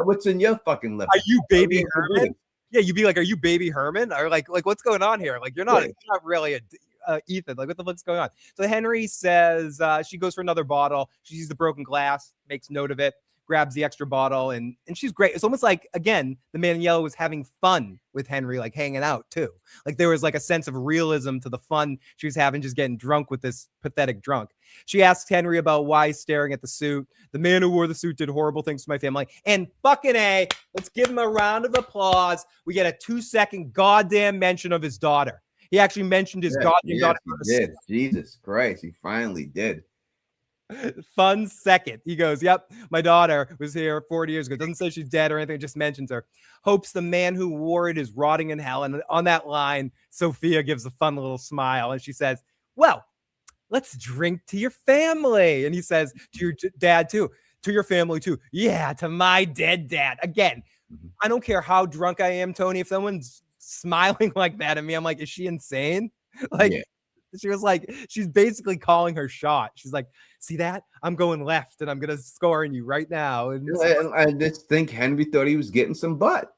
What's in your fucking lip? Are you Baby Herman? Yeah, you'd be like, are you Baby Herman? Or like what's going on here? Like, you're not really a Ethan. Like, what the fuck's going on? So Henry says she goes for another bottle. She sees the broken glass, makes note of it, grabs the extra bottle, and she's great. It's almost like, again, the man in yellow was having fun with Henry, like hanging out too. Like there was like a sense of realism to the fun she was having, just getting drunk with this pathetic drunk. She asks Henry about why he's staring at the suit. The man who wore the suit did horrible things to my family. And fucking A, let's give him a round of applause. We get a 2-second goddamn mention of his daughter. He actually mentioned his goddamn daughter. He did. Jesus Christ, he finally did. Fun second. He goes, yep, my daughter was here 40 years ago. Doesn't say she's dead or anything, just mentions her. Hopes the man who wore it is rotting in hell. And on that line, Sophia gives a fun little smile and she says, well, let's drink to your family. And he says, to your dad too, to your family too. Yeah, to my dead dad. Again, I don't care how drunk I am, Tony. If someone's smiling like that at me, I'm like, is she insane? Like, she was like, she's basically calling her shot. She's like, see that? I'm going left and I'm going to score on you right now. And I just think Henry thought he was getting some butt.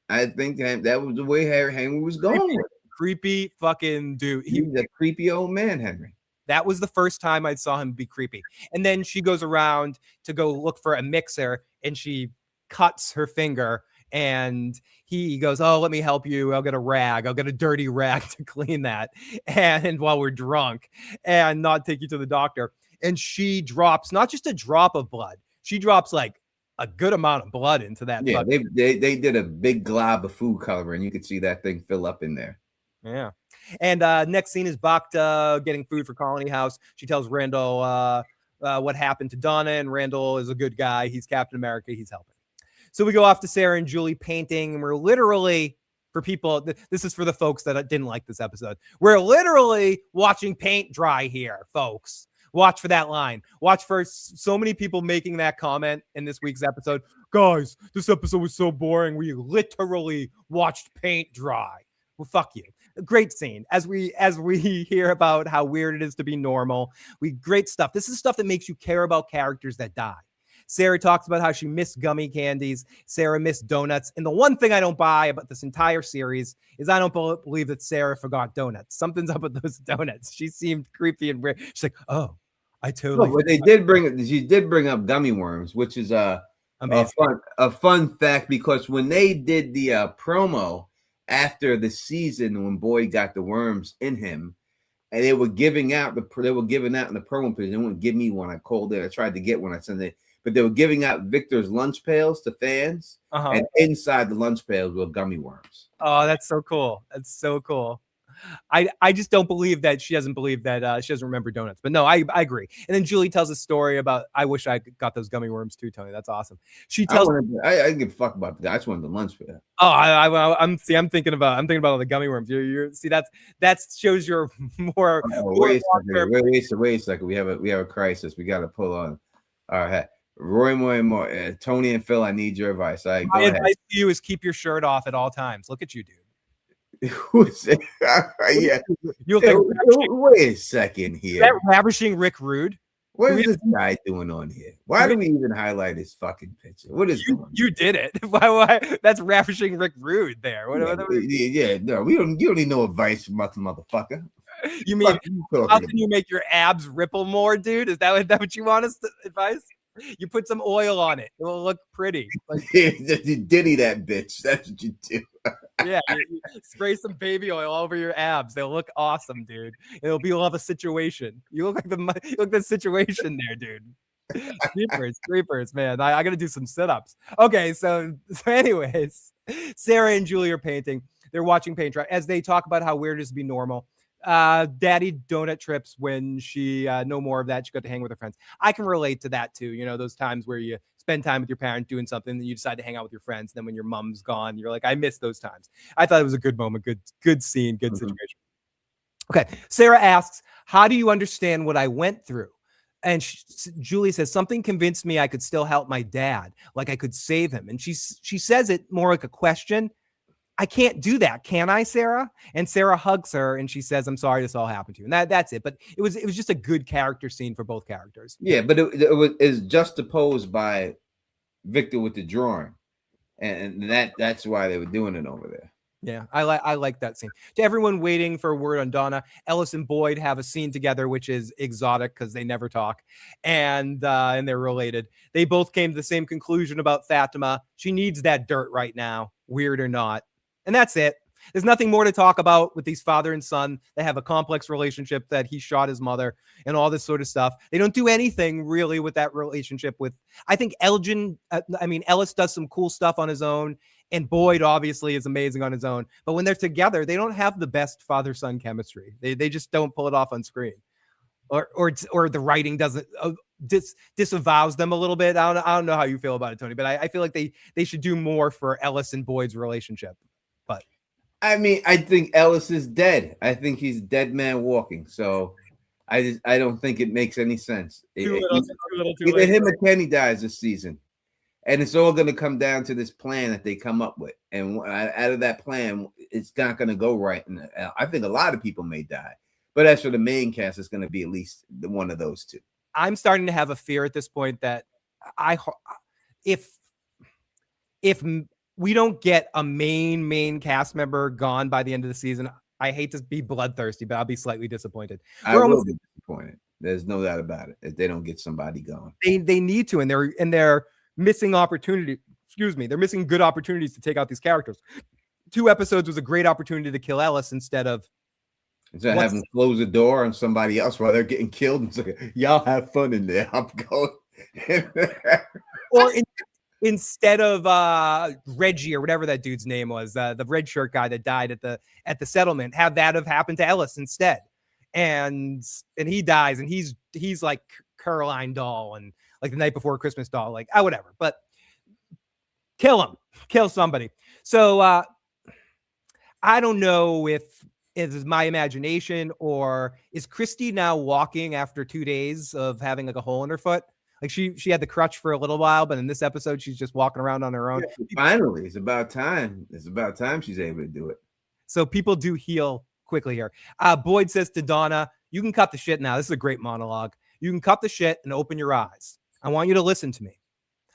I think that was the way Henry was going. Creepy fucking dude. He's a creepy old man, Henry. That was the first time I saw him be creepy. And then she goes around to go look for a mixer and she cuts her finger. And he goes, oh, let me help you. I'll get a rag. I'll get a dirty rag to clean that. And while we're drunk and not take you to the doctor. And she drops not just a drop of blood. She drops like a good amount of blood into that. Yeah, they did a big glob of food coloring. You could see that thing fill up in there. Yeah. And next scene is Bacta getting food for Colony House. She tells Randall what happened to Donna. And Randall is a good guy. He's Captain America. He's helping. So we go off to Sarah and Julie painting, and we're literally, for people, this is for the folks that didn't like this episode, we're literally watching paint dry here, folks. Watch for that line. Watch for so many people making that comment in this week's episode. Guys, this episode was so boring. We literally watched paint dry. Well, fuck you. A great scene. As we hear about how weird it is to be normal. Great stuff. This is stuff that makes you care about characters that die. Sarah talks about how she missed gummy candies. Sarah missed donuts. And the one thing I don't buy about this entire series is I don't believe that Sarah forgot donuts. Something's up with those donuts. She seemed creepy and weird. She's like, oh, I totally. No, but she did bring up gummy worms, which is a fun fact, because when they did the promo after the season, when Boyd got the worms in him, and they were giving out in the promo page. They wouldn't give me one. I called it. I tried to get one. I sent it. But they were giving out Victor's lunch pails to fans, and inside the lunch pails were gummy worms. Oh, that's so cool. That's so cool. I just don't believe that she doesn't believe that she doesn't remember donuts. But no, I agree. And then Julie tells a story about, I wish I got those gummy worms too, Tony. That's awesome. She tells I didn't give a fuck about that. I just wanted the lunch pail. Oh, I'm thinking about all the gummy worms. You see, that shows you're more. Wait a second. We have a crisis. We got to pull on our hat. Roy Moore, Tony and Phil, I need your advice. My advice to you is keep your shirt off at all times. Look at you, dude. Who's it? Yeah. Wait a second here. Is that ravishing Rick Rude? What is this guy doing on here? Why do we even highlight his fucking picture? What is you did it? Why? That's ravishing Rick Rude there. No, we don't. You don't need no advice from us, motherfucker. You mean how Talking can you make your abs ripple more, dude? Is that what you want us to advise? You put some oil on it; it will look pretty. Like, you diddy that bitch. That's what you do. yeah, you spray some baby oil all over your abs; they'll look awesome, dude. You'll have a situation. You look like the situation there, dude. Creepers, man. I got to do some sit-ups. Okay, so anyways, Sarah and Julie are painting. They're watching paint dry as they talk about how weird it is to be normal. Daddy donut trips when she no more of that. She got to hang with her friends. I can relate to that too. You know, those times where you spend time with your parent doing something, then you decide to hang out with your friends. Then when your mom's gone, you're like, I miss those times. I thought it was a good moment, good scene, good situation. Okay, Sarah asks, how do you understand what I went through? And Julie says, something convinced me I could still help my dad, like I could save him. And she says it more like a question. I can't do that, can I, Sarah? And Sarah hugs her and she says, I'm sorry this all happened to you. And that's it. But it was just a good character scene for both characters. Yeah, but it's juxtaposed by Victor with the drawing. And that's why they were doing it over there. Yeah, I like that scene. To everyone waiting for a word on Donna, Ellis and Boyd have a scene together, which is exotic because they never talk, and they're related. They both came to the same conclusion about Fatima. She needs that dirt right now, weird or not, and that's it. There's nothing more to talk about with these father and son. They have a complex relationship that he shot his mother and all this sort of stuff. They don't do anything really with that relationship with, I think Ellis does some cool stuff on his own and Boyd obviously is amazing on his own. But when they're together, they don't have the best father-son chemistry. They just don't pull it off on screen. Or the writing doesn't disavows them a little bit. I don't know how you feel about it, Tony, but I feel like they should do more for Ellis and Boyd's relationship. But I mean, I think Ellis is dead. I think he's dead man walking. So I don't think it makes any sense. Either him or Kenny dies this season. And it's all going to come down to this plan that they come up with. And out of that plan, it's not going to go right. And I think a lot of people may die. But as for the main cast, it's going to be at least one of those two. I'm starting to have a fear at this point that if we don't get a main cast member gone by the end of the season, I hate to be bloodthirsty, but I'll be slightly disappointed. I will be disappointed. There's no doubt about it. If they don't get somebody going, they need to, and they're missing opportunity. Excuse me, they're missing good opportunities to take out these characters. 2 episodes was a great opportunity to kill Ellis instead of have them close the door on somebody else while they're getting killed and say, "Y'all have fun in there. I'm going." Or instead of Reggie or whatever that dude's name was, the red shirt guy that died at the settlement, have happened to Ellis instead, and he dies, and he's like Caroline doll and like the Night Before Christmas doll, like whatever. But kill somebody. So I don't know if it is my imagination or is Christy now walking after 2 days of having like a hole in her foot. Like she had the crutch for a little while, but in this episode, she's just walking around on her own. Yeah, finally, it's about time. It's about time she's able to do it. So people do heal quickly here. Boyd says to Donna, you can cut the shit now. This is a great monologue. You can cut the shit and open your eyes. I want you to listen to me.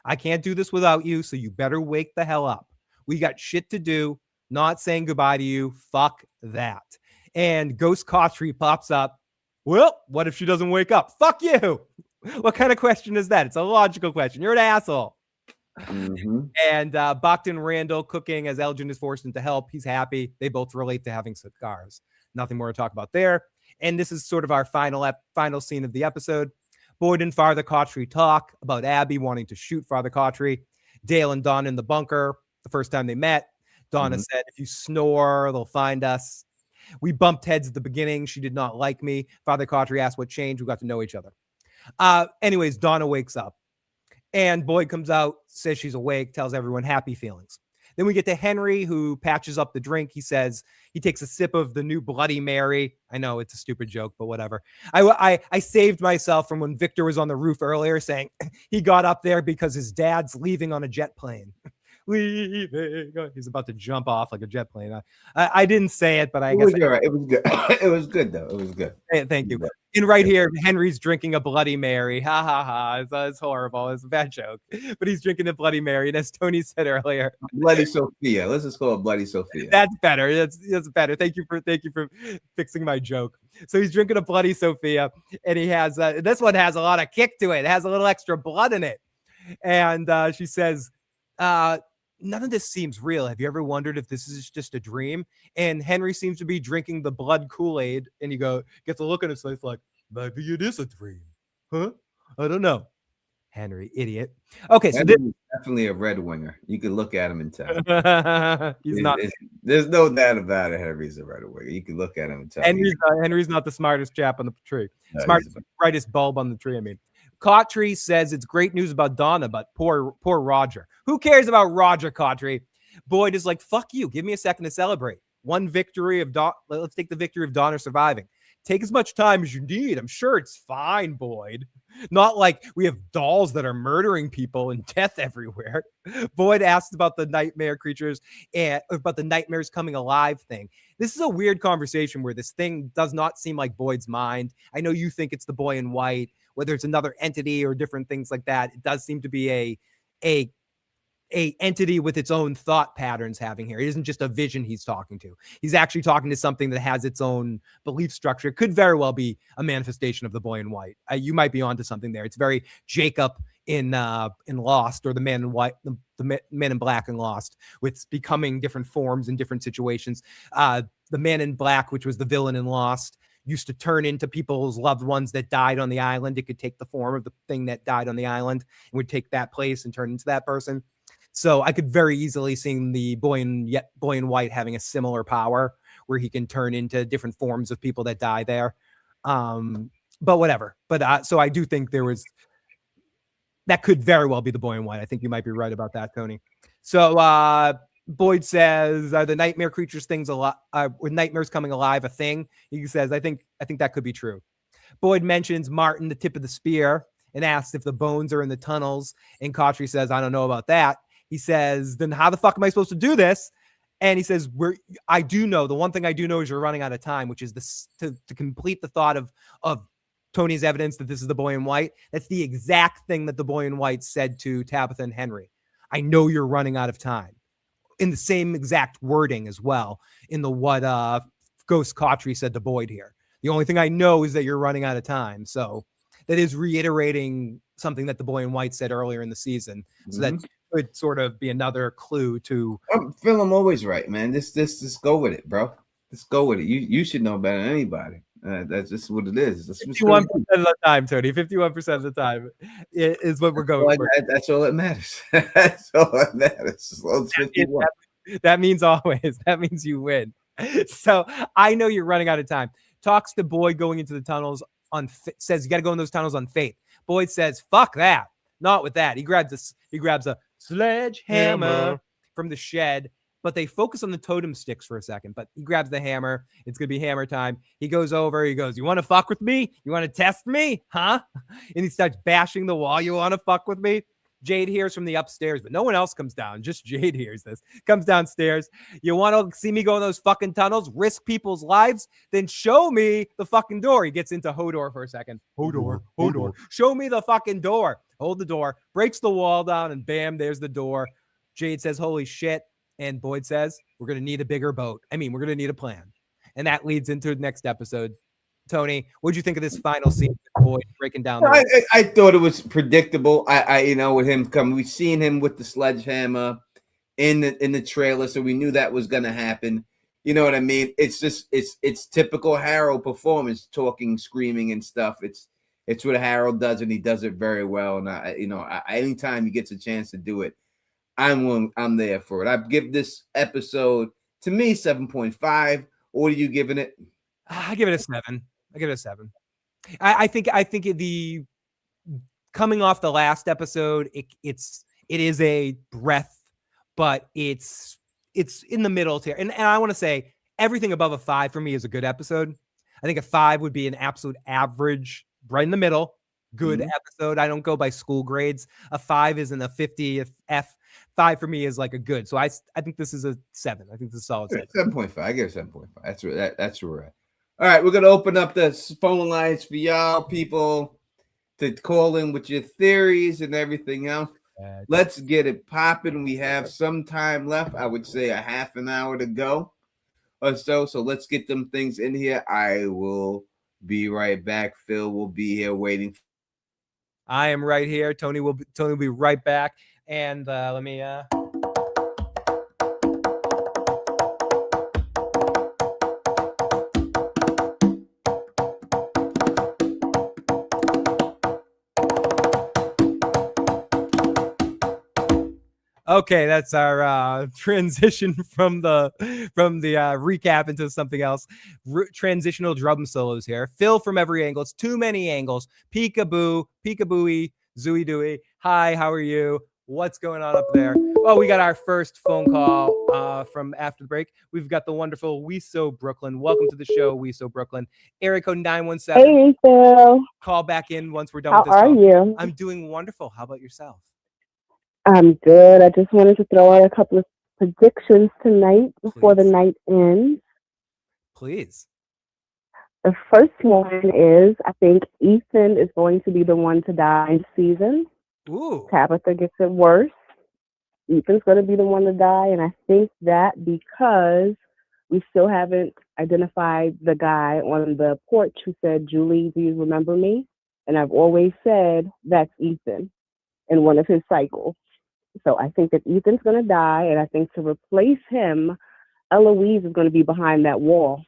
I can't do this without you, so you better wake the hell up. We got shit to do. Not saying goodbye to you. Fuck that. And Ghost Cautry pops up. Well, what if she doesn't wake up? Fuck you. What kind of question is that? It's a logical question. You're an asshole. Mm-hmm. And Bach and Randall cooking as Elgin is forced into help. He's happy. They both relate to having cigars. Nothing more to talk about there. And this is sort of our final scene of the episode. Boyd and Father Cautry talk about Abby wanting to shoot Father Cautry. Dale and Donna in the bunker. The first time they met, Donna said, if you snore, they'll find us. We bumped heads at the beginning. She did not like me. Father Cautry asked what changed. We got to know each other. Anyways, Donna wakes up and Boyd comes out, says she's awake, tells everyone happy feelings. Then we get to Henry, who patches up the drink. He says he takes a sip of the new Bloody Mary. I know it's a stupid joke, but whatever. I saved myself from when Victor was on the roof earlier saying he got up there because his dad's leaving on a jet plane. Leaving. He's about to jump off like a jet plane. I didn't say it, but I guess it was good. It was good though. It was good. Thank you. And right here, Henry's drinking a Bloody Mary. Ha ha ha. It's horrible. It's a bad joke. But he's drinking a Bloody Mary. And as Tony said earlier, Bloody Sophia. Let's just call it Bloody Sophia. that's better. That's better. Thank you for fixing my joke. So he's drinking a Bloody Sophia, and he has this one has a lot of kick to it. It has a little extra blood in it. And she says, none of this seems real. Have you ever wondered if this is just a dream? And Henry seems to be drinking the blood Kool-Aid, and he gets a look on his face like, maybe it is a dream. Huh? I don't know. Henry, idiot. Okay, so this definitely a red winger. You can look at him and tell. He's not. There's no doubt about it. Henry's a red winger. You can look at him and tell. Henry's not the smartest chap on the tree. No, Brightest bulb on the tree. I mean, Cautry says it's great news about Donna, but poor Roger. Who cares about Roger, Cautry? Boyd is like, fuck you. Give me a second to celebrate. One victory of Dawn. Let's take the victory of Donner surviving. Take as much time as you need. I'm sure it's fine, Boyd. Not like we have dolls that are murdering people and death everywhere. Boyd asked about the nightmare creatures and about the nightmares coming alive thing. This is a weird conversation where this thing does not seem like Boyd's mind. I know you think it's the boy in white, whether it's another entity or different things like that. It does seem to be a entity with its own thought patterns having here. It isn't just a vision he's talking to. He's actually talking to something that has its own belief structure. It could very well be a manifestation of the boy in white. You might be onto something there. It's very Jacob in Lost, or the man in white, the man in black in Lost, with becoming different forms in different situations. The man in black, which was the villain in Lost, used to turn into people's loved ones that died on the island. It could take the form of the thing that died on the island and would take that place and turn into that person. So I could very easily see the boy in white having a similar power where he can turn into different forms of people that die there. But whatever. But so I do think that could very well be the boy in white. I think you might be right about that, Tony. So Boyd says, are the nightmare creatures things a lot? With nightmares coming alive a thing? He says, I think that could be true. Boyd mentions Martin, the tip of the spear, and asks if the bones are in the tunnels. And Cautry says, I don't know about that. He says, then how the fuck am I supposed to do this? And he says, I do know. The one thing I do know is you're running out of time, which is this to complete the thought of Tony's evidence that this is the boy in white. That's the exact thing that the boy in white said to Tabitha and Henry. I know you're running out of time. In the same exact wording as well in the what Ghost Cautry said to Boyd here. The only thing I know is that you're running out of time. So that is reiterating something that the boy in white said earlier in the season. So that could sort of be another clue to. Phil, I'm always right, man. Just go with it, bro. Just go with it. You should know better than anybody. That's just what it is. 51% of the time, Tony. 51% of the time is what we're going for. That's all that matters. That's all that matters. Well, that means always. That means you win. So I know you're running out of time. Talks to Boyd going into the tunnels says you got to go in those tunnels on faith. Boyd says, fuck that. Not with that. He grabs a sledgehammer from the shed, but they focus on the totem sticks for a second. But he grabs the hammer. It's going to be hammer time. He goes over. He goes, you want to fuck with me? You want to test me? Huh? And he starts bashing the wall. You want to fuck with me? Jade hears from the upstairs, but no one else comes down. Just Jade hears this. Comes downstairs. You want to see me go in those fucking tunnels, risk people's lives? Then show me the fucking door. He gets into Hodor for a second. Hodor. Show me the fucking door. Hold the door. Breaks the wall down, and bam, there's the door. Jade says, holy shit. And Boyd says, we're going to need a bigger boat. I mean, we're going to need a plan. And that leads into the next episode. Tony, what'd you think of this final scene with Boyd breaking down? I thought it was predictable. With him coming, we've seen him with the sledgehammer in the trailer, so we knew that was going to happen. You know what I mean? It's just it's typical Harold performance, talking, screaming, and stuff. It's what Harold does, and he does it very well. And anytime he gets a chance to do it, I'm there for it. I give this episode, to me, 7.5. What are you giving it? I give it a 7. I think the coming off the last episode, it is a breath, but it's in the middle tier. And I want to say everything above a 5 for me is a good episode. I think a 5 would be an absolute average, right in the middle, good episode. I don't go by school grades. A 5 isn't a 50 F. 5 for me is like a good. So I think this is a 7. I think this is a solid 7. 7.5. I give it 7.5. That's right. All right, we're gonna open up the phone lines for y'all people to call in with your theories and everything else. Let's get it popping. We have some time left. I would say a half an hour to go or so. So let's get them things in here. I will be right back. Phil will be here waiting. I am right here. Tony will be right back. And let me Okay, that's our transition from the recap into something else. Transitional drum solos here. Phil from every angle. It's too many angles. Peekaboo, peekabooey, zooey dooey. Hi, how are you? What's going on up there? Oh, we got our first phone call from after the break. We've got the wonderful We So Brooklyn. Welcome to the show, We So Brooklyn. Area code 917. Hey, Phil. Call back in once we're done How with this are call. you? I'm doing wonderful. How about yourself? I'm good. I just wanted to throw out a couple of predictions tonight before the night ends. Please. The first one is I think Ethan is going to be the one to die this season. Ooh. Tabitha gets it worse. Ethan's going to be the one to die, and I think that because we still haven't identified the guy on the porch who said, "Julie, do you remember me?" And I've always said that's Ethan in one of his cycles. So I think that Ethan's going to die, and I think to replace him, Eloise is going to be behind that wall.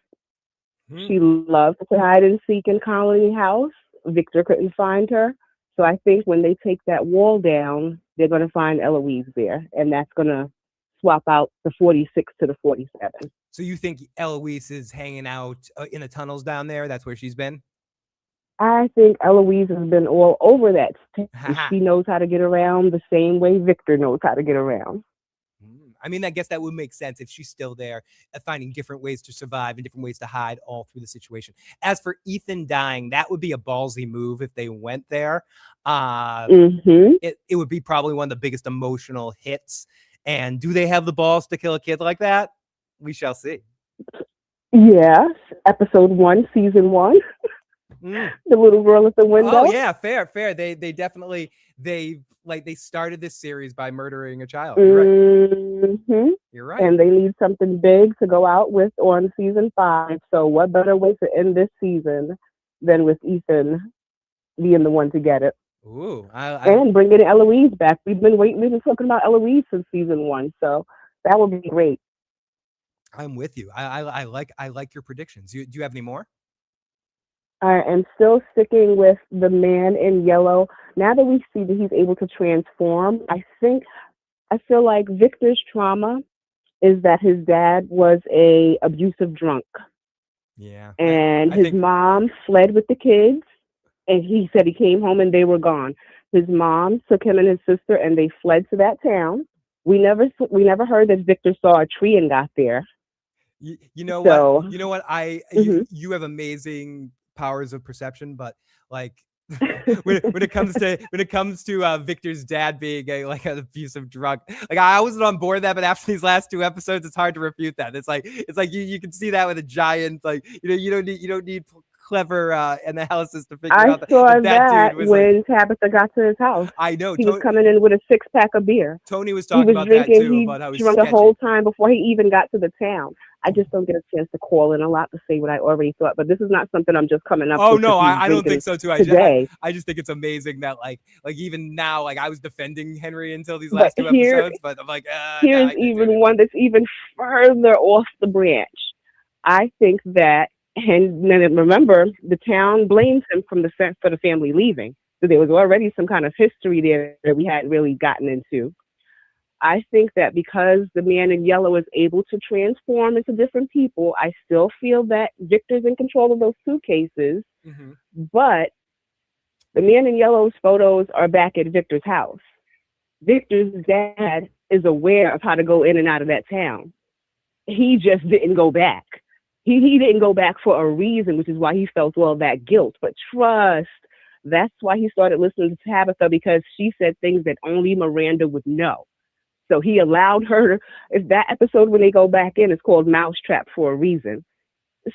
She loves to hide and seek in Colony House. Victor couldn't find her. So I think when they take that wall down, they're going to find Eloise there, and that's going to swap out the 46 to the 47. So you think Eloise is hanging out in the tunnels down there? That's where she's been? I think Eloise has been all over that. She knows how to get around the same way Victor knows how to get around. I mean, I guess that would make sense if she's still there, finding different ways to survive and different ways to hide all through the situation. As for Ethan dying, that would be a ballsy move if they went there. It would be probably one of the biggest emotional hits. And do they have the balls to kill a kid like that? We shall see. Yes. Episode 1, season 1. The little girl at the window. Oh yeah, fair. They definitely they started this series by murdering a child. You're right. You're right. And they need something big to go out with on season 5. So what better way to end this season than with Ethan being the one to get it? Ooh, and bringing Eloise back. We've been talking about Eloise since season 1, so that would be great. I'm with you. I like your predictions. Do you have any more? I am still sticking with the man in yellow. Now that we see that he's able to transform, I feel like Victor's trauma is that his dad was a abusive drunk. Yeah. And his mom fled with the kids, and he said he came home and they were gone. His mom took him and his sister and they fled to that town. We never heard that Victor saw a tree and got there. You know what? You know what? You have amazing powers of perception, but like when it comes to Victor's dad being an abusive drunk, like I wasn't on board with that, but after these last 2 episodes, it's hard to refute that. It's like you can see that with a giant, like you don't need clever analysis to figure out that that dude was when Tabitha got to his house. I know he was coming in with a 6-pack of beer. Tony was talking about that too, about how he drunk the whole time before he even got to the town. I just don't get a chance to call in a lot to say what I already thought, but this is not something I'm just coming up with. Oh no, I don't think so too. I just think it's amazing that like even now, like I was defending Henry until these last 2 episodes, but I'm like, here's even one that's even further off the branch. I think that, and then remember, the town blames him for the family leaving. So there was already some kind of history there that we hadn't really gotten into. I think that because the man in yellow is able to transform into different people, I still feel that Victor's in control of those suitcases. But the man in yellow's photos are back at Victor's house. Victor's dad is aware of how to go in and out of that town. He just didn't go back. He didn't go back for a reason, which is why he felt all that guilt. But trust, that's why he started listening to Tabitha, because she said things that only Miranda would know. So he allowed her. If that episode when they go back in is called Mousetrap for a reason.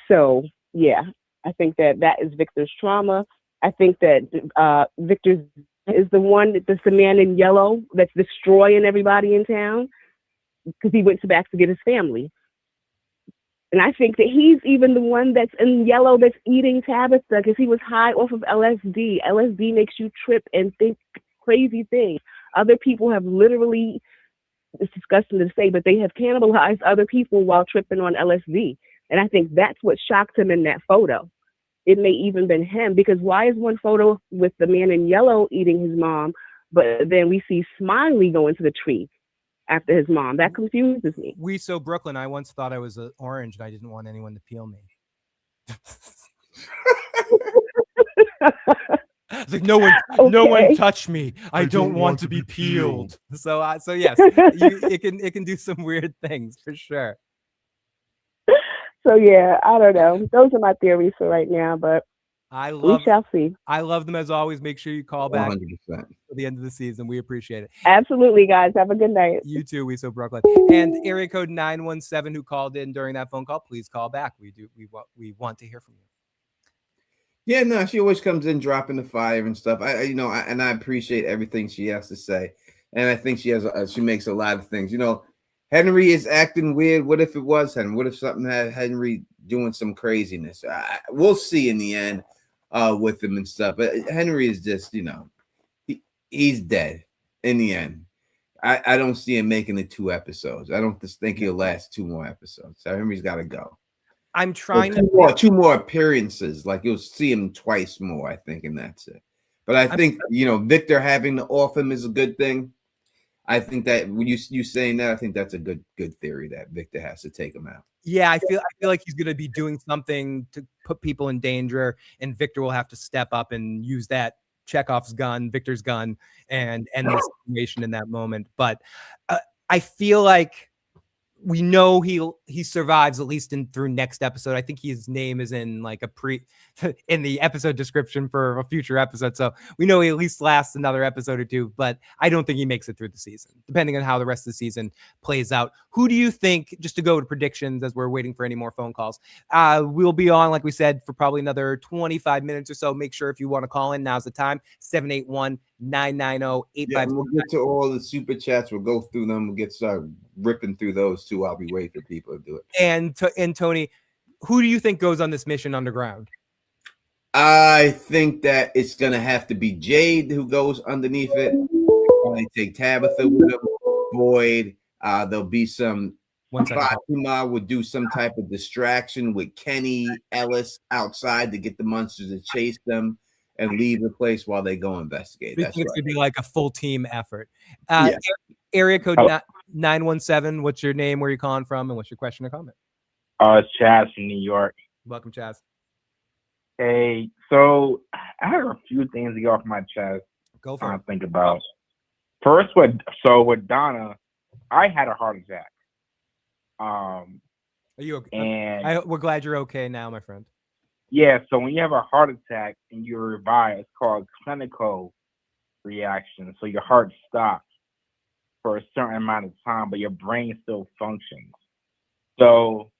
So yeah, I think that is Victor's trauma. I think that Victor is the one that's the man in yellow that's destroying everybody in town because he went back to get his family. And I think that he's even the one that's in yellow that's eating Tabitha because he was high off of LSD. LSD makes you trip and think crazy things. Other people have literally, it's disgusting to say, but they have cannibalized other people while tripping on LSD. And I think that's what shocked him in that photo. It may even been him, because why is one photo with the man in yellow eating his mom, but then we see Smiley going to the tree after his mom? That confuses me. We So Brooklyn, I once thought I was an orange and I didn't want anyone to peel me. It's like no one touched me. I don't want to be peeled. So yes, it can do some weird things for sure. So yeah, I don't know. Those are my theories for right now, but we shall see. I love them as always. Make sure you call back 100% for the end of the season. We appreciate it. Absolutely, guys. Have a good night. You too, We So Brooklyn. And area code 917 who called in during that phone call, please call back. We want to hear from you. Yeah, no, she always comes in dropping the fire and stuff. I appreciate everything she has to say, and I think she makes a lot of things. Henry is acting weird. What if it was Henry? What if something had Henry doing some craziness? We'll see in the end with him and stuff. But Henry is just, he's dead in the end. I don't see him making it 2 episodes. I don't just think he'll last 2 more episodes. So Henry's got to go. I'm trying two more appearances. Like you'll see him twice more, I think, and that's it. But I think Victor having to off him is a good thing. I think that when you saying that, I think that's a good theory that Victor has to take him out. Yeah, I feel like he's gonna be doing something to put people in danger, and Victor will have to step up and use that Chekhov's gun, Victor's gun, and end the situation in that moment. But I feel like we know he survives at least through next episode. I think his name is in like in the episode description for a future episode. So we know he at least lasts another episode or 2, but I don't think he makes it through the season, depending on how the rest of the season plays out. Who do you think, just to go to predictions as we're waiting for any more phone calls, we'll be on, like we said, for probably another 25 minutes or so. Make sure if you want to call in, now's the time. 781-990-85. Yeah, we'll get to all the super chats. We'll go through them. We'll get started ripping through those too. I'll be waiting for people to do it. And Tony, who do you think goes on this mission underground? I think that it's gonna have to be Jade who goes underneath it. They take Tabitha with them. Boyd. There'll be some. Fatima would do some type of distraction with Kenny Ellis outside to get the monsters to chase them and leave the place while they go investigate. That's right. It's gonna be like a full team effort. Yeah. Area code 917. What's your name? Where you calling from? And what's your question or comment? It's Chaz from New York. Welcome, Chaz. Hey, so I have a few things to get off my chest. Go for it. Think about. First, with Donna, I had a heart attack. Are you okay? And we're glad you're okay now, my friend. Yeah, so when you have a heart attack and you revive, it's called clinical reaction. So your heart stops for a certain amount of time, but your brain still functions. So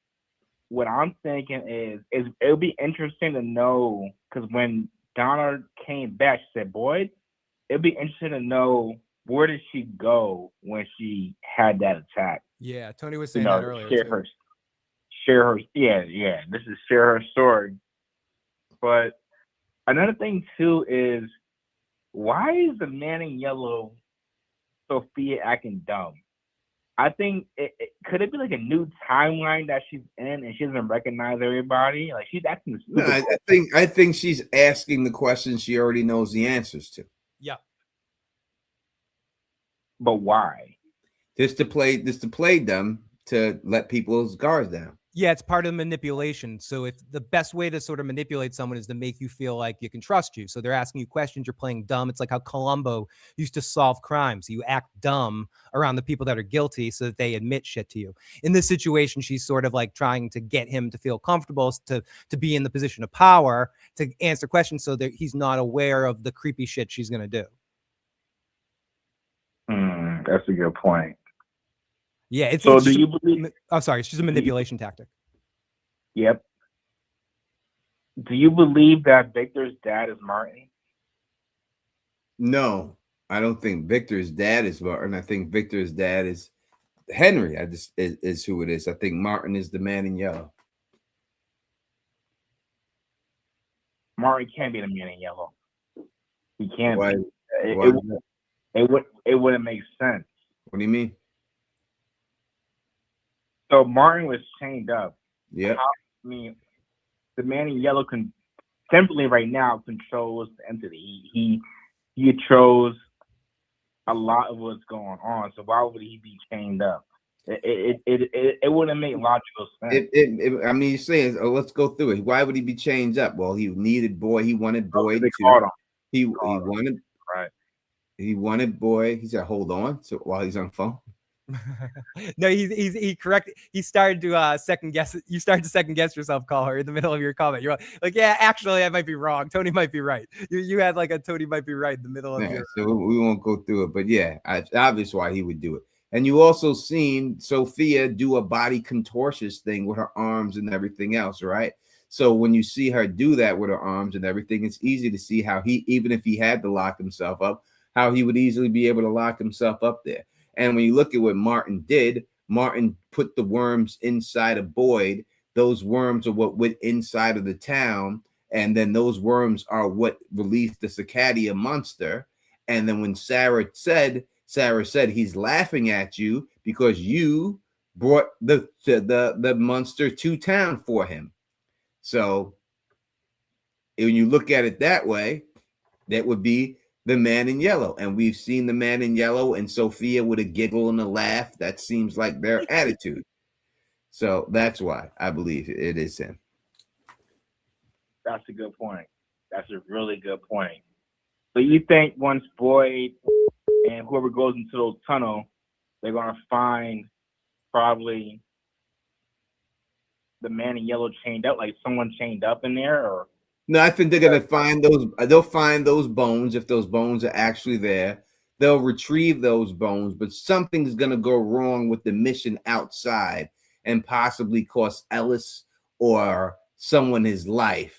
what I'm thinking is it'll be interesting to know, because when Donna came back, she said, Boyd, it'll be interesting to know where did she go when she had that attack. Yeah, Tony was saying that earlier. Share her story. But another thing too is, why is the man in yellow Sophia acting dumb? I think could it be like a new timeline that she's in and she doesn't recognize everybody? Like she's acting stupid. No, I think she's asking the questions she already knows the answers to. Yeah. But why? Just to play them to let people's guards down. Yeah, it's part of manipulation. So if the best way to sort of manipulate someone is to make you feel like you can trust you. So they're asking you questions, you're playing dumb. It's like how Columbo used to solve crimes. You act dumb around the people that are guilty so that they admit shit to you. In this situation, she's sort of like trying to get him to feel comfortable, to be in the position of power, to answer questions so that he's not aware of the creepy shit she's going to do. That's a good point. Yeah, it's so. Do you believe? Oh, sorry, it's just a manipulation tactic. Yep. Do you believe that Victor's dad is Martin? No, I don't think Victor's dad is Martin. I think Victor's dad is Henry. Is who it is. I think Martin is the man in yellow. Martin can't be the man in yellow. He can't Why? be. Why is that? It wouldn't make sense. What do you mean? So Martin was chained up. Yeah. I mean, the man in yellow can simply right now controls the entity. He controls a lot of what's going on. So why would he be chained up? It wouldn't make logical sense. I mean, you're saying, oh, let's go through it. Why would he be chained up? Well, he needed Boyd. He wanted Boyd caught him. He wanted Right. He wanted Boyd. He said, "Hold on." So while he's on the phone. No, he corrected. He started to second guess. You started to second guess yourself, caller, in the middle of your comment. You're like, yeah, actually, I might be wrong. Tony might be right. You had like a Tony might be right in the middle of your. So we won't go through it, but yeah, obvious why he would do it. And you also seen Sophia do a body contortionist thing with her arms and everything else, right? So when you see her do that with her arms and everything, it's easy to see how he, even if he had to lock himself up, how he would easily be able to lock himself up there. And when you look at what Martin did, Martin put the worms inside of Boyd. Those worms are what went inside of the town. And then those worms are what released the Cicadia monster. And then when Sarah said, he's laughing at you because you brought the monster to town for him. So when you look at it that way, that would be the man in yellow. And we've seen the man in yellow and Sophia with a giggle and a laugh. That seems like their attitude. So that's why I believe it is him. That's a good point. That's a really good point. So you think once Boyd and whoever goes into those tunnel, they're gonna find probably the man in yellow chained up, like someone chained up in there, or? No, I think they're gonna find those. They'll find those bones if those bones are actually there. They'll retrieve those bones, but something's gonna go wrong with the mission outside and possibly cost Ellis or someone his life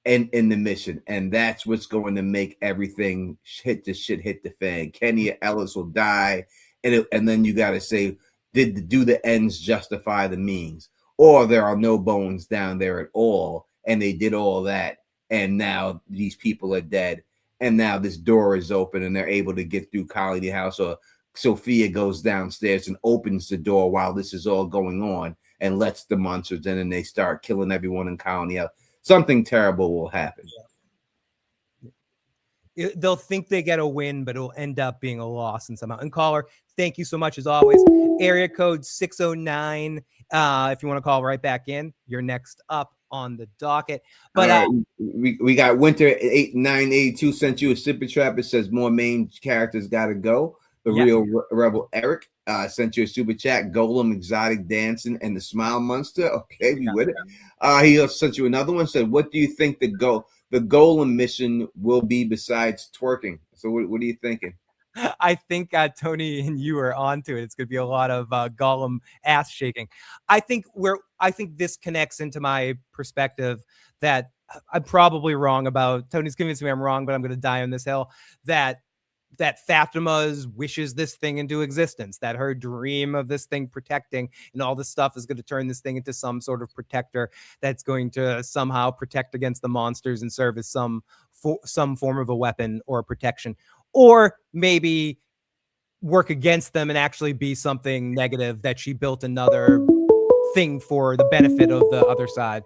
in the mission, and that's what's going to make everything hit the fan. Kenny or Ellis will die, and then you got to say, do the ends justify the means, or there are no bones down there at all, and they did all that, and now these people are dead, and now this door is open, and they're able to get through Colony House, or Sophia goes downstairs and opens the door while this is all going on and lets the monsters in, and they start killing everyone in Colony House. Something terrible will happen. They'll think they get a win, but it'll end up being a loss and somehow. And caller, thank you so much as always. Area code 609. If you want to call right back in, you're next up on the docket. But we got Winter 8982 sent you a super trap. It says more main characters gotta go. The real rebel Eric sent you a super chat. Golem, exotic dancing, and the smile monster. Okay, we with it. He sent you another one. Said, what do you think the Golem mission will be besides twerking? So what are you thinking? I think Tony and you are onto it. It's going to be a lot of Gollum ass shaking. I think this connects into my perspective that I'm probably wrong about. Tony's convincing me I'm wrong, but I'm going to die on this hill. That Fatima's wishes this thing into existence, that her dream of this thing protecting and all this stuff is going to turn this thing into some sort of protector that's going to somehow protect against the monsters and serve as some form of a weapon or a protection, or maybe work against them and actually be something negative, that she built another thing for the benefit of the other side.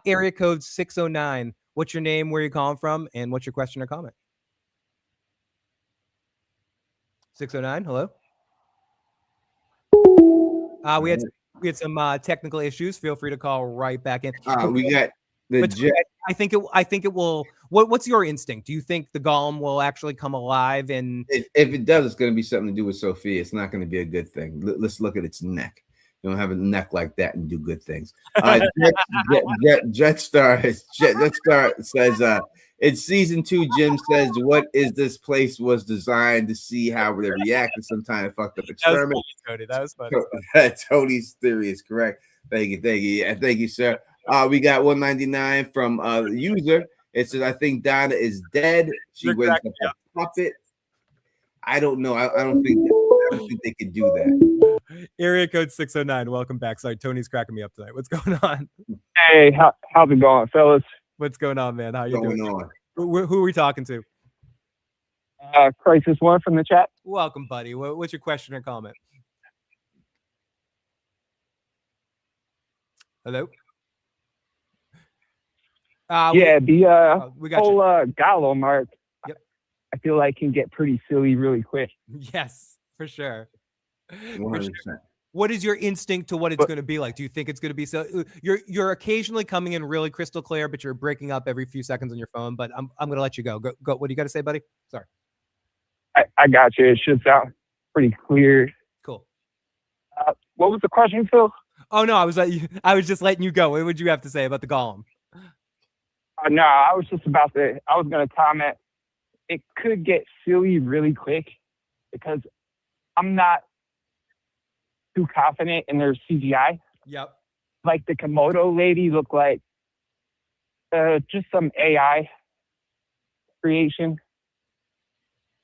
Area code 609. What's your name? Where are you calling from? And what's your question or comment? 609, hello. We had some technical issues. Feel free to call right back in. We got the jet. I think it will. What's your instinct? Do you think the Golem will actually come alive? And if it does, it's going to be something to do with Sophia. It's not going to be a good thing. Let's look at its neck. You don't have a neck like that and do good things. Jetstar says, in season 2, Jim says, what is this place was designed to see how they react to some kind of fucked up experiment. That was funny. Tony's theory is correct. Thank you. Yeah, thank you, sir. We got 199 from the user. It says, I think Donna is dead. She You're wakes cracking up a puppet. I don't know. I don't think they could do that. Area code 609. Welcome back. Sorry, Tony's cracking me up tonight. What's going on? Hey, how's it going, fellas? What's going on, man? How you Going doing? on? Who are we talking to? Crisis One from the chat. Welcome, buddy. What's your question or comment? Hello? The we got whole Gallo mark. Yep. I feel like can get pretty silly really quick. Yes, for sure. 100%. What is your instinct to what it's going to be like? Do you think it's going to be so? You're occasionally coming in really crystal clear, but you're breaking up every few seconds on your phone. But I'm going to let you go. Go. What do you got to say, buddy? Sorry. I got you. It should sound pretty clear. Cool. What was the question, Phil? Oh no, I was just letting you go. What would you have to say about the Golem? No, I was just about to. I was going to comment. It could get silly really quick because I'm not too confident in their CGI. Yep. Like the Komodo lady looked like just some AI creation.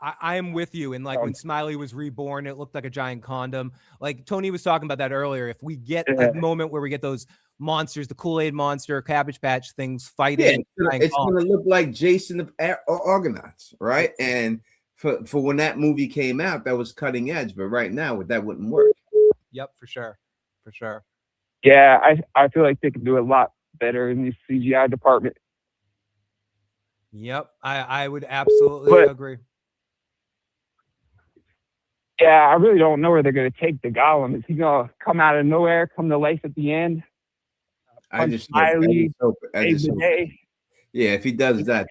I am with you. And like when Smiley was reborn, it looked like a giant condom. Like Tony was talking about that earlier. If we get a moment where we get those monsters, the Kool-Aid monster, Cabbage Patch things fighting, it's going to look like Jason of Argonauts, right? And for when that movie came out, that was cutting edge. But right now, that wouldn't work. Yep, for sure. For sure. Yeah, I feel like they could do a lot better in the CGI department. Yep, I would absolutely agree. Yeah, I really don't know where they're going to take the Golem. Is he going to come out of nowhere, come to life at the end? I just hope. Yeah, if he does that,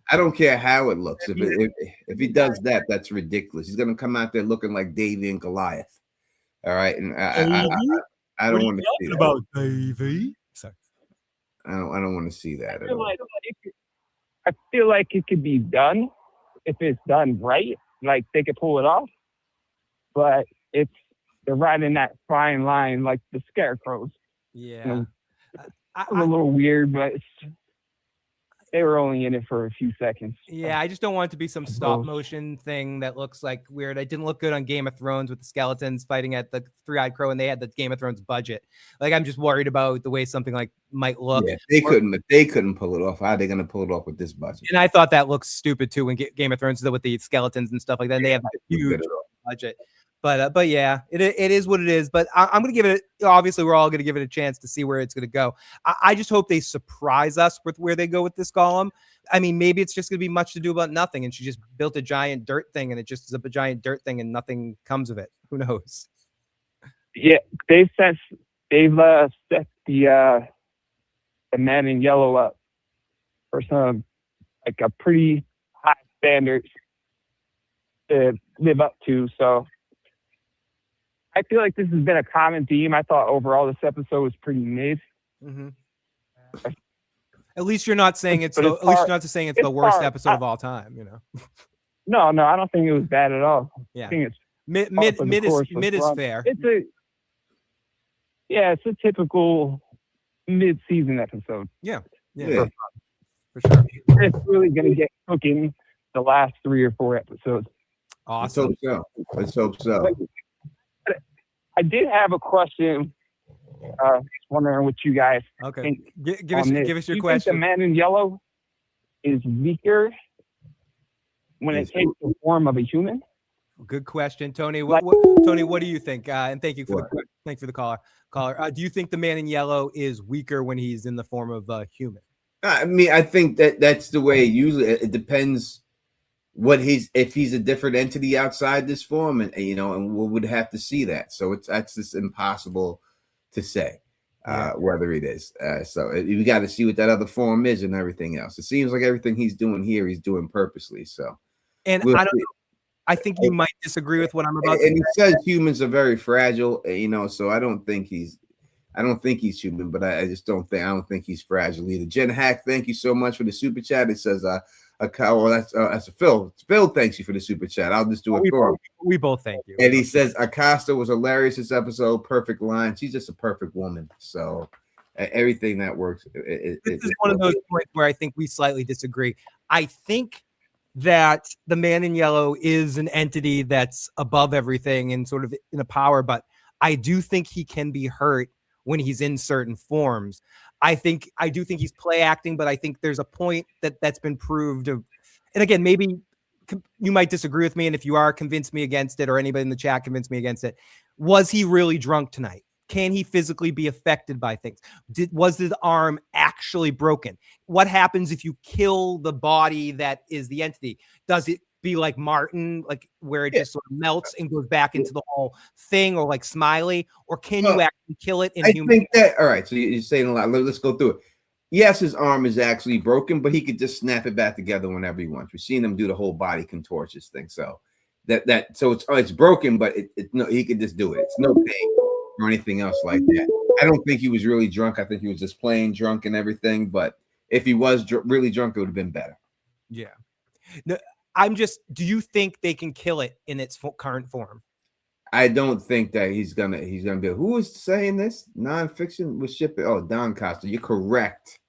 I don't care how it looks. If he does that, that's ridiculous. He's going to come out there looking like Davy and Goliath. All right, and I don't want to see that. About Davy. Sorry. I don't want to see that at all. I feel like it could be done if it's done right. Like they could pull it off, but they're riding that fine line like the scarecrows. Yeah, you know, it was a little weird, but they were only in it for a few seconds. Yeah, I just don't want it to be some stop motion thing that looks like weird. It didn't look good on Game of Thrones with the skeletons fighting at the Three-Eyed Crow, and they had the Game of Thrones budget. Like I'm just worried about the way something like might look. Yeah, they couldn't pull it off. How are they going to pull it off with this budget? And I thought that looks stupid too when Game of Thrones did with the skeletons and stuff like that. And they have a huge budget. But yeah, it is what it is. But I'm going to give it, obviously we're all going to give it a chance to see where it's going to go. I just hope they surprise us with where they go with this Golem. I mean, maybe it's just going to be much to do about nothing. And she just built a giant dirt thing and it just is a giant dirt thing and nothing comes of it. Who knows? Yeah, they've set the Man in Yellow up for some, like a pretty high standard to live up to. So I feel like this has been a common theme. I thought overall this episode was pretty mid. Mm-hmm. At least you're not saying it's the worst episode of all time, you know. No, I don't think it was bad at all. Yeah, I think it's mid is fair. It's a typical mid-season episode. Yeah. For sure. It's really gonna get cooking the last 3 or 4 episodes. Awesome. Let's hope so. I did have a question. Wondering what you guys think. Give us your question. Think the Man in Yellow is weaker when it takes the form of a human? Good question, Tony. What do you think? And thank you for the caller. Do you think the Man in Yellow is weaker when he's in the form of a human? I mean, I think that's the way it depends if he's a different entity outside this form, and we would have to see that. So that's just impossible to say whether it is. So we got to see what that other form is and everything else. It seems like everything he's doing here, he's doing purposely. So, and I don't know. I think you might disagree with what I'm about to say. And he says humans are very fragile, so I don't think he's human, but I don't think he's fragile either. Jen Hack, thank you so much for the super chat. It says that's a Phil. Phil thanks you for the super chat. I'll just do it for him. We both thank you. And he says Acosta was hilarious this episode. Perfect line. She's just a perfect woman. So Everything that works. This is one of those points where I think we slightly disagree. I think that the man in yellow is an entity that's above everything and sort of in a power, but I do think he can be hurt when he's in certain forms. I do think he's play acting, but I think there's a point that's been proved. And again, maybe you might disagree with me, and if you are, convince me against it, or anybody in the chat convince me against it. Was he really drunk tonight? Can he physically be affected by things? Was his arm actually broken? What happens if you kill the body that is the entity? Does it be like Martin, like where it just sort of melts and goes back into the whole thing, or like Smiley? Or can you actually kill it in human? Think that, all right, so you're saying a lot. Let's go through it. Yes, his arm is actually broken, but he could just snap it back together whenever he wants. We've seen him do the whole body contortions thing. So so it's broken, but no, he could just do it. It's no pain or anything else like that. I don't think he was really drunk. I think he was just plain drunk and everything. But if he was really drunk, it would have been better. Yeah. No, do you think they can kill it in its current form? I don't think that he's gonna be. Who is saying this? Nonfiction was shipping. Oh, Don Costa. You're correct.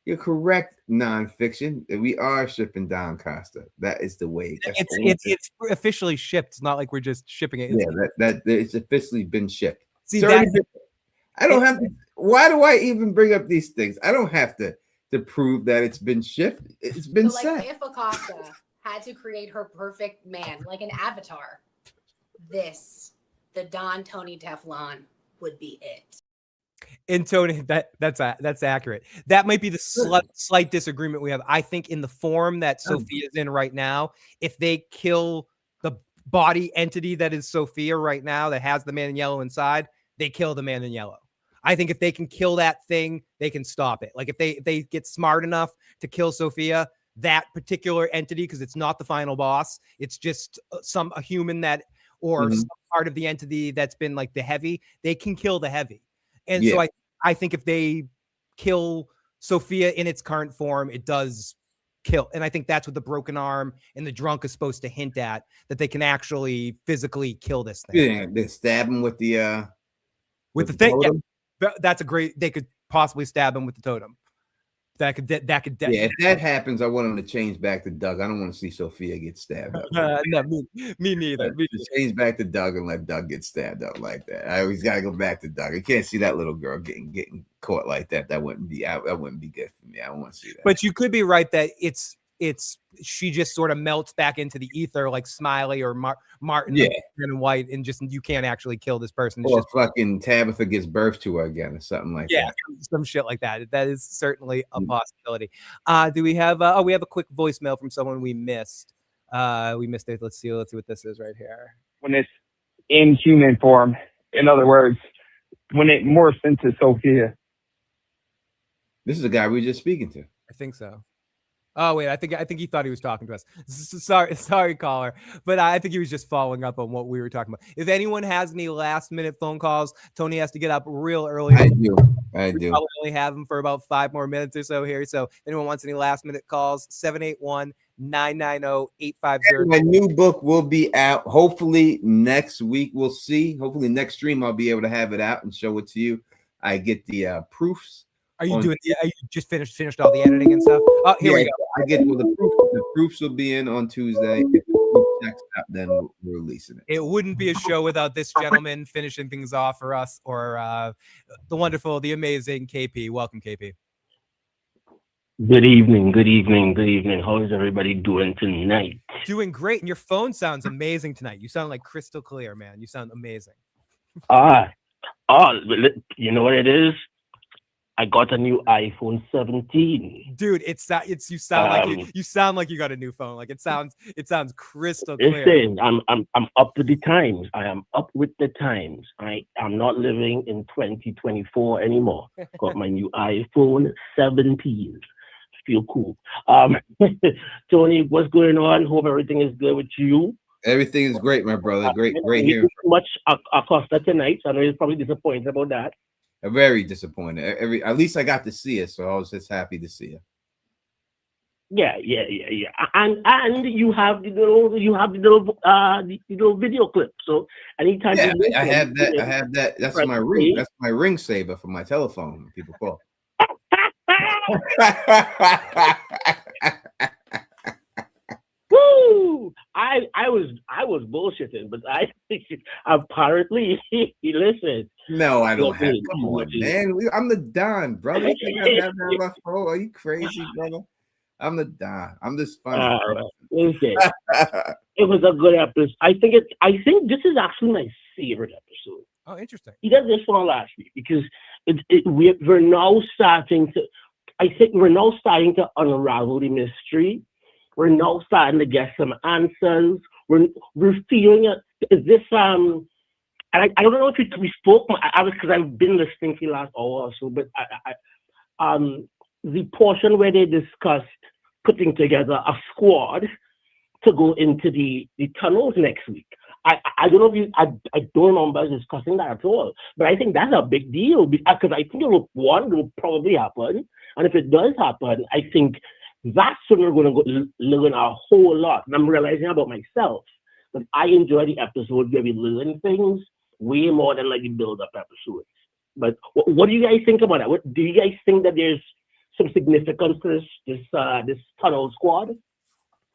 You're correct. Nonfiction. We are shipping Don Costa. That is the way. It's officially shipped. It's not like we're just shipping it. Yeah, it's officially been shipped. See, I don't have to. Why do I even bring up these things? I don't have to prove that it's been shipped. It's been said. If Acosta had to create her perfect man, like an avatar, the Don Tony Teflon would be it. And Tony, that's accurate. That might be the slight disagreement we have. I think in the form that Sophia's in right now, if they kill the body entity that is Sophia right now, that has the man in yellow inside, they kill the man in yellow. I think if they can kill that thing, they can stop it. Like if they get smart enough to kill Sophia, that particular entity, because it's not the final boss, it's just a human that, or some part of the entity that's been like the heavy, they can kill the heavy. And so I think if they kill Sophia in its current form, it does kill. And I think that's what the broken arm and the drunk is supposed to hint at, that they can actually physically kill this thing. Yeah, they stab him with the thing. Yeah, that's a great. They could possibly stab him with the totem. That could. If that happens, I want him to change back to Doug. I don't want to see Sophia get stabbed up. No, me neither. Change back to Doug and let Doug get stabbed up like that. I always got to go back to Doug. I can't see that little girl getting caught like that. That wouldn't be good for me. I don't want to see that. But you could be right that she just sort of melts back into the ether like Smiley or Martin and White, and just you can't actually kill this person. Or fucking Tabitha gives birth to her again or something like that. Some shit like that. That is certainly a possibility. Do we have we have a quick voicemail from someone we missed. We missed it. Let's see what this is right here. When it's in human form, in other words, when it morphs into Sophia. This is the guy we were just speaking to. I think so. Oh wait, I think he thought he was talking to us. Sorry, caller, but I think he was just following up on what we were talking about. If anyone has any last-minute phone calls, Tony has to get up real early. I do. We probably only have him for about 5 more minutes or so here. So, if anyone wants any last-minute calls, 781-990-850. My new book will be out hopefully next week. We'll see. Hopefully next stream I'll be able to have it out and show it to you. I get the proofs. Are you just finished all the editing and stuff? Oh, here we go. I get the proofs will be in on Tuesday. If the proof checks out, then we're releasing it. It wouldn't be a show without this gentleman finishing things off for us, or the wonderful, the amazing KP. Welcome, KP. Good evening. How is everybody doing tonight? Doing great. And your phone sounds amazing tonight. You sound like crystal clear, man. You sound amazing. You know what it is? I got a new iPhone 17. Dude, you sound like you got a new phone. Like it sounds crystal clear. Listen, I'm up to the times. I am up with the times. I'm not living in 2024 anymore. Got my new iPhone 17. Feel cool. Tony, what's going on? Hope everything is good with you. Everything is great, my brother. Great here. Much Acosta tonight, so I know you're probably disappointed about that. Very disappointed. At least I got to see it, so I was just happy to see it. Yeah. And you have the little video clip. So anytime Yeah, you listen, I have that. you I have that. That's press my ring. play. That's my ring saver for my telephone. People call. Woo! I was bullshitting, but I apparently listen. No, I don't have. Lovely, Come on, lovely. man. I'm the Don, brother. You think I have that left? Oh, are you crazy, brother? I'm the Don. I'm this funny. Listen, it was a good episode. I think this is actually my favorite episode. Oh, interesting. Either this one or last week, because we're now starting to. I think we're now starting to unravel the mystery. We're now starting to get some answers. We're feeling it. Is this And I don't know if we spoke. I was, because I've been listening for the last hour or so, but the portion where they discussed putting together a squad to go into the tunnels next week. I don't know if I don't remember discussing that at all, but I think that's a big deal because I think it will probably happen, and if it does happen, I think that's when we're going to learn a whole lot. And I'm realizing about myself that I enjoy the episodes where we learn things way more than like the build-up episodes. But what do you guys think about that? What do you guys think that there's some significance to this tunnel squad?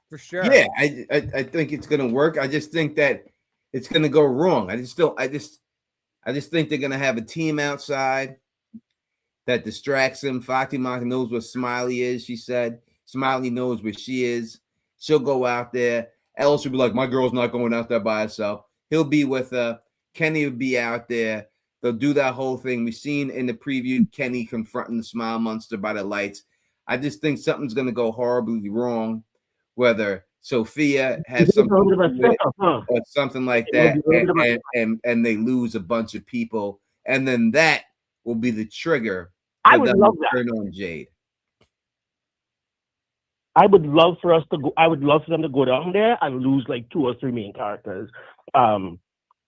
For sure. Yeah, I think it's gonna work. I just think that it's gonna go wrong. I just think they're gonna have a team outside that distracts him. Fatima knows what Smiley is, she said. Smiley knows where she is. She'll go out there. Ellis will be like, my girl's not going out there by herself. He'll be with her. Kenny will be out there. They'll do that whole thing. We've seen in the preview Kenny confronting the Smile Monster by the lights. I just think something's going to go horribly wrong, whether Sophia has something to do with it or something like that, and they lose a bunch of people. And then that will be the trigger for them to turn on Jade. I would love for them to go down there and lose like 2 or 3 main characters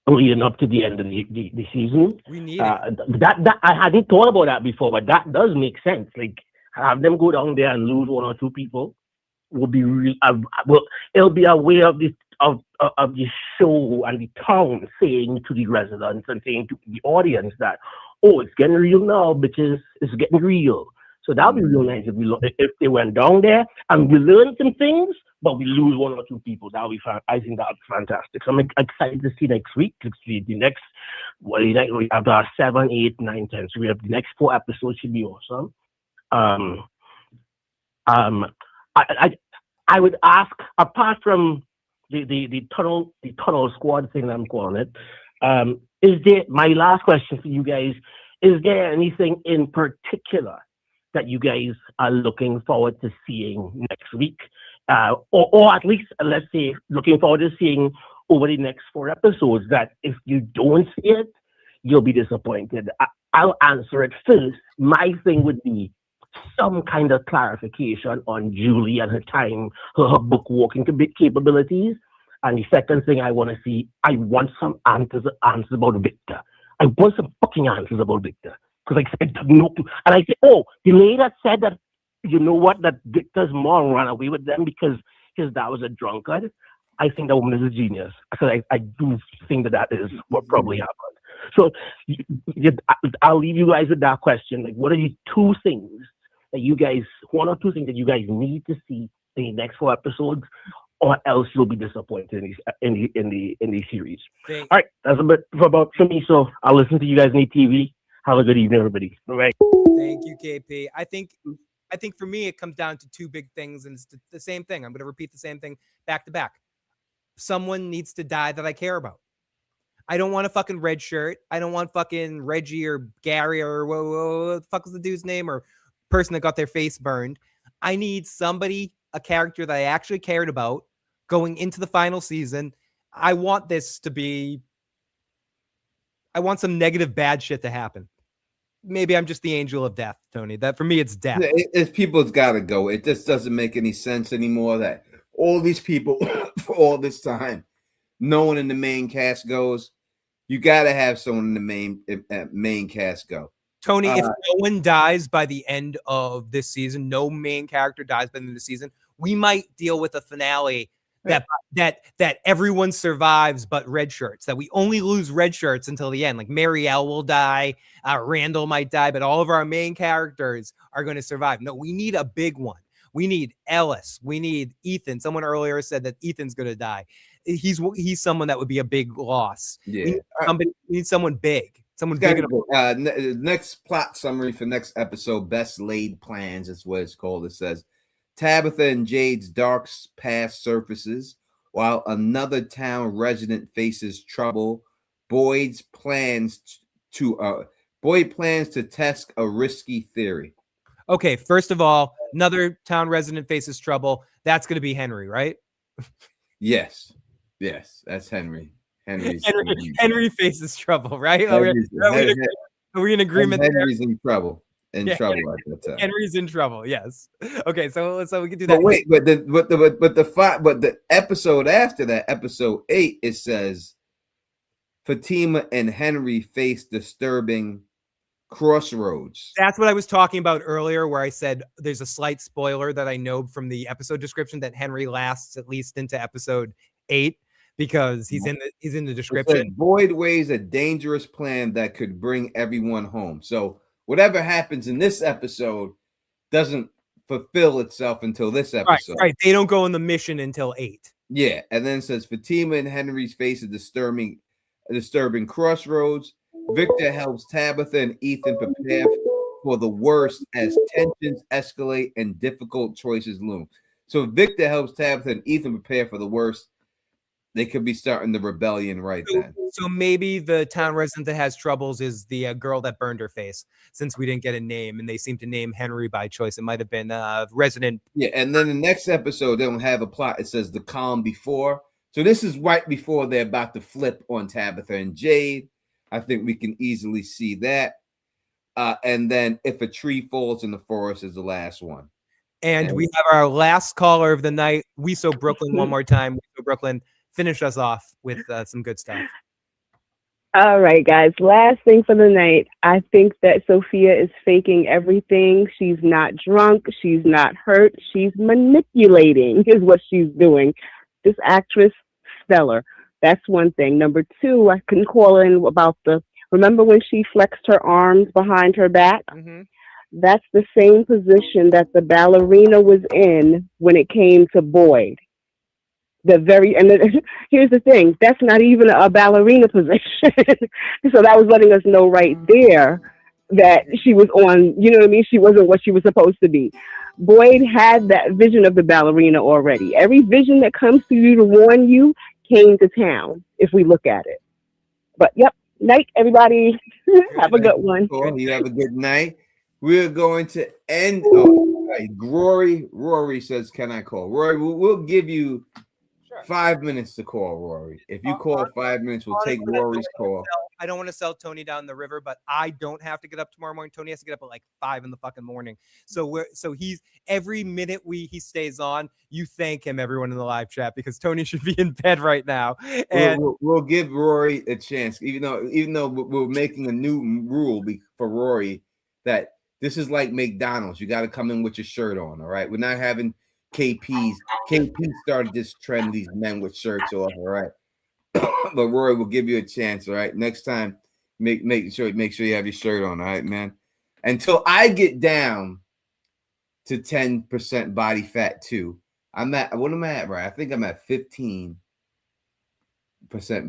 leading up to the end of the season. We need it. That I hadn't thought about that before, but that does make sense. Like, have them go down there and lose 1 or 2 people will be real. It'll be a way of the show and the town saying to the residents and saying to the audience that, oh, it's getting real now, bitches. It's getting real. So that would be real nice if they went down there and we learn some things, but we lose 1 or 2 people. That would be fun. I think that would be fantastic. So I'm excited to see next week. To see the next, we have our 7, 8, 9, 10. So we have the next 4 episodes should be awesome. I would ask, apart from the tunnel squad thing that I'm calling it, my last question for you guys, is there anything in particular that you guys are looking forward to seeing next week? Or at least, let's say, looking forward to seeing over the next 4 episodes that if you don't see it, you'll be disappointed. I'll answer it first. My thing would be some kind of clarification on Julie and her book walking capabilities. And the second thing I want to see, I want some answers about Victor. I want some fucking answers about Victor. Because I said no. And I said, oh, the lady that said that, you know what, that Victor's mom ran away with them because his dad was a drunkard. I think that woman is a genius. Because I do think that is what probably happened. So I'll leave you guys with that question. Like, what are the 2 things that you guys, 1 or 2 things that you guys need to see in the next 4 episodes, or else you'll be disappointed in the series? All right, that's a bit about for me. So I'll listen to you guys on TV. Have a good evening, everybody. Bye. Thank you, KP. I think for me it comes down to 2 big things, and it's the same thing. I'm going to repeat the same thing back to back. Someone needs to die that I care about. I don't want a fucking red shirt. I don't want fucking Reggie or Gary or what the fuck was the dude's name or person that got their face burned. I need somebody, a character that I actually cared about going into the final season. I want some negative bad shit to happen. Maybe I'm just the angel of death, Tony. That for me, it's death. It's people's got to go. It just doesn't make any sense anymore that all these people for all this time, no one in the main cast goes. You got to have someone in the main cast go. Tony, if no one dies by the end of this season, no main character dies by the end of the season, we might deal with a finale that everyone survives but red shirts, that we only lose red shirts until the end. Like Marielle will die, Randall might die, but all of our main characters are going to survive. No, we need a big one. We need Ellis. We need Ethan. Someone earlier said that Ethan's going to die. He's someone that would be a big loss. Yeah. We need someone big. Someone big enough. Next plot summary for next episode, Best Laid Plans is what it's called. It says Tabitha and Jade's dark past surfaces while another town resident faces trouble. Boyd plans to test a risky theory. Okay, first of all, another town resident faces trouble. That's going to be Henry, right? Yes, that's Henry. Henry faces trouble, right? Are we in agreement? Henry's in trouble. Trouble at that time. Henry's in trouble. Yes. Okay, so we can do that. But wait, the episode after that, episode 8, it says Fatima and Henry face disturbing crossroads. That's what I was talking about earlier, where I said there's a slight spoiler that I know from the episode description that Henry lasts at least into episode 8 because he's in the description. Boyd weighs a dangerous plan that could bring everyone home. So whatever happens in this episode doesn't fulfill itself until this episode. Right. They don't go on the mission until 8. Yeah, and then it says Fatima and Henry's face a disturbing crossroads. Victor helps Tabitha and Ethan prepare for the worst as tensions escalate and difficult choices loom. So Victor helps Tabitha and Ethan prepare for the worst. They could be starting the rebellion then. So maybe the town resident that has troubles is the girl that burned her face, since we didn't get a name and they seem to name Henry by choice. It might have been resident. Yeah, and then the next episode, they don't have a plot. It says the calm before. So this is right before they're about to flip on Tabitha and Jade. I think we can easily see that. And then if a tree falls in the forest is the last one. And we have our last caller of the night. We So Brooklyn one more time. We So Brooklyn, finish us off with some good stuff. All right, guys. Last thing for the night. I think that Sophia is faking everything. She's not drunk. She's not hurt. She's manipulating is what she's doing. This actress, stellar. That's one thing. Number 2, I can call in about remember when she flexed her arms behind her back? Mm-hmm. That's the same position that the ballerina was in when it came to Boyd. Here's the thing, that's not even a ballerina position. So that was letting us know right there that she was on, you know what I mean? She wasn't what she was supposed to be. Boyd had that vision of the ballerina already. Every vision that comes to you to warn you came to town, if we look at it. But yep, night, everybody. Have a good one. You have a good night. We're going to end. Rory says, can I call? Rory, we'll give you 5 minutes to call, Rory. If you call 5 minutes, we'll take Rory's call. I don't want to sell Tony down the river, but I don't have to get up tomorrow morning. Tony has to get up at like 5 in the fucking morning. So he's every minute he stays on, you thank him, everyone in the live chat, because Tony should be in bed right now. And we'll give Rory a chance, even though we're making a new rule for Rory that this is like McDonald's. You got to come in with your shirt on. All right, we're not having KPs. KP started this trend of these men with shirts off. All right. But Roy will give you a chance, all right? Next time, make sure you have your shirt on, all right, man? Until I get down to 10% body fat too. What am I at, right? I think I'm at 15%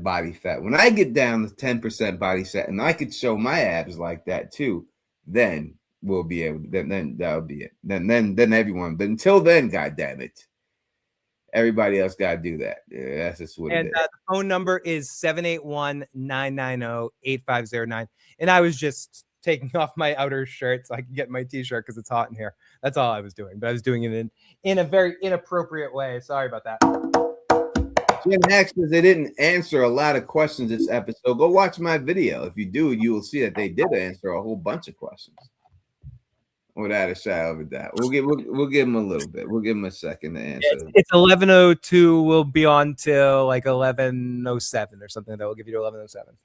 body fat. When I get down to 10% body fat and I could show my abs like that too, then we'll be able then that'll be it. Then everyone. But until then, God damn it. Everybody else got to do that. Yeah, that's just what it is. The phone number is 781-990-8509. And I was just taking off my outer shirt so I can get my t-shirt because it's hot in here. That's all I was doing. But I was doing it in a very inappropriate way. Sorry about that. Jim Hacks says they didn't answer a lot of questions this episode. Go watch my video. If you do, you will see that they did answer a whole bunch of questions. Without a shadow of a doubt. We'll give them a little bit. We'll give them a second to answer. It's 11:02. We'll be on till like 11:07 or something. That will give you to 11:07.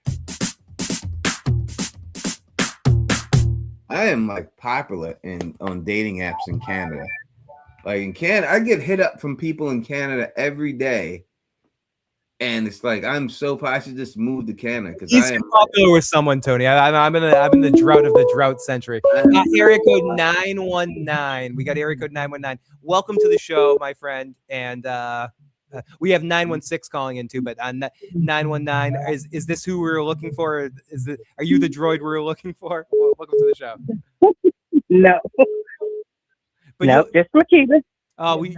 I am like popular on dating apps in Canada. Like in Canada, I get hit up from people in Canada every day, and it's like I'm so I should just move to Canada because He's I am popular with someone, Tony. I'm in the drought of the drought century. Area code 919. We got area code 919. Welcome to the show, my friend. And we have 916 calling in too, but 919 is this who we're looking for? Are you the droid we're looking for? Welcome to the show. No. But no, just Makita.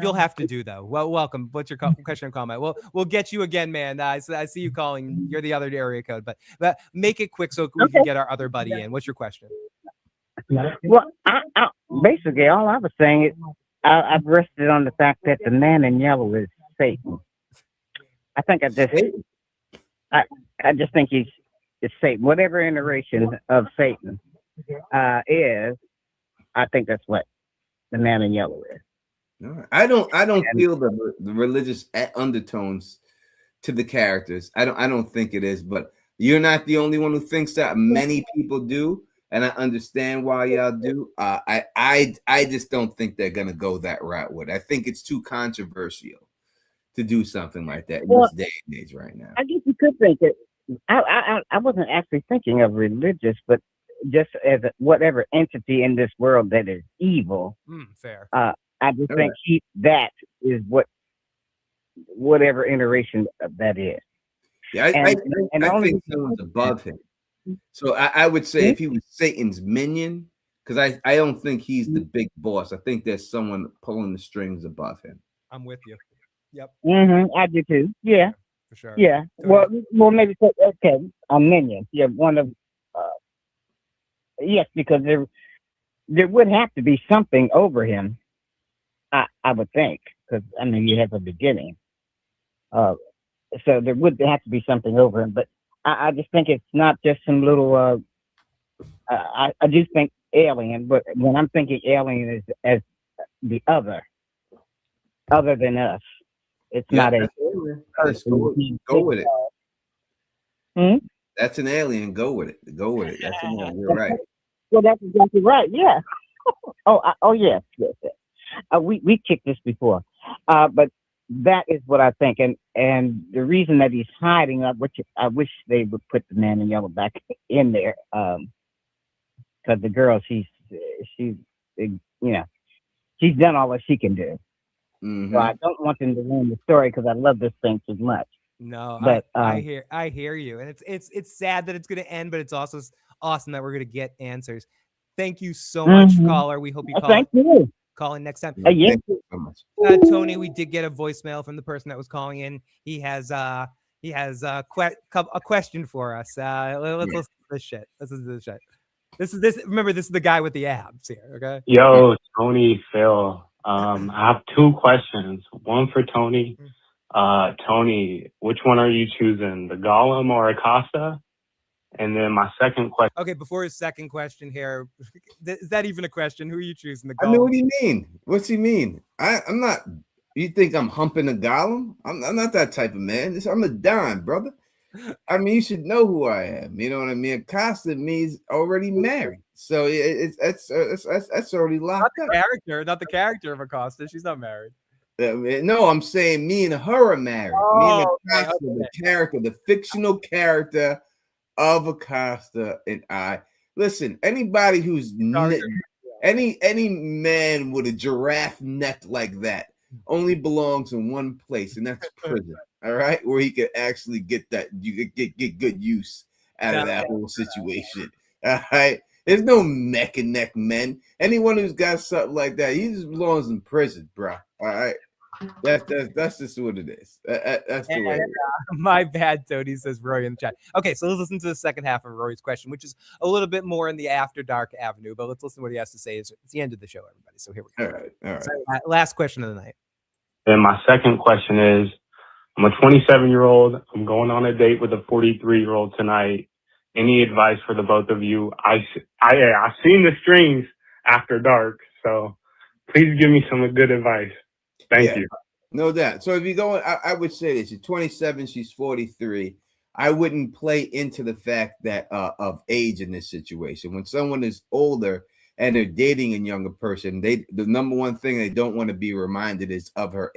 You'll have to do though. Well, welcome. What's your question or comment? We'll get you again, man. I see you calling. You're the other area code, but make it quick so we can get our other buddy in. What's your question? Well, I basically all I was saying is I've rested on the fact that the man in yellow is Satan. I think I just think it's Satan. Whatever iteration of Satan is, I think that's what the man in yellow is. No, I don't feel the religious undertones to the characters. I don't think it is, but you're not the only one who thinks that. Many people do, and I understand why y'all do. I just don't think they're gonna go that route with it. I think it's too controversial to do something like that in this day and age right now. I guess you could think it. I wasn't actually thinking of religious, but just as whatever entity in this world that is evil. Fair. I just think that is whatever iteration of that is. Yeah, I think someone's above him. So I would say if he was Satan's minion, because I don't think he's the big boss. I think there's someone pulling the strings above him. I'm with you. Yep. I do too. Yeah. For sure. Yeah. Well, maybe okay. A minion. Yeah, one of. Yes, because there would have to be something over him. I would think, because I mean you have a beginning, so there would have to be something over him. But I just think it's not just some little. I do think alien, but when I'm thinking alien is as the other than us. It's not a person. Go with it. That's an alien. Go with it. That's an alien. You're right. Well, that's exactly right. Yeah. Yes. We kicked this before, but that is what I think, and the reason that he's hiding up, which I wish they would put the man in yellow back in there, because the girl, she's done all that she can do. So I don't want them to ruin the story because I love this thing too much. No, but I hear you, and it's sad that it's going to end, but it's also awesome that we're going to get answers. Thank you so much, caller. We hope you call. Thank you. Call in next time. Yes. Tony, we did get a voicemail from the person that was calling in. He has a question for us. Let's listen to this shit. Listen to this shit. This. Remember, this is the guy with the abs here. Okay. Yo, Tony, Phil. I have two questions. One for Tony. Tony, which one are you choosing, the Golem or Acosta? And then my second question. Okay, before his second question here, is that even a question? Who are you choosing? The Golem? I mean, what do you mean? What's he mean? I'm not. You think I'm humping a Golem? I'm not that type of man. I'm a Don, brother. I mean, you should know who I am. You know what I mean? Acosta means already married, so that's already locked up. Not the character of Acosta. She's not married. No, I'm saying me and her are married. Me and Acosta, the character, the fictional character of Acosta and I. Listen, anybody who's any man with a giraffe neck like that only belongs in one place, and that's prison. All right, where he could actually get that, you could get good use out of that whole situation. All right, there's no neck and neck men. Anyone who's got something like that, he just belongs in prison, bro. All right. That's just what it is. That's the way it is. My bad, Tony, says Roy in the chat. Okay, so let's listen to the second half of Roy's question, which is a little bit more in the After Dark avenue, but let's listen to what he has to say. It's the end of the show, everybody. So here we go. All right. So, last question of the night. And my second question is, I'm a 27-year-old. I'm going on a date with a 43-year-old tonight. Any advice for the both of you? I've seen the streams After Dark, so please give me some good advice. Thank you. No doubt. So if you go, I would say this: you're 27, she's 43. I wouldn't play into the fact that of age in this situation. When someone is older and they're dating a younger person, the number one thing they don't want to be reminded is of their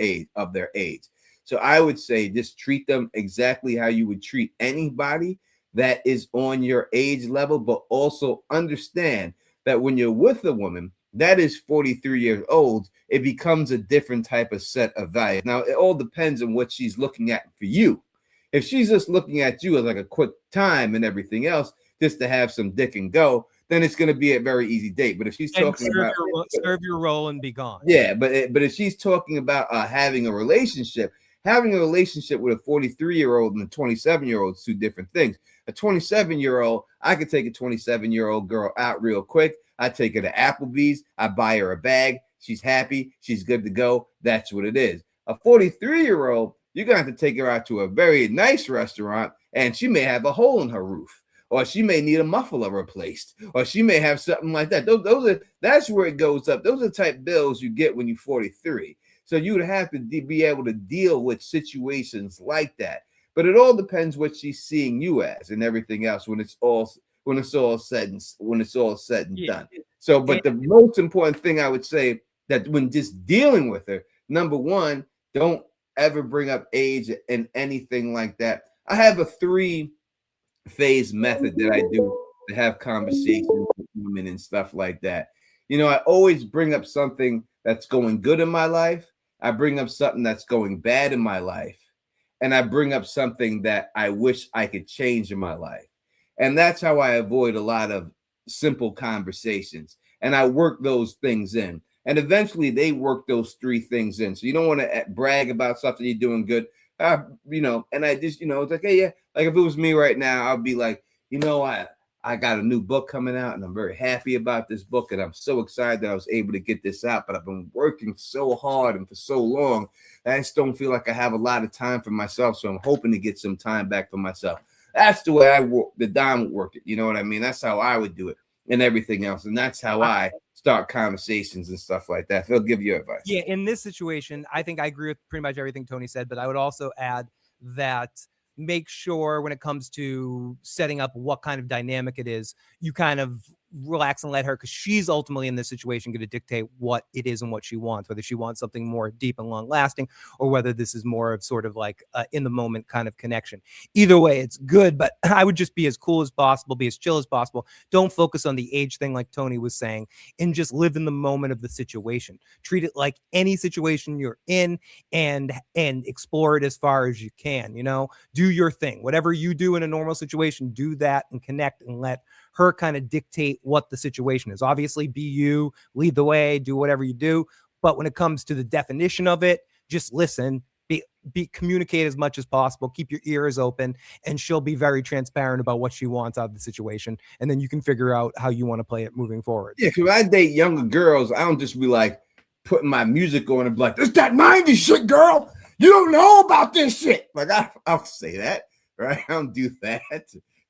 age. So I would say just treat them exactly how you would treat anybody that is on your age level, but also understand that when you're with a woman that is 43 years old, it becomes a different type of set of values. Now, it all depends on what she's looking at for you. If she's just looking at you as like a quick time and everything else, just to have some dick and go, then it's going to be a very easy date. But if she's talking about serve your role and be gone. Yeah, but if she's talking about having a relationship with a 43-year-old and a 27-year-old is two different things. A 27-year-old, I could take a 27-year-old girl out real quick. I take her to Applebee's. I buy her a bag. She's happy. She's good to go. That's what it is. A 43-year-old, you're going to have to take her out to a very nice restaurant, and she may have a hole in her roof, or she may need a muffler replaced, or she may have something like that. That's where it goes up. Those are the type bills you get when you're 43. So you would have to be able to deal with situations like that. But it all depends what she's seeing you as and everything else when it's all said and done. So, but the most important thing I would say that when just dealing with her, number one, don't ever bring up age and anything like that. I have a 3-phase method that I do to have conversations with women and stuff like that. I always bring up something that's going good in my life. I bring up something that's going bad in my life. And I bring up something that I wish I could change in my life. And that's how I avoid a lot of simple conversations. And I work those things in. And eventually they work those 3 things in. So you don't want to brag about something you're doing good. And I just, it's like, hey, yeah. Like if it was me right now, I'd be like, I got a new book coming out and I'm very happy about this book. And I'm so excited that I was able to get this out. But I've been working so hard and for so long, I just don't feel like I have a lot of time for myself. So I'm hoping to get some time back for myself. That's the way the Don would work it. You know what I mean? That's how I would do it and everything else. And that's how I start conversations and stuff like that. They'll give you advice. Yeah, in this situation, I think I agree with pretty much everything Tony said, but I would also add that make sure when it comes to setting up what kind of dynamic it is, you kind of relax and let her, because she's ultimately in this situation going to dictate what it is and what she wants, whether she wants something more deep and long lasting or whether this is more of sort of like in the moment kind of connection. Either way, it's good, but I would just be as cool as possible, be as chill as possible. Don't focus on the age thing like Tony was saying, and just live in the moment of the situation. Treat it like any situation you're in and explore it as far as you can. Do your thing. Whatever you do in a normal situation, do that and connect and let her kind of dictate what the situation is. Obviously, be you, lead the way, do whatever you do. But when it comes to the definition of it, just listen, communicate as much as possible, keep your ears open, and she'll be very transparent about what she wants out of the situation. And then you can figure out how you want to play it moving forward. Yeah, because when I date younger girls, I don't just be like putting my music on and be like, "It's that 90s shit, girl. You don't know about this shit." Like I'll say that, right? I don't do that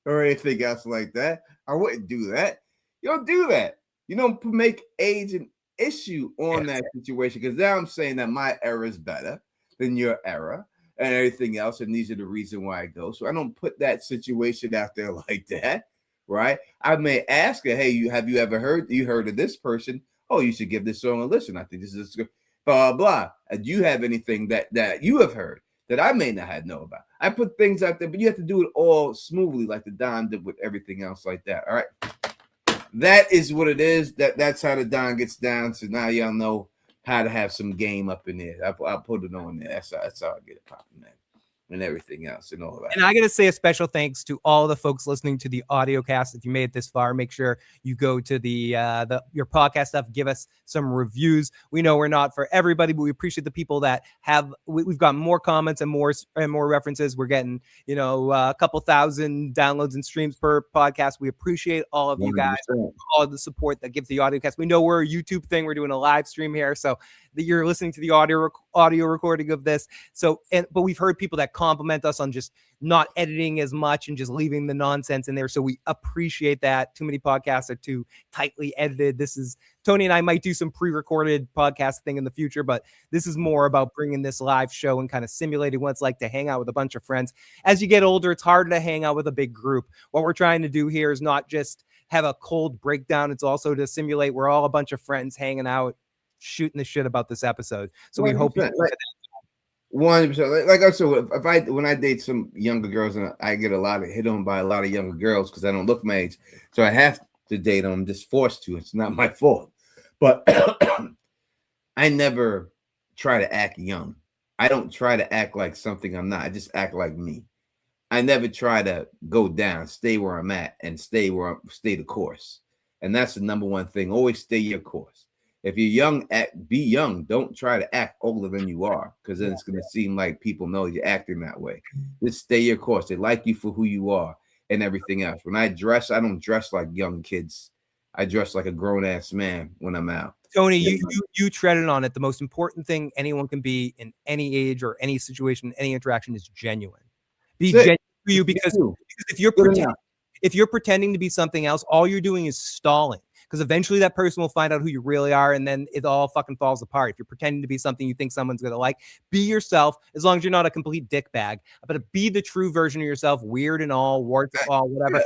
or anything else like that. I wouldn't do that. You don't do that. You don't make age an issue on that situation, because now I'm saying that my era is better than your era and everything else, and these are the reason why I go. So I don't put that situation out there like that, right? I may ask her, "Hey, have you ever heard of this person? Oh, you should give this song a listen. I think this is blah blah. Do you have anything that you have heard that I may not have know about?" I put things out there, but you have to do it all smoothly, like the Don did with everything else like that. All right. That is what it is. That's how the Don gets down. So now y'all know how to have some game up in there. I'll put it on there. That's how I get it popping, man. And everything else and all that. And I got to say a special thanks to all the folks listening to the audio cast. If you made it this far, make sure you go to your podcast stuff, give us some reviews. We know we're not for everybody, but we appreciate the people that have. We've got more comments and more references. We're getting a couple thousand downloads and streams per podcast. We appreciate all of you guys, 100%. All of the support that gives the audio cast. We know we're a YouTube thing. We're doing a live stream here, so that you're listening to the audio audio recording of this. So, but we've heard people that compliment us on just not editing as much and just leaving the nonsense in there. So we appreciate that. Too many podcasts are too tightly edited. This is Tony and I might do some pre-recorded podcast thing in the future, but this is more about bringing this live show and kind of simulating what it's like to hang out with a bunch of friends. As you get older, it's harder to hang out with a big group. What we're trying to do here is not just have a cold breakdown. It's also to simulate we're all a bunch of friends hanging out, shooting the shit about this episode. So we hope you 100%. Like I said, when I date some younger girls and I get a lot of hit on by a lot of younger girls because I don't look my age, so I have to date them. I'm just forced to. It's not my fault. But I never try to act young. I don't try to act like something I'm not. I just act like me. I never try to go down, stay where I'm at, and stay the course. And that's the number one thing. Always stay your course. If you're young, be young. Don't try to act older than you are, because then it's going to seem like people know you're acting that way. Just stay your course. They like you for who you are and everything else. When I dress, I don't dress like young kids. I dress like a grown-ass man when I'm out. Tony, you treaded on it. The most important thing anyone can be in any age or any situation, any interaction is genuine. Be genuine for you, because if you're pretending to be something else, all you're doing is stalling. Because eventually that person will find out who you really are, and then it all fucking falls apart. If you're pretending to be something you think someone's gonna like, be yourself, as long as you're not a complete dickbag. But be the true version of yourself, weird and all, warts and all, whatever.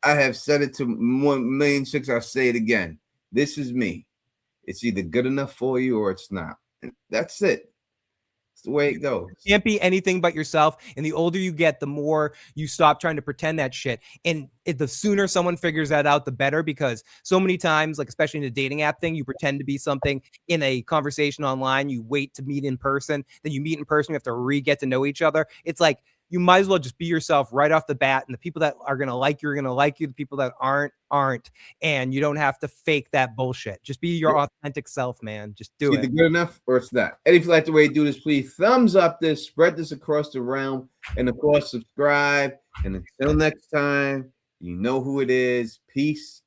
I have said it to 1,000,006. I'll say it again. This is me. It's either good enough for you or it's not. And that's it. It's the way it goes. You can't be anything but yourself. And the older you get, the more you stop trying to pretend that shit. And the sooner someone figures that out, the better, because so many times, like especially in the dating app thing, you pretend to be something in a conversation online. You wait to meet in person. Then you meet in person. You have to get to know each other. It's like, you might as well just be yourself right off the bat. And the people that are going to like you are going to like you. The people that aren't. And you don't have to fake that bullshit. Just be your authentic self, man. Just do It's it. either good enough or it's not. And if you like the way you do this, please thumbs up this, spread this across the realm, and of course, subscribe. And until next time, you know who it is. Peace